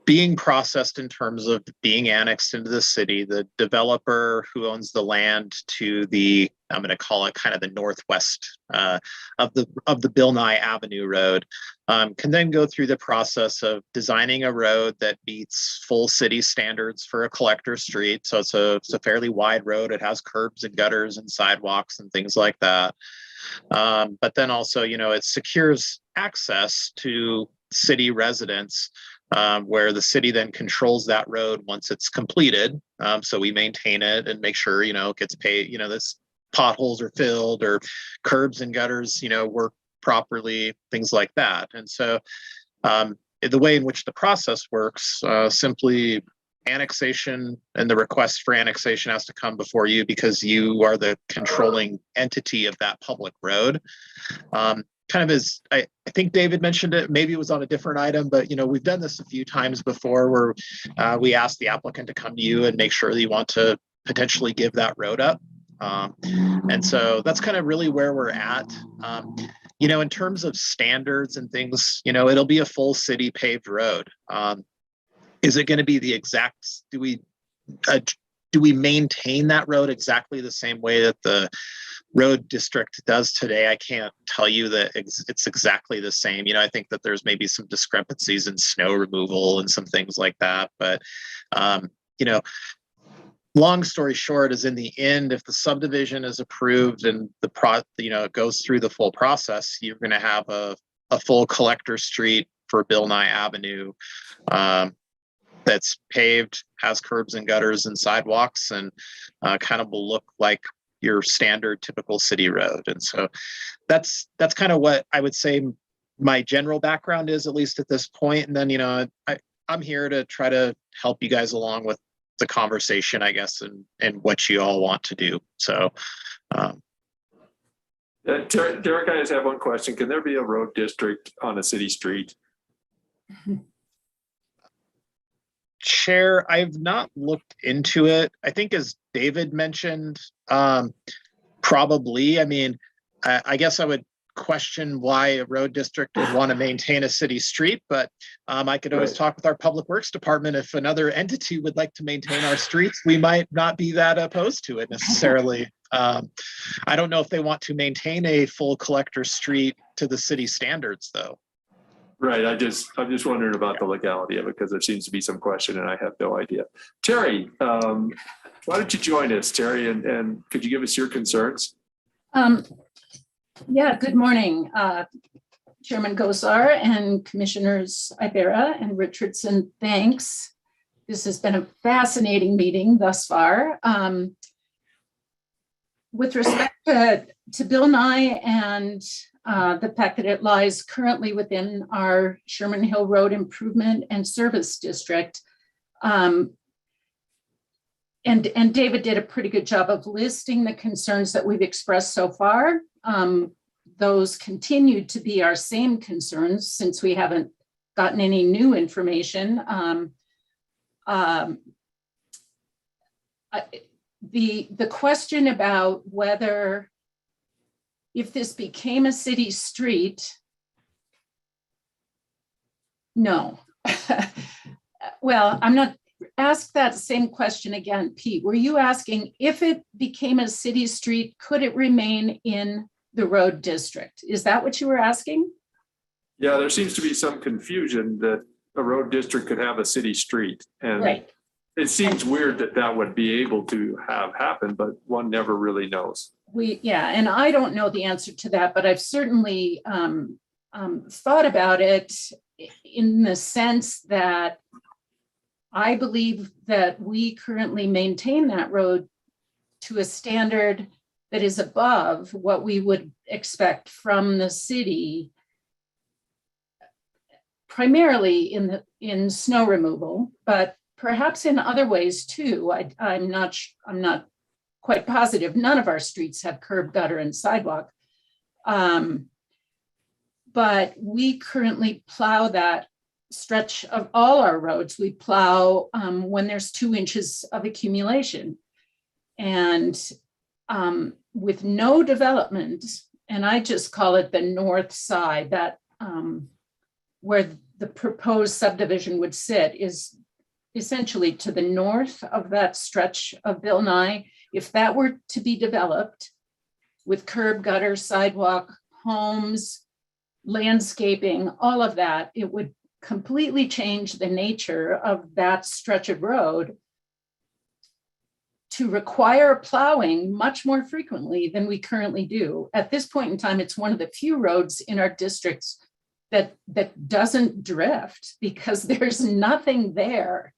being processed in terms of being annexed into the city, the developer who owns the land to the, I'm going to call it kind of the northwest of the Bill Nye Avenue Road, can then go through the process of designing a road that meets full city standards for a collector street. So it's a fairly wide road. It has curbs and gutters and sidewalks and things like that. But then also, it secures access to city residents, where the city then controls that road once it's completed. So we maintain it and make sure, it gets paid, this potholes are filled or curbs and gutters, work properly, things like that. And so the way in which the process works, simply annexation and the request for annexation has to come before you because you are the controlling entity of that public road. Kind of as I think David mentioned it, maybe it was on a different item, but we've done this a few times before where we ask the applicant to come to you and make sure that you want to potentially give that road up. And so that's kind of really where we're at. in terms of standards and things, it'll be a full city paved road. Is it going to be the exact, do we maintain that road exactly the same way that the road district does today? I can't tell you that it's exactly the same. I think that there's maybe some discrepancies in snow removal and some things like that. But, long story short is, in the end, if the subdivision is approved and it goes through the full process, you're going to have a full collector street for Bill Nye Avenue that's paved, has curbs and gutters and sidewalks, and kind of will look like your standard typical city road. And so that's kind of what I would say my general background is, at least at this point. And then, I'm here to try to help you guys along with the conversation, I guess, and what you all want to do. So Derek, I just have one question. Can there be a road district on a city street? Chair, I've not looked into it. I think, as David mentioned, probably. I mean, I guess I would question why a road district would want to maintain a city street, but I could always talk with our public works department. If another entity would like to maintain our streets, we might not be that opposed to it necessarily. I don't know if they want to maintain a full collector street to the city standards, though. Right. I'm just wondering about the legality of it, because there seems to be some question and I have no idea. Terry, why don't you join us, Terry, and could you give us your concerns? Yeah, good morning, Chairman Gosar and Commissioners Ibarra and Richardson. Thanks. This has been a fascinating meeting thus far. With respect to Bill Nye and the fact that it lies currently within our Sherman Hill Road Improvement and Service District, and David did a pretty good job of listing the concerns that we've expressed so far. Those continue to be our same concerns since we haven't gotten any new information. The question about whether, if this became a city street, no. Well, I'm not. Ask that same question again, Pete. Were you asking, if it became a city street, could it remain in the road district? Is that what you were asking? Yeah, there seems to be some confusion that a road district could have a city street. And right. It seems weird that that would be able to have happened, but one never really knows. And I don't know the answer to that, but I've certainly thought about it in the sense that I believe that we currently maintain that road to a standard that is above what we would expect from the city, primarily in snow removal, but perhaps in other ways too. I'm not quite positive. None of our streets have curb, gutter, and sidewalk, but we currently plow that stretch of all our roads. We plow when there's 2 inches of accumulation, and with no development, and I just call it the north side, that where the proposed subdivision would sit is essentially to the north of that stretch of Bill Nye. If that were to be developed with curb, gutter, sidewalk, homes, landscaping, all of that, it would completely change the nature of that stretch of road to require plowing much more frequently than we currently do. At this point in time, it's one of the few roads in our districts that doesn't drift, because there's nothing there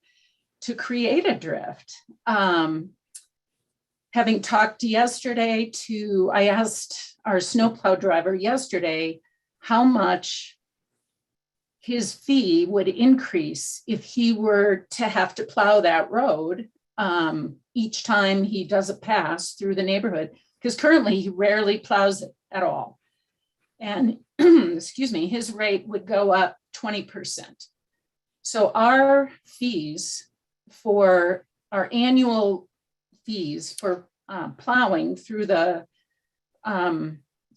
to create a drift. Having talked yesterday I asked our snowplow driver yesterday how much his fee would increase if he were to have to plow that road each time he does a pass through the neighborhood, because currently he rarely plows it at all. And excuse me, his rate would go up 20%. So our fees for our annual fees for plowing through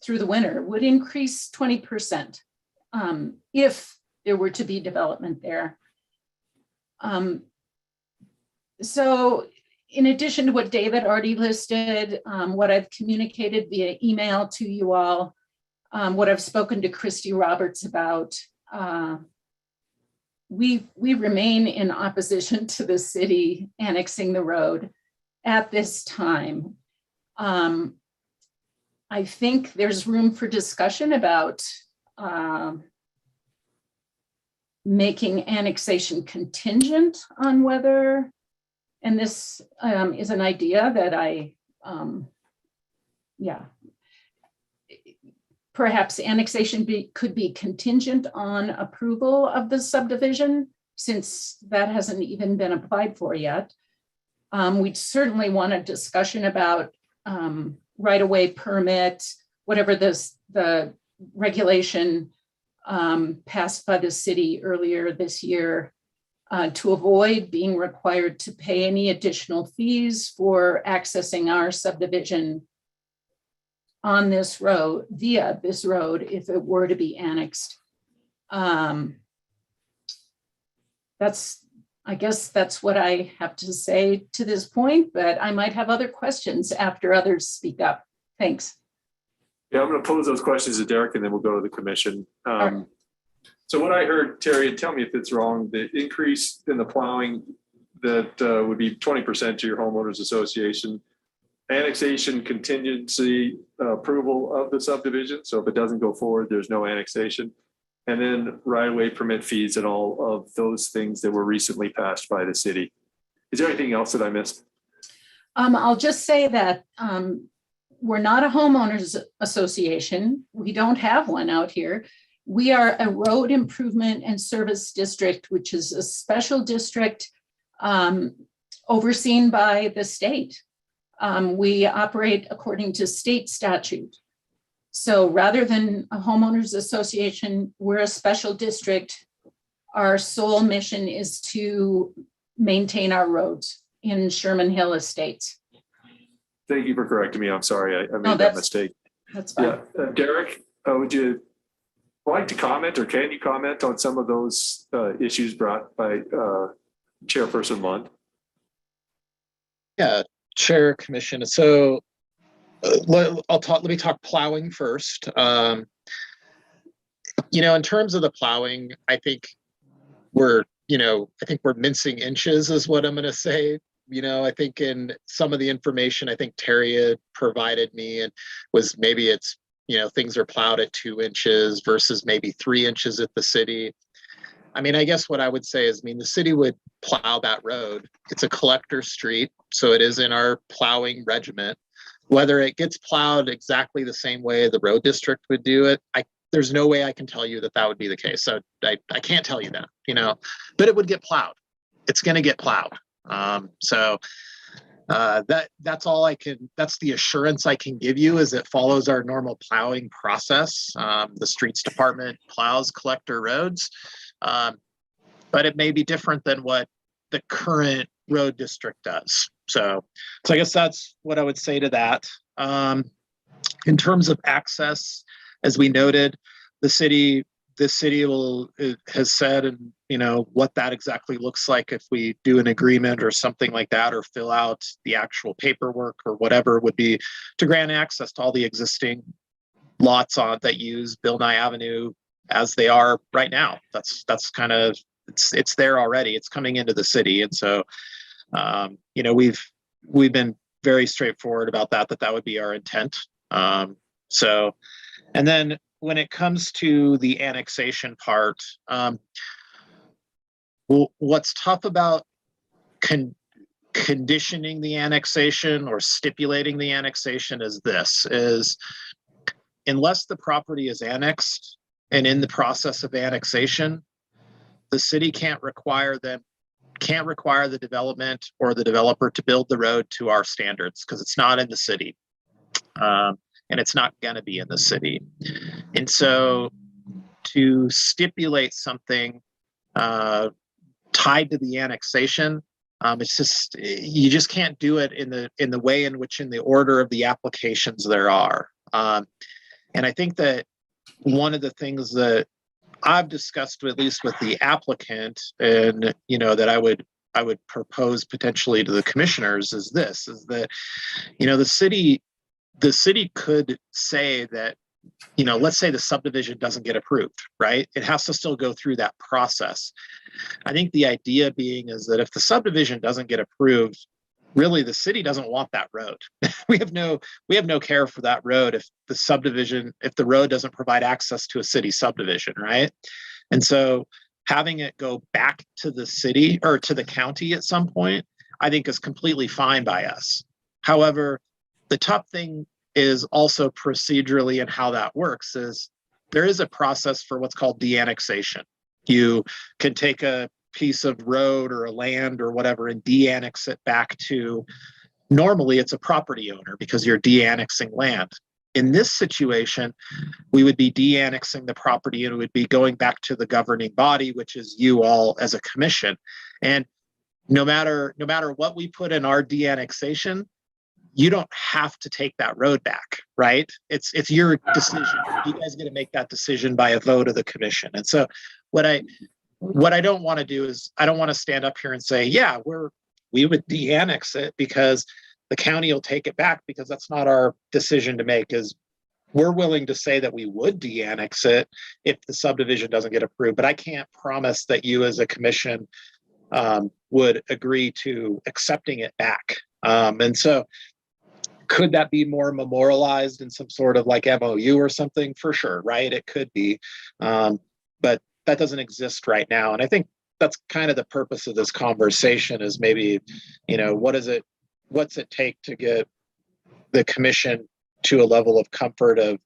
through the winter would increase 20% if there were to be development there. So in addition to what David already listed, what I've communicated via email to you all, what I've spoken to Christy Roberts about, we remain in opposition to the city annexing the road at this time. I think there's room for discussion about making annexation contingent on whether, and this is an idea that perhaps annexation could be contingent on approval of the subdivision, since that hasn't even been applied for yet. We'd certainly want a discussion about right-of-way permit, whatever the regulation passed by the city earlier this year, to avoid being required to pay any additional fees for accessing our subdivision on this road, via this road, if it were to be annexed. I guess that's what I have to say to this point, but I might have other questions after others speak up. Thanks. Yeah, I'm going to pose those questions to Derek and then we'll go to the commission. So what I heard, Terry, and tell me if it's wrong, the increase in the plowing that would be 20% to your homeowners association, annexation contingency approval of the subdivision. So if it doesn't go forward, there's no annexation. And then right-of-way permit fees and all of those things that were recently passed by the city. Is there anything else that I missed? I'll just say that we're not a homeowners association. We don't have one out here. We are a road improvement and service district, which is a special district overseen by the state. We operate according to state statute. So rather than a homeowners association, we're a special district. Our sole mission is to maintain our roads in Sherman Hill Estates. Thank you for correcting me. I'm sorry, I made that mistake. That's fine. Yeah, Derek, would you like to comment, or can you comment on some of those issues brought by Chairperson Lund? Yeah, Chair, Commission. So let me talk plowing first. In terms of the plowing, I think we're mincing inches is what I'm going to say. I think in some of the information I think Terry had provided me and was maybe it's, things are plowed at 2 inches versus maybe 3 inches at the city. I mean, I guess what I would say is, the city would plow that road. It's a collector street, so it is in our plowing regiment. Whether it gets plowed exactly the same way the road district would do it, there's no way I can tell you that would be the case. So I can't tell you that, but it would get plowed. It's going to get plowed. That's all I can, that's the assurance I can give you, is it follows our normal plowing process. The streets department plows collector roads, but it may be different than what the current road district does. So I guess that's what I would say to that. In terms of access, as we noted, the city has said, and what that exactly looks like if we do an agreement or something like that, or fill out the actual paperwork or whatever, would be to grant access to all the existing lots that use Bill Nye Avenue as they are right now. That's kind of, it's there already. It's coming into the city, and so we've been very straightforward about that would be our intent. And then when it comes to the annexation part, what's tough about conditioning the annexation or stipulating the annexation is unless the property is annexed and in the process of annexation, the city can't require the development or the developer to build the road to our standards, because it's not in the city. And it's not going to be in the city. And so to stipulate something tied to the annexation, you just can't do it in the way in which in the order of the applications there are. And I think that one of the things that I've discussed, at least with the applicant, and that I would propose potentially to the commissioners is that the city could say that, let's say the subdivision doesn't get approved, right? It has to still go through that process. I think the idea being is that if the subdivision doesn't get approved, really the city doesn't want that road. we have no care for that road if the road doesn't provide access to a city subdivision, right? And so having it go back to the city or to the county at some point, I think is completely fine by us. However, the tough thing is also procedurally and how that works is there is a process for what's called de-annexation. You can take a piece of road or a land or whatever and de-annex it back to, normally it's a property owner because you're de-annexing land. In this situation, we would be de-annexing the property and it would be going back to the governing body, which is you all as a commission. And no matter what we put in our de-annexation, you don't have to take that road back, right? It's your decision. You guys get to make that decision by a vote of the commission. And so what I don't want to do is I don't want to stand up here and say, yeah, we would de-annex it because the county will take it back, because that's not our decision to make. Is we're willing to say that we would de-annex it if the subdivision doesn't get approved, but I can't promise that you as a commission would agree to accepting it back. And so could that be more memorialized in some sort of like MOU or something? For sure, right? It could be, but that doesn't exist right now. And I think that's kind of the purpose of this conversation is maybe, what's it take to get the commission to a level of comfort of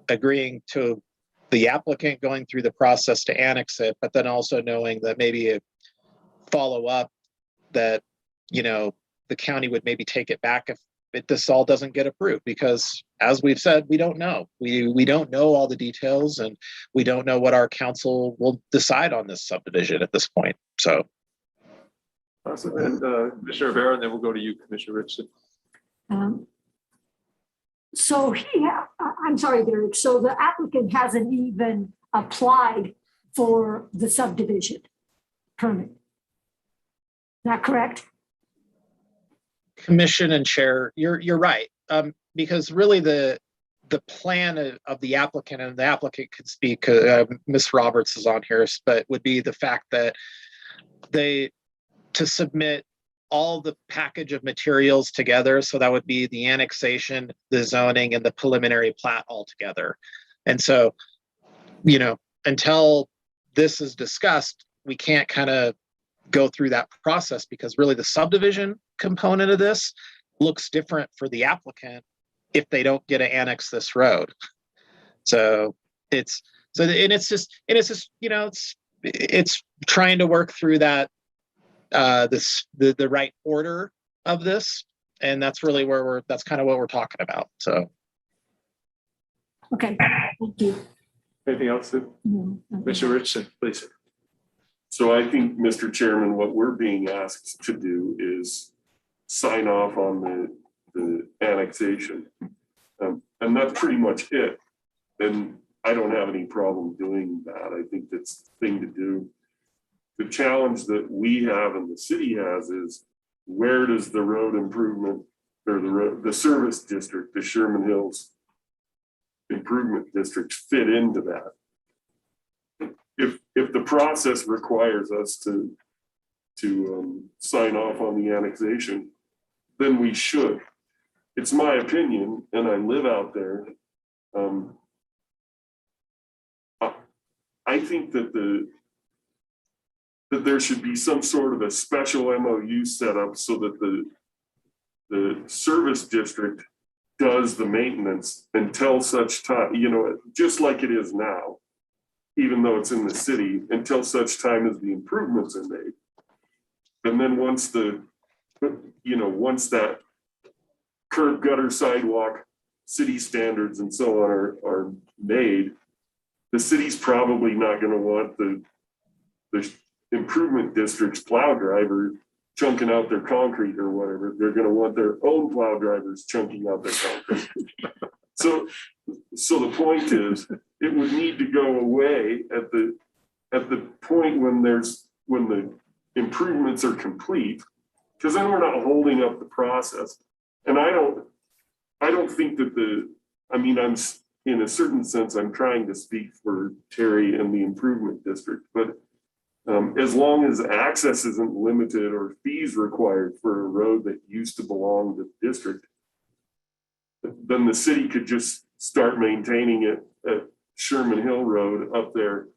agreeing to the applicant going through the process to annex it, but then also knowing that maybe a follow up that, the county would maybe take it back if this all doesn't get approved, because as we've said, we don't know. We don't know all the details, and we don't know what our council will decide on this subdivision at this point. So. Awesome. And Commissioner Rivera, and then we'll go to you, Commissioner Richardson. I'm sorry, Derek. So the applicant hasn't even applied for the subdivision permit. Is that correct? Commission and Chair, you're right. Because really the plan of the applicant, and the applicant could speak, Ms. Roberts is on here, but would be the fact that to submit all the package of materials together. So that would be the annexation, the zoning, and the preliminary plat all together. And so, until this is discussed, we can't kind of go through that process, because really the subdivision component of this looks different for the applicant if they don't get to annex this road. So it's trying to work through that the right order of this, and that's really where that's kind of what we're talking about. So okay, thank you. Anything else? Commissioner Richardson, please. So I think, Mr. Chairman, what we're being asked to do is sign off on the annexation. And that's pretty much it. And I don't have any problem doing that. I think that's the thing to do. The challenge that we have and the city has is, where does the road improvement or the service district, the Sherman Hills Improvement District, fit into that? If the process requires us to sign off on the annexation, then we should. It's my opinion, and I live out there. I think that there should be some sort of a special MOU set up so that the service district does the maintenance until such time, just like it is now, even though it's in the city, until such time as the improvements are made. And then once that curb, gutter, sidewalk, city standards and so on are made, the city's probably not going to want the improvement district's plow driver chunking out their concrete or whatever. They're going to want their own plow drivers chunking out their concrete. So the point is, it would need to go away at the point when the improvements are complete, because then we're not holding up the process. And I don't think that I'm in a certain sense, I'm trying to speak for Terry and the improvement district, but as long as access isn't limited or fees required for a road that used to belong to the district, then the city could just start maintaining it at Sherman Hill Road up there,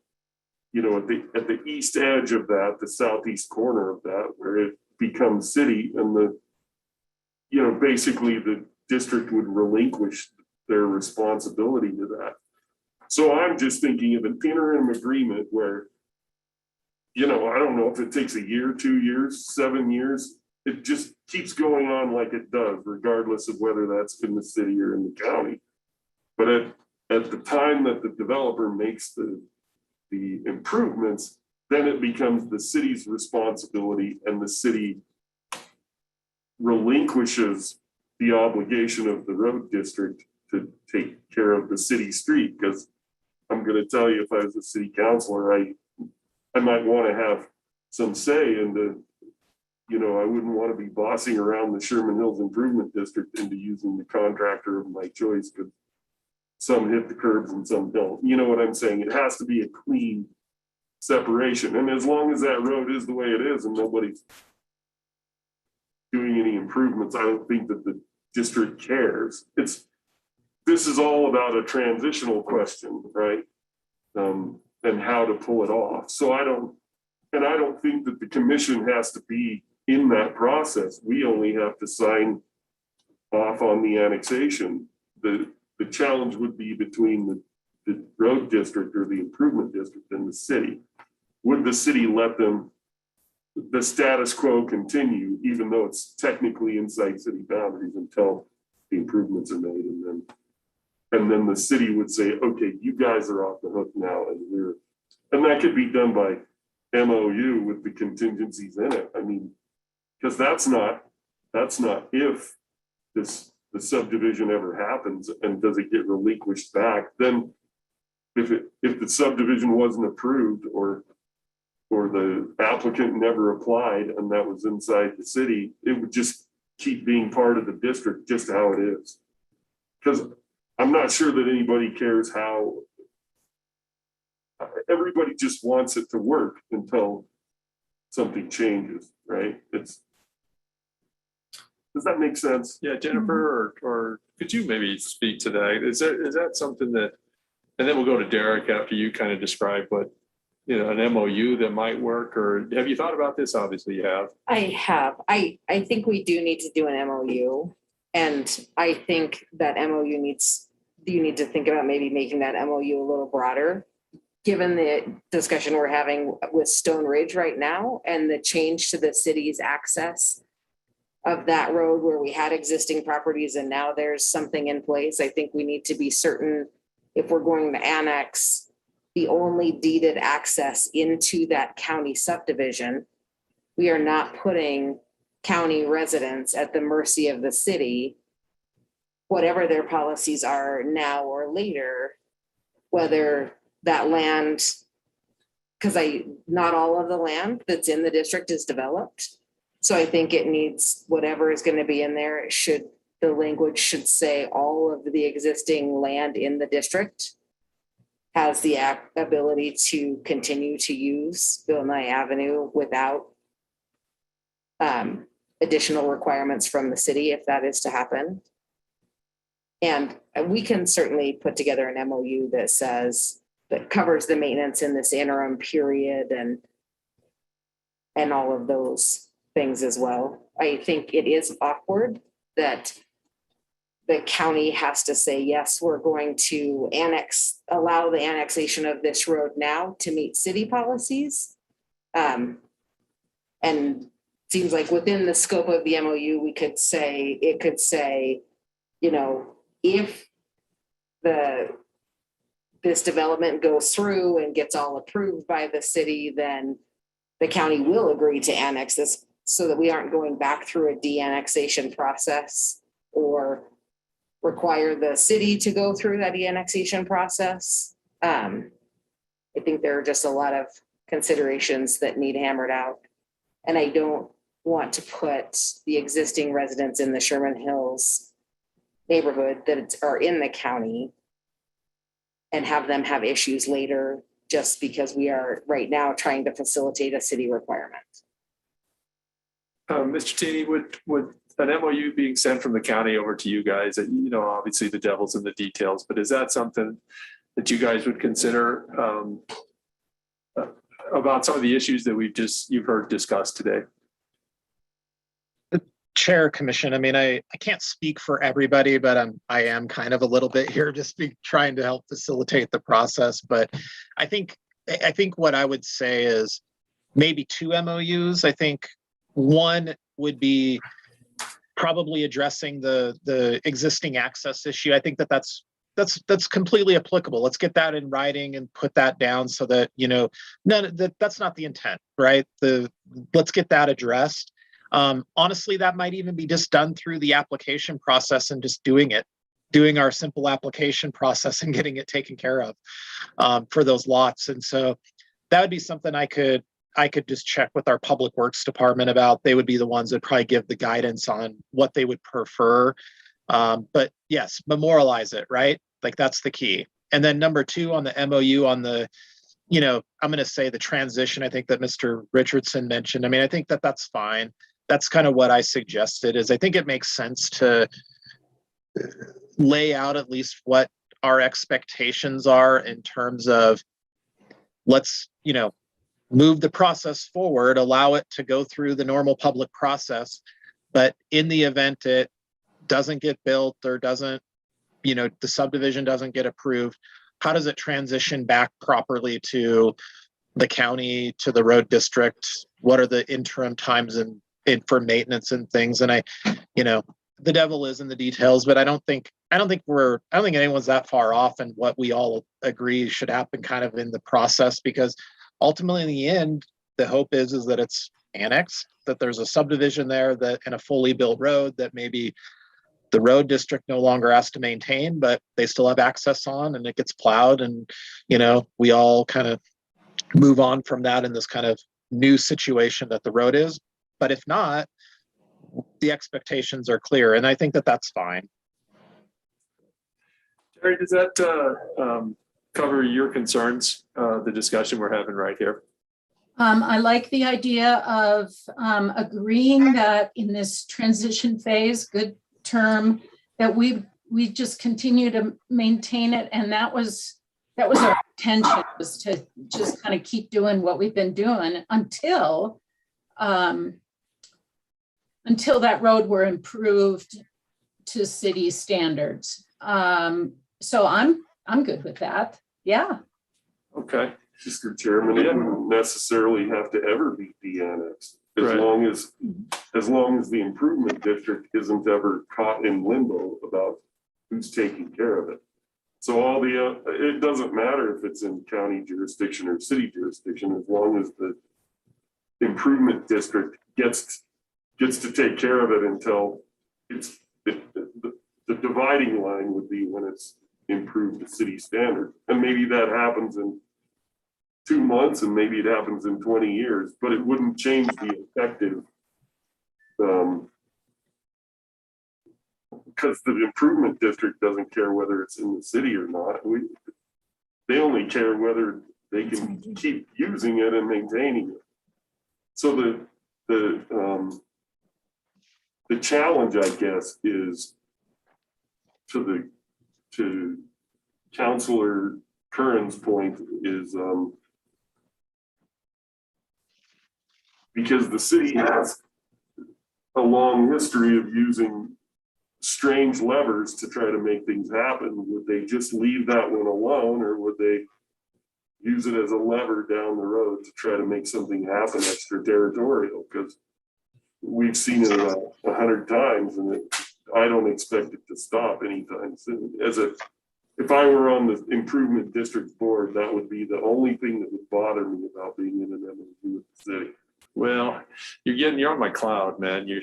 you know, at the east edge of that, the southeast corner of that, where it becomes city, and basically the district would relinquish their responsibility to that. So I'm just thinking of an interim agreement where, I don't know if it takes a year, 2 years, 7 years, it just keeps going on like it does, regardless of whether that's in the city or in the county. But at the time that the developer makes the improvements, then it becomes the city's responsibility, and the city relinquishes the obligation of the road district to take care of the city street. Because I'm going to tell you, if I was a city councilor, I might want to have some say in I wouldn't want to be bossing around the Sherman Hills Improvement District into using the contractor of my choice, because some hit the curbs and some don't. You know what I'm saying? It has to be a clean separation. And as long as that road is the way it is and nobody's doing any improvements, I don't think that the district cares. This is all about a transitional question, right? And how to pull it off. So I don't think that the commission has to be in that process. We only have to sign off on the annexation. The challenge would be between the road district or the improvement district and the city. Would the city let the status quo continue, even though it's technically inside city boundaries, until the improvements are made? And then the city would say, okay, you guys are off the hook now, and that could be done by MOU with the contingencies in it. I mean, because that's not if the subdivision ever happens and does it get relinquished back. Then if the subdivision wasn't approved, or the applicant never applied and that was inside the city, it would just keep being part of the district, just how it is. Because I'm not sure that anybody cares how. Everybody just wants it to work until something changes, right? Does that make sense? Yeah, Jennifer, or could you maybe speak to that? Is that something that, and then we'll go to Derek after you kind of describe what, an MOU that might work, or have you thought about this? Obviously you have. I have. I think we do need to do an MOU. And I think that you need to think about maybe making that MOU a little broader, given the discussion we're having with Stone Ridge right now and the change to the city's access of that road where we had existing properties and now there's something in place. I think we need to be certain, if we're going to annex, the only deeded access into that county subdivision, we are not putting county residents at the mercy of the city, whatever their policies are now or later, whether that land, because not all of the land that's in the district is developed. So I think it needs, whatever is going to be in there, the language should say all of the existing land in the district has the ability to continue to use Bill Nye Avenue without additional requirements from the city, if that is to happen. And we can certainly put together an MOU that covers the maintenance in this interim period and all of those things as well. I think it is awkward that the county has to say, yes, we're going to allow the annexation of this road now to meet city policies. And seems like within the scope of the MOU, it could say, if this development goes through and gets all approved by the city, then the county will agree to annex this, so that we aren't going back through a de-annexation process or require the city to go through that annexation process. I think there are just a lot of considerations that need hammered out. And I don't want to put the existing residents in the Sherman Hills neighborhood that are in the county and have them have issues later just because we are right now trying to facilitate a city requirement. Mr. Tini, would an MOU being sent from the county over to you guys, obviously the devil's in the details, but is that something that you guys would consider about some of the issues that you've heard discussed today? Chair, Commission, I mean, I can't speak for everybody, but I am kind of a little bit here just trying to help facilitate the process. But I think what I would say is maybe 2 MOUs. I think one would be probably addressing the existing access issue. I think that's completely applicable. Let's get that in writing and put that down so that, that's not the intent, right? Let's get that addressed. Honestly, that might even be just done through the application process and just doing our simple application process and getting it taken care of for those lots. And so that would be something I could just check with our public works department about. They would be the ones that probably give the guidance on what they would prefer. But yes, memorialize it, right? Like that's the key. And then number 2 on the MOU on the, I'm going to say the transition, I think that Mr. Richardson mentioned. I mean, I think that that's fine. That's kind of what I suggested is I think it makes sense to lay out at least what our expectations are in terms of let's, move the process forward, allow it to go through the normal public process. But in the event it doesn't get built or doesn't, the subdivision doesn't get approved, how does it transition back properly to the county, to the road district? What are the interim times and for maintenance and things? And the devil is in the details, but I don't think anyone's that far off in what we all agree should happen kind of in the process, because ultimately in the end, the hope is that it's annexed, that there's a subdivision there that and a fully built road that maybe the road district no longer has to maintain, but they still have access on and it gets plowed. And, we all kind of move on from that in this kind of new situation that the road is. But if not, the expectations are clear. And I think that that's fine. Terry, does that cover your concerns, the discussion we're having right here? I like the idea of agreeing that in this transition phase, good term, that we just continue to maintain it. And that was our intention, was to just kind of keep doing what we've been doing until that road were improved to city standards. So I'm good with that. Yeah. Okay. Mr. Chairman, it wouldn't necessarily have to ever be de-annexed as long as the improvement district isn't ever caught in limbo about who's taking care of it. So it doesn't matter if it's in county jurisdiction or city jurisdiction, as long as the improvement district gets to take care of it until the dividing line would be when it's improved to city standard. And maybe that happens in 2 months and maybe it happens in 20 years, but it wouldn't change the effective because the improvement district doesn't care whether it's in the city or not. They only care whether they can keep using it and maintaining it. So the challenge, I guess, is to Councilor Curran's point is because the city has a long history of using strange levers to try to make things happen. Would they just leave that one alone, or would they use it as a lever down the road to try to make something happen extraterritorial? Because we've seen it 100 times, and I don't expect it to stop anytime soon. If I were on the improvement district board, that would be the only thing that would bother me about being in an MOU with the city. Well, you're on my cloud, man. You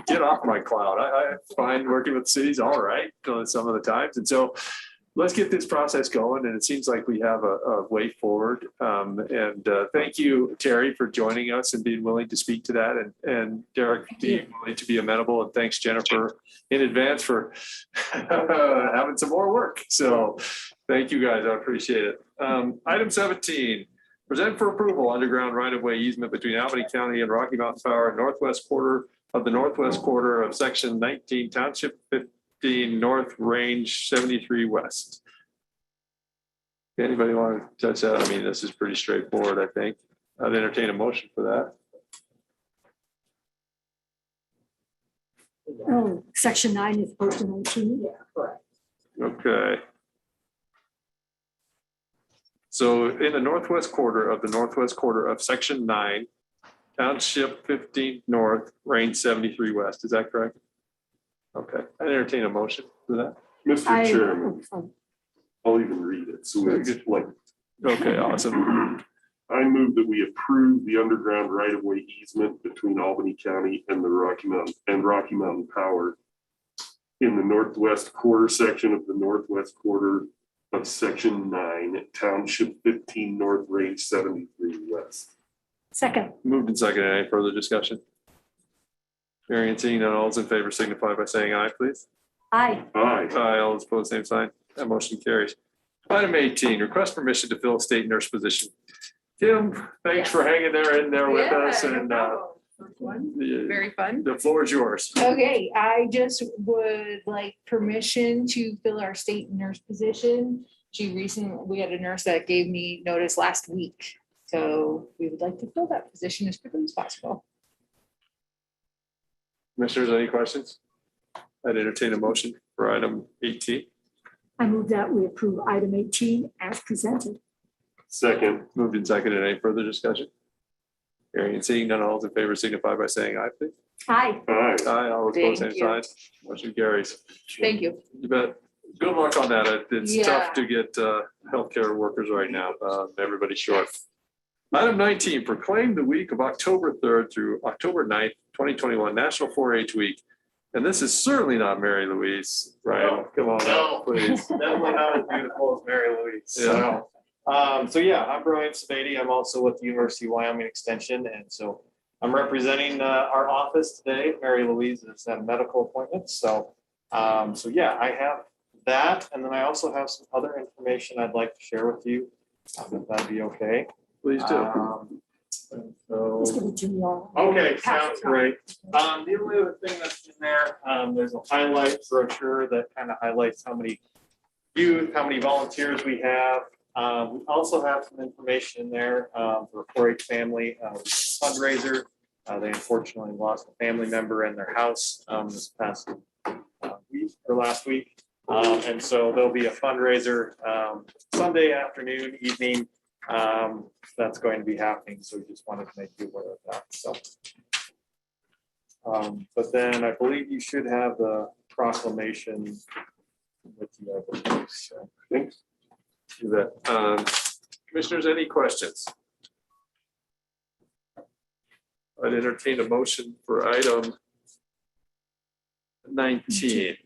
get off my cloud. I find working with cities all right some of the times. And so let's get this process going. And it seems like we have a way forward. And thank you, Terry, for joining us and being willing to speak to that. And Derek being willing to be amenable. And thanks, Jennifer, in advance for having some more work. So thank you guys. I appreciate it. Item 17. Present for approval underground right-of-way easement between Albany County and Rocky Mountain Power, northwest quarter of the northwest quarter of section 19, township 15 north, range 73 west. Anybody want to touch that? I mean, this is pretty straightforward, I think. I'd entertain a motion for that. Oh, section 9 is opposed to 19. Yeah, correct. Okay. So in the northwest quarter of section 9, township 15 north, range 73 west. Is that correct? Okay, I entertain a motion for that. Mr. Chairman, I'll even read it. So it's like, okay, awesome. I move that we approve the underground right-of-way easement between Albany County and the Rocky Mountain Power in the northwest quarter section of the northwest quarter of section 9, township 15 north, range 73 west. Second. Moved and seconded. Any further discussion? Hearing and seeing none, all those in favor signify by saying aye, please. Aye. Aye. Aye, all those opposed, same sign. That motion carries. Item 18, request permission to fill a state nurse position. Kim, thanks for hanging in there with us, and Very fun. the floor is yours. Okay, I just would like permission to fill our state nurse position. We had a nurse that gave me notice last week. So we would like to fill that position as quickly as possible. Commissioners, any questions? I'd entertain a motion for item 18. I move that we approve item 18 as presented. Second. Moved and seconded. Any further discussion? Hearing and seeing none, all those in favor signify by saying aye, please. Aye. Aye. Aye, all opposed, same Thank you. sign. Motion carries. Thank you. You bet. Good luck on that. It's Yeah. tough to get healthcare workers right now. Everybody's short. Item 19, proclaim the week of October 3rd through October 9th, 2021, National 4-H Week. And this is certainly not Mary Louise, Ryan. Come on, No, please. definitely not as beautiful as Mary Louise. Yeah. So yeah, I'm Brian Sabady. I'm also with the University of Wyoming Extension. And so I'm representing our office today. Mary Louise is at a medical appointment. So yeah, I have that. And then I also have some other information I'd like to share with you. If that'd be okay. Please do. Let's give it to you all. Okay, sounds great. The only other thing that's in there, there's a highlight brochure that kind of highlights how many youth, how many volunteers we have. We also have some information in there for a 4-H family fundraiser. They unfortunately lost a family member in their house this past week or last week. And so there'll be a fundraiser Sunday afternoon, evening. That's going to be happening. So we just wanted to make you aware of that. So, but then I believe you should have the proclamation with you. I believe. So, Thanks. You bet. Commissioners, any questions? I'd entertain a motion for item 19.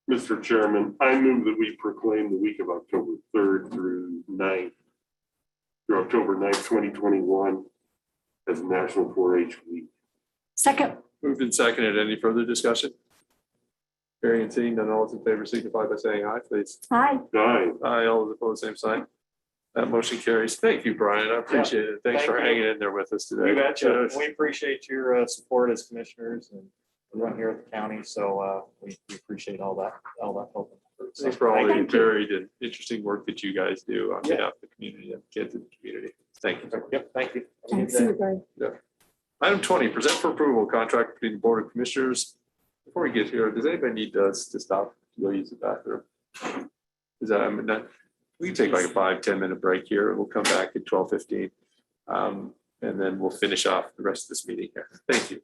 Mr. Chairman, I move that we proclaim the week of October 3rd through October 9th, 2021 as National 4-H Week. Second. Moved and seconded. Any further discussion? Hearing and seeing none, all those in favor signify by saying aye, please. Aye. Aye. Aye, all those opposed, same sign. That motion carries. Thank you, Brian. I appreciate it. Thanks Thank for you. hanging in there with us today. You betcha. We appreciate your support as commissioners and everyone here at the county. So we appreciate all that help. Thanks for all the Thank you. varied and interesting work that you guys do on behalf of the community and kids in the community. Thank you. Yep, thank you. Thanks, everybody. Item 20, present for approval, contract between the Board of Commissioners. Before we get here, does anybody need us to stop to go use the bathroom? Is that, we can take like a 5-10 minute break here. We'll come back at 12:15. And then we'll finish off the rest of this meeting here. Thank you.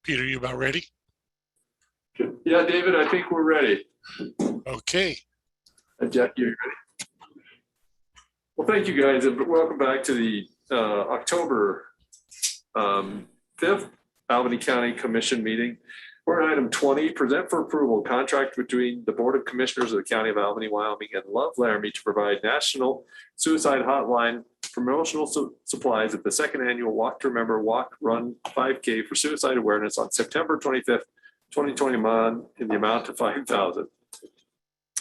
Peter, you about ready? Yeah, David, I think we're ready. Okay. Jackie, are you ready? Well, thank you guys, and welcome back to the October 5th Albany County Commission meeting. We're at item 20, present for approval, contract between the Board of Commissioners of the County of Albany, Wyoming and Love Laramie to provide national suicide hotline promotional supplies at the second annual Walk to Remember Walk Run 5K for suicide awareness on September 25th, 2021 in the amount of 5,000.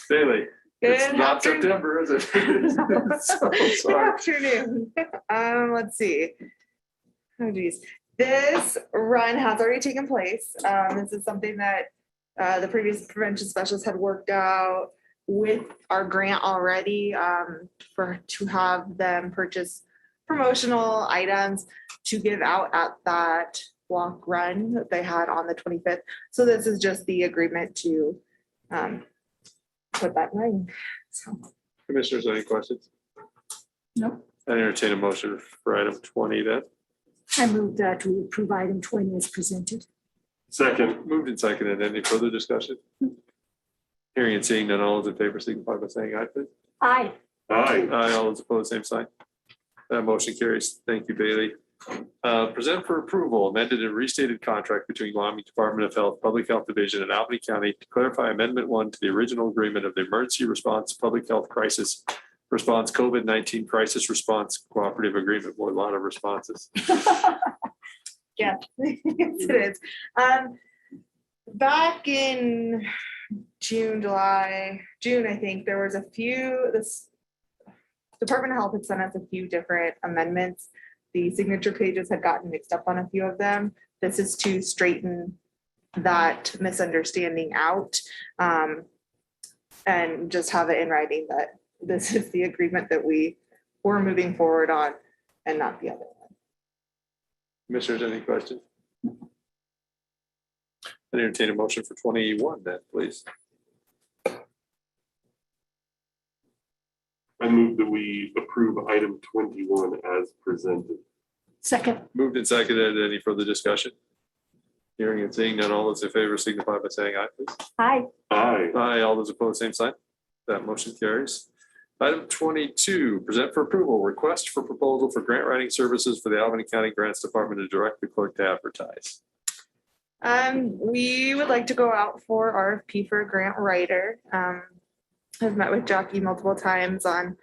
Bailey, it's Good not afternoon. September, is it? So Good sorry. afternoon. Let's see. Oh geez, this run has already taken place. This is something that the previous prevention specialist had worked out with our grant already to have them purchase promotional items to give out at that walk run that they had on the 25th. So this is just the agreement to put that in. So. Commissioners, any questions? No. I entertain a motion for item 20 then. I move that we approve item 20 as presented. Second. Moved and seconded. Any further discussion? Hearing and seeing none, all those in favor signify by saying aye, please. Aye. Aye. Aye, all those opposed, same sign. That motion carries. Thank you, Bailey. Present for approval, amended and restated contract between Wyoming Department of Health, Public Health Division and Albany County to clarify Amendment 1 to the original agreement of the Emergency Response Public Health Crisis Response COVID-19 Crisis Response Cooperative Agreement. Boy, a lot of responses. Yeah, yes, it is. Back in June, I think there was a few, this Department of Health had sent us a few different amendments. The signature pages had gotten mixed up on a few of them. This is to straighten that misunderstanding out and just have it in writing that this is the agreement that we were moving forward on and not the other one. Commissioners, any questions? I entertain a motion for 21 then, please. I move that we approve item 21 as presented. Second. Moved and seconded. Any further discussion? Hearing and seeing none, all those in favor signify by saying aye, please. Aye. Aye. Aye, all those opposed, same sign. That motion carries. Item 22, present for approval, request for proposal for grant writing services for the Albany County Grants Department to direct the clerk to advertise. We would like to go out for RFP for a grant writer. I've met with Jackie multiple times on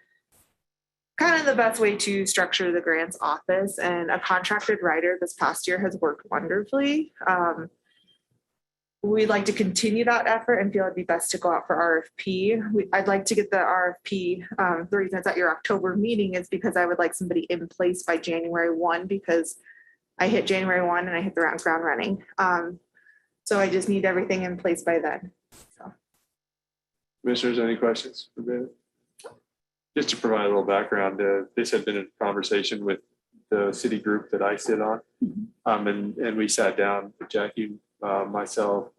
kind of the best way to structure the grants office, and a contracted writer this past year has worked wonderfully. We'd like to continue that effort and feel it'd be best to go out for RFP. I'd like to get the RFP. The reason it's at your October meeting is because I would like somebody in place by January 1, because I hit January 1 and I hit the ground running. So I just need everything in place by then. So. Commissioners, any questions for David? Just to provide a little background, this had been a conversation with the city group that I sit on. And we sat down, Jackie, myself,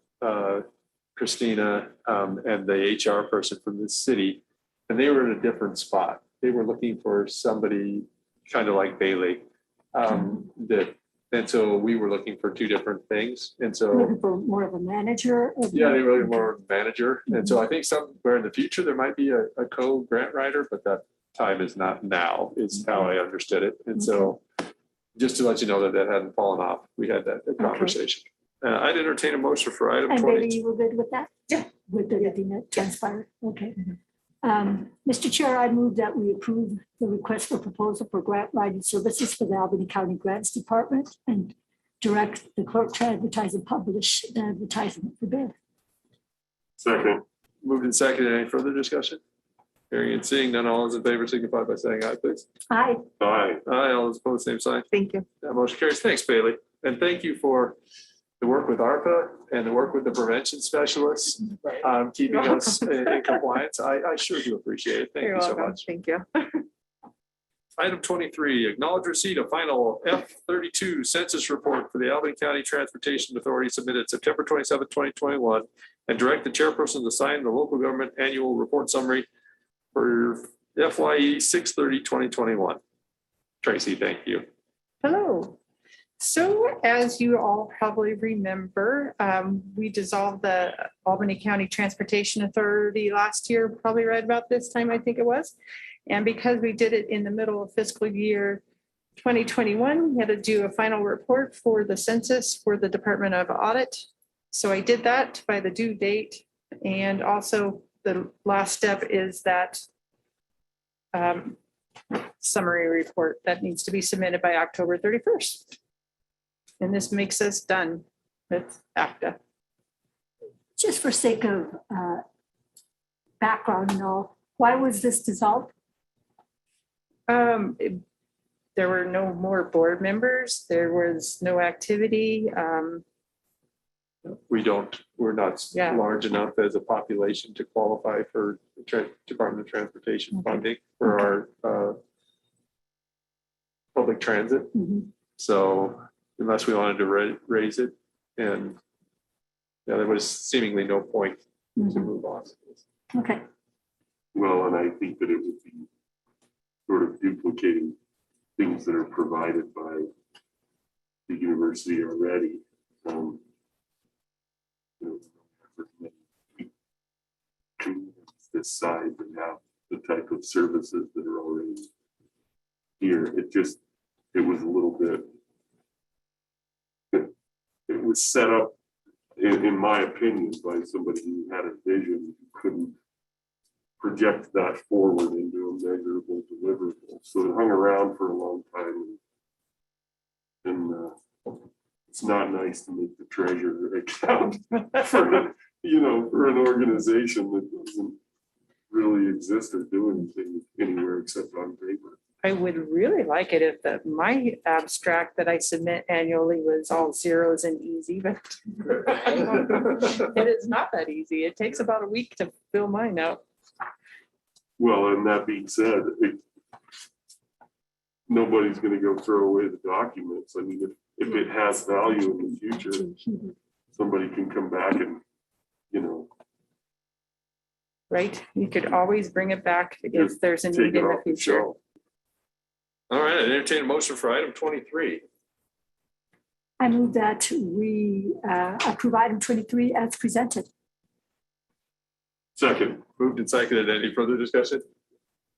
Christina, and the HR person from the city, and they were in a different spot. They were looking for somebody kind of like Bailey. And so we were looking for two different things. And so Looking for more of a manager. yeah, they were looking more of a manager. And so I think somewhere in the future, there might be a co-grant writer, but that time is not now, is how I understood it. And so just to let you know that that hadn't fallen off, we had that conversation. I'd entertain a motion for item And 20. maybe you were good with that? Yeah. With everything that transpired? Okay. Mr. Chair, I move that we approve the request for proposal for grant writing services for the Albany County Grants Department and direct the clerk to advertise and publish the advertisement for bid. Second. Moved and seconded. Any further discussion? Hearing and seeing none, all those in favor signify by saying aye, please. Aye. Aye. Aye, all those opposed, same sign. Thank you. That motion carries. Thanks, Bailey. And thank you for the work with ARPA and the work with the prevention specialists, keeping us in compliance. I sure do appreciate it. Thank You're you so welcome. much. Thank you. Item 23, acknowledge receipt of final F32 census report for the Albany County Transportation Authority submitted September 27, 2021, and direct the chairperson to sign the local government annual report summary for FYE 6/30/2021. Tracy, thank you. Hello. So as you all probably remember, we dissolved the Albany County Transportation Authority last year, probably right about this time, I think it was. And because we did it in the middle of fiscal year 2021, we had to do a final report for the census for the Department of Audit. So I did that by the due date. And also the last step is that summary report that needs to be submitted by October 31st. And this makes us done with ACTA. Just for sake of background, why was this dissolved? There were no more board members. There was no activity. We're not Yeah. large enough as a population to qualify for the Department of Transportation funding for our public transit. So unless we wanted to raise it, and there was seemingly no point to move on. Okay. Well, and I think that it would be sort of duplicating things that are provided by the university already. This size and have the type of services that are already here. It was a little bit, it was set up, in my opinion, by somebody who had a vision, who couldn't project that forward into a measurable deliverable. So it hung around for a long time. And it's not nice to make the treasurer account for, for an organization that doesn't really exist or do anything anywhere except on paper. I would really like it if my abstract that I submit annually was all zeros and easy, but it is not that easy. It takes about a week to fill mine out. Well, and that being said, nobody's going to go throw away the documents. I mean, if it has value in the future, somebody can come back and, Right? You could always bring it back if there's a need in the future. All right, I entertain a motion for item 23. I move that we approve item 23 as presented. Second. Moved and seconded. Any further discussion?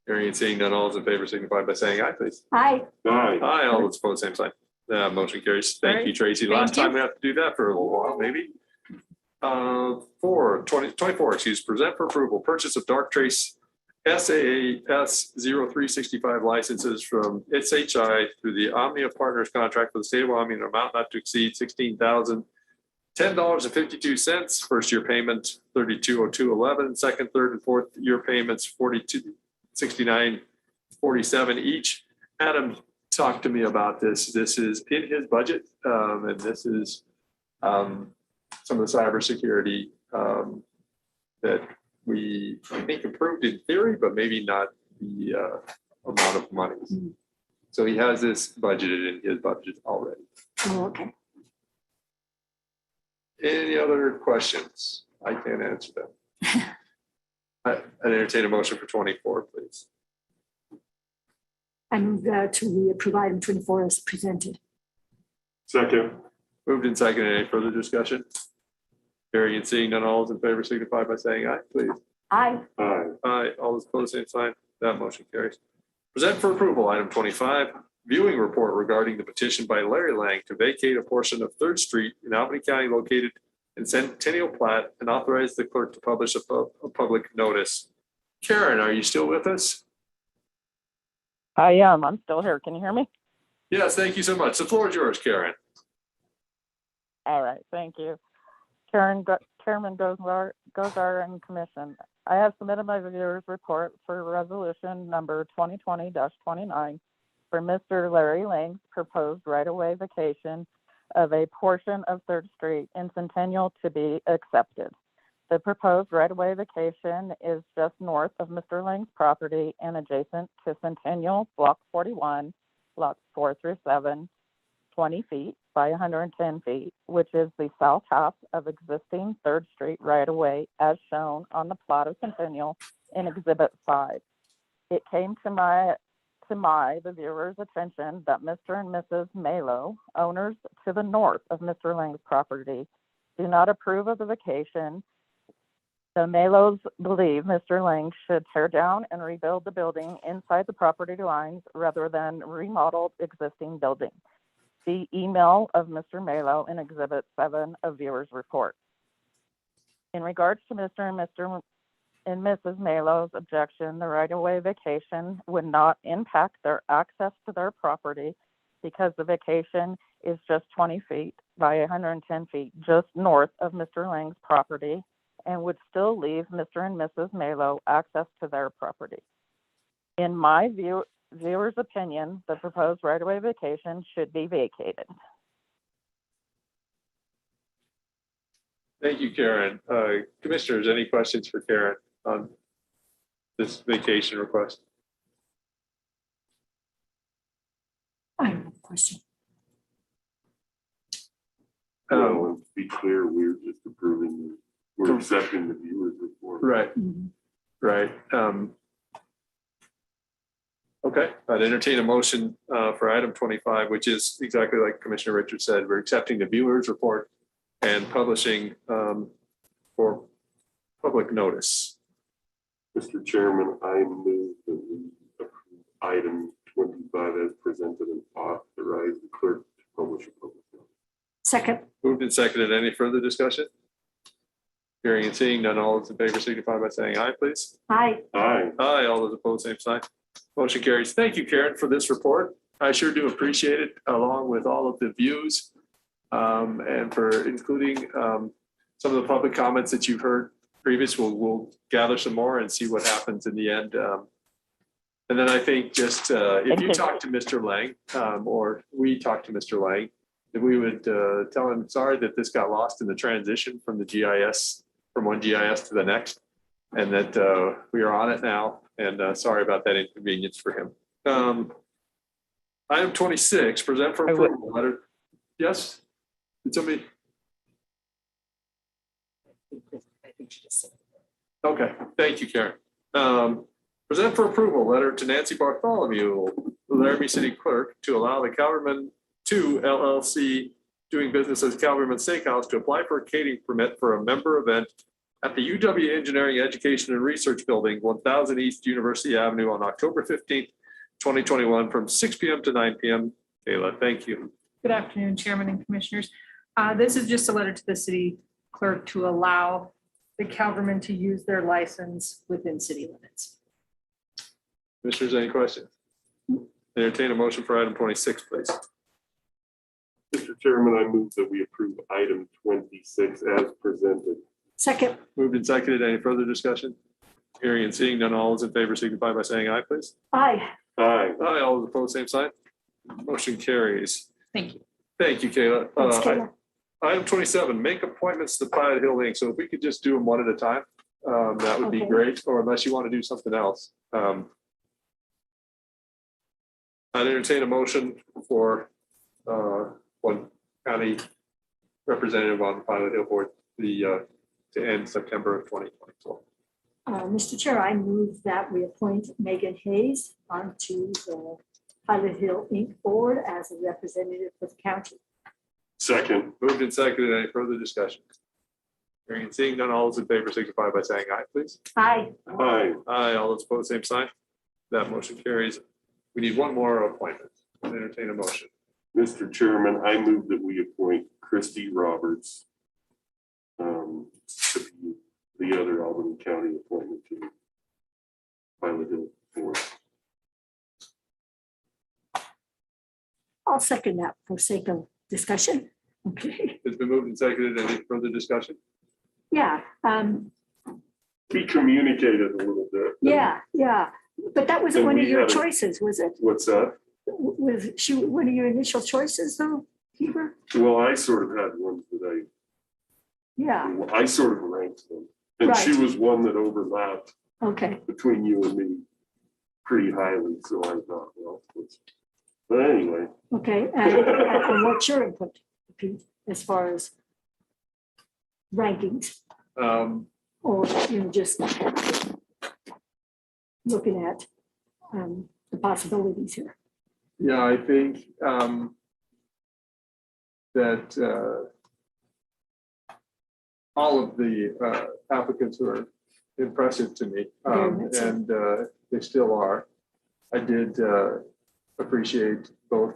Hearing and seeing none, all those in favor signify by saying aye, please. Aye. Aye. Aye, all those opposed, same sign. Motion carries. Thank you, Right. Tracy. Thank Last time you. we have to do that for a little while, maybe. 24, present for approval, purchase of Dark Trace SAAS 0365 licenses from SHI through the Omnia Partners contract for the state of Wyoming, an amount not to exceed $16,010.52. First year payment $3202.11. Second, third, and fourth year payments $4269.47 each. Adam talked to me about this. This is in his budget, and this is some of the cybersecurity that we, I think, approved in theory, but maybe not the amount of money. So he has this budgeted in his budget already. Oh, okay. Any other questions? I can't answer them. I entertain a motion for 24, please. I move that we approve item 24 as presented. Second. Moved and seconded. Any further discussion? Hearing and seeing none, all those in favor signify by saying aye, please. Aye. Aye. Aye. All those opposed, same sign. That motion carries. Present for approval, item 25, viewing report regarding the petition by Larry Lang to vacate a portion of 3rd Street in Albany County located in Centennial Plat and authorize the clerk to publish a public notice. Karen, are you still with us? I am. I'm still here. Can you hear me? Yes, thank you so much. The floor is yours, Karen. All right. Thank you. Chairman Gozar and Commission. I have submitted my viewer's report for resolution number 2020-29 for Mr. Larry Lang's proposed right-of-way vacation of a portion of 3rd Street in Centennial to be accepted. The proposed right-of-way vacation is just north of Mr. Lang's property and adjacent to Centennial Block 41, lots 4 through 7, 20 feet by 110 feet, which is the south half of existing 3rd Street right-of-way as shown on the plot of Centennial in Exhibit 5. It came to my to the viewer's attention that Mr. and Mrs. Malo, owners to the north of Mr. Lang's property, do not approve of the vacation. The Malos believe Mr. Lang should tear down and rebuild the building inside the property lines rather than remodel existing building. The email of Mr. Malo in Exhibit 7 of viewer's report. In regards to Mr. and Mrs. Malo's objection, the right-of-way vacation would not impact their access to their property because the vacation is just 20 feet by 110 feet just north of Mr. Lang's property and would still leave Mr. and Mrs. Malo access to their property. In my viewer's opinion, the proposed right-of-way vacation should be vacated. Thank you, Karen. Commissioners, any questions for Karen on this vacation request? I have a question. To be clear, we're just approving, we're accepting the viewer's report. Right, right. Okay, I'd entertain a motion for item 25, which is exactly like Commissioner Richards said, we're accepting the viewer's report and publishing for public notice. Mr. Chairman, I move that we approve item 25 as presented and authorize the clerk to publish a public notice. Second. Moved and seconded. Any further discussion? Hearing and seeing none, all those in favor signify by saying aye, please. Aye. Aye. Aye. All those opposed, same sign. Motion carries. Thank you, Karen, for this report. I sure do appreciate it, along with all of the views and for including some of the public comments that you've heard previous. We'll gather some more and see what happens in the end. And then I think just if you talk to Mr. Lang or we talk to Mr. Lang, that we would tell him, sorry that this got lost in the transition from the GIS, from one GIS to the next, and that we are on it now. And sorry about that inconvenience for him. Item 26, present for approval letter. Yes? Did somebody? Okay, thank you, Karen. Present for approval letter to Nancy Bartholomew, the Laramie City Clerk, to allow the Calverman 2 LLC doing business as Calverman Steakhouse to apply for a catering permit for a member event at the UW Engineering Education and Research Building, 1000 East University Avenue on October 15th, 2021 from 6 p.m. to 9 p.m. Kayla, thank you. Good afternoon, Chairman and Commissioners. This is just a letter to the city clerk to allow the Calverman to use their license within city limits. Commissioners, any questions? Entertain a motion for item 26, please. Mr. Chairman, I move that we approve item 26 as presented. Second. Moved and seconded. Any further discussion? Hearing and seeing none, all those in favor signify by saying aye, please. Aye. Aye. Aye. All those opposed, same sign. Motion carries. Thank you. Thank you, Kayla. Thanks, Kayla. Item 27, make appointments to Pilot Hill Inc. So if we could just do them one at a time, that would be Okay. great, or unless you want to do something else. I'd entertain a motion for one county representative on the Pilot Hill Board to end September of 2024. Mr. Chair, I move that we appoint Megan Hayes onto the Pilot Hill Inc. Board as a representative for the county. Second. Moved and seconded. Any further discussion? Hearing and seeing none, all those in favor signify by saying aye, please. Aye. Aye. Aye. All those opposed, same sign. That motion carries. We need one more appointment. I'll entertain a motion. Mr. Chairman, I move that we appoint Christy Roberts to be the other Albany County appointment to Pilot Hill Board. I'll second that for sake of discussion. Okay. It's been moved and seconded. Any further discussion? Yeah. We communicated a little bit. Yeah. But that wasn't And one of we your had a- choices, was it? What's that? Was she one of your initial choices though, Heber? Well, I sort of had ones that Yeah. I sort of ranked them. And she Right. was one that overlapped Okay. between you and me pretty highly. So I thought, well, but anyway. Okay. And what's your input, Pete, as far as rankings or just looking at the possibilities here. Yeah, I think that all of the applicants were impressive to me, and they still are. I did appreciate both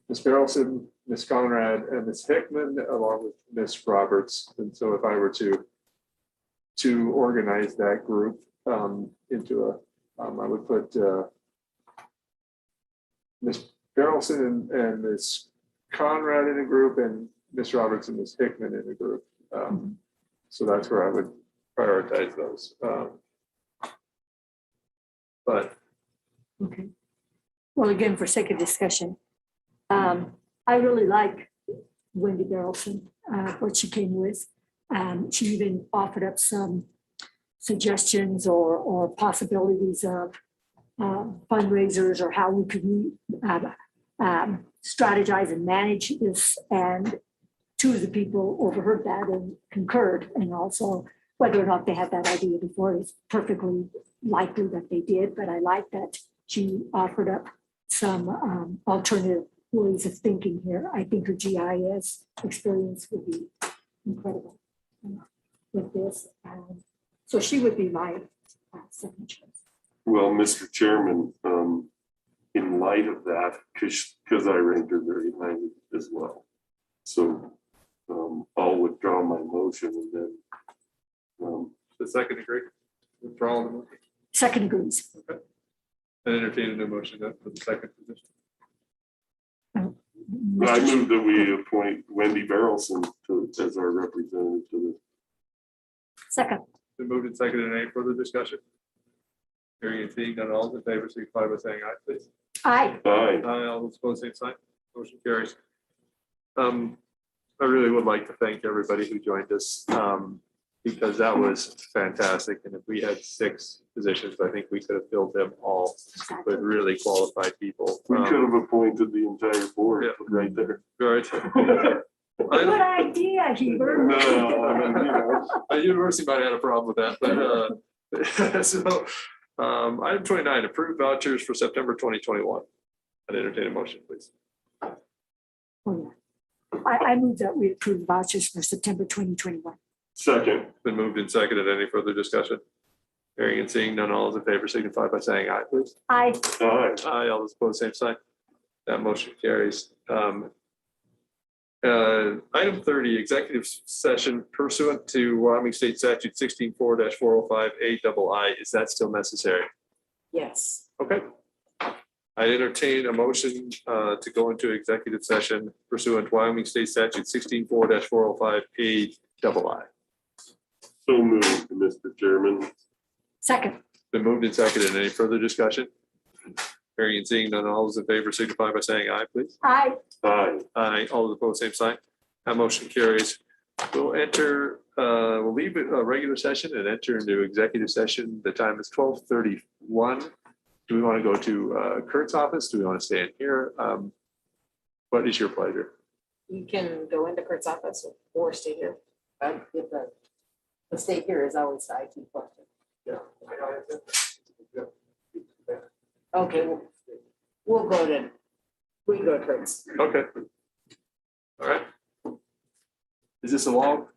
Ms. Barrelson, Ms. Conrad, and Ms. Hickman, along with Ms. Roberts. And so if I were to organize that group into a, I would put Ms. Barrelson and Ms. Conrad in a group and Ms. Roberts and Ms. Hickman in a group. So that's where I would prioritize those. But okay. Well, again, for sake of discussion, I really like Wendy Barrelson, what she came with. She even offered up some suggestions or possibilities of fundraisers or how we could strategize and manage this. And two of the people overheard that and concurred. And also whether or not they had that idea before is perfectly likely that they did. But I like that she offered up some alternative ways of thinking here. I think her GIS experience would be incredible with this. So she would be my second choice. Well, Mr. Chairman, in light of that, because I ranked her very highly as well. So I'll withdraw my motion and then. the second agree? Withdraw the motion. Second agrees. Okay. And entertain a new motion then for the second position. I move that we appoint Wendy Barrelson as our representative to this. Second. Been moved and seconded. Any further discussion? Hearing and seeing none, all in favor, signify by saying aye, please. Aye. Aye. Aye, all those opposed, same sign. Motion carries. I really would like to thank everybody who joined us, because that was fantastic. And if we had 6 positions, I think we could have filled them all with really qualified people. We could have appointed the entire board right there. Right. Good idea, Heber. No, I mean, you know. A university might have had a problem with that, but so item 29, approved vouchers for September 2021. I'd entertain a motion, please. I move that we approve vouchers for September 2021. Second. Been moved and seconded. Any further discussion? Hearing and seeing none, all those in favor signify by saying aye, please. Aye. Aye. Aye, all those opposed, same sign. That motion carries. Item 30, executive session pursuant to Wyoming State Statute 16-4-405 Is that still necessary? Yes. Okay. I entertain a motion to go into executive session pursuant to Wyoming State Statute 16-4-405 So moved, Mr. Chairman. Second. Been moved and seconded. Any further discussion? Hearing and seeing none, all those in favor signify by saying aye, please. Aye. Aye. Aye, all those opposed, same sign. That motion carries. We'll leave a regular session and enter into executive session. The time is 12:31. Do we want to go to Kurt's office? Do we want to stay in here? What is your pleasure? You can go into Kurt's office or stay here. The stay here is always the IT question. Yeah. Okay, we go to Kurt's. Okay. All right. Is this a long?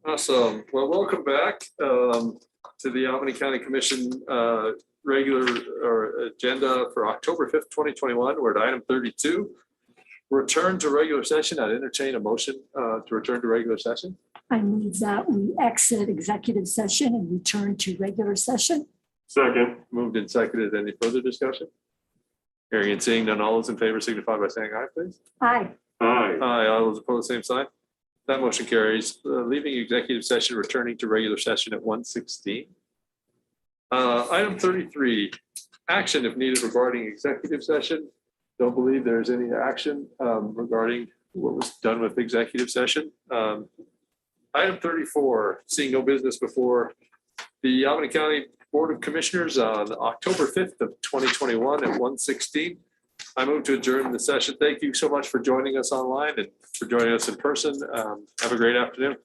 Awesome. Well, welcome back to the Albany County Commission regular or agenda for October 5th, 2021. We're at item 32. Return to regular session. I'd entertain a motion to return to regular session. I move that we exit executive session and return to regular session. Second. Moved and seconded. Any further discussion? Hearing and seeing none, all those in favor signify by saying aye, please. Aye. Aye. Aye. All those opposed, same sign. That motion carries. Leaving executive session, returning to regular session at 1:16. Item 33, action if needed regarding executive session. Don't believe there's any action regarding what was done with executive session. Item 34, seeing no business before the Albany County Board of Commissioners on October 5th of 2021 at 1:16. I move to adjourn the session. Thank you so much for joining us online and for joining us in person. Have a great afternoon.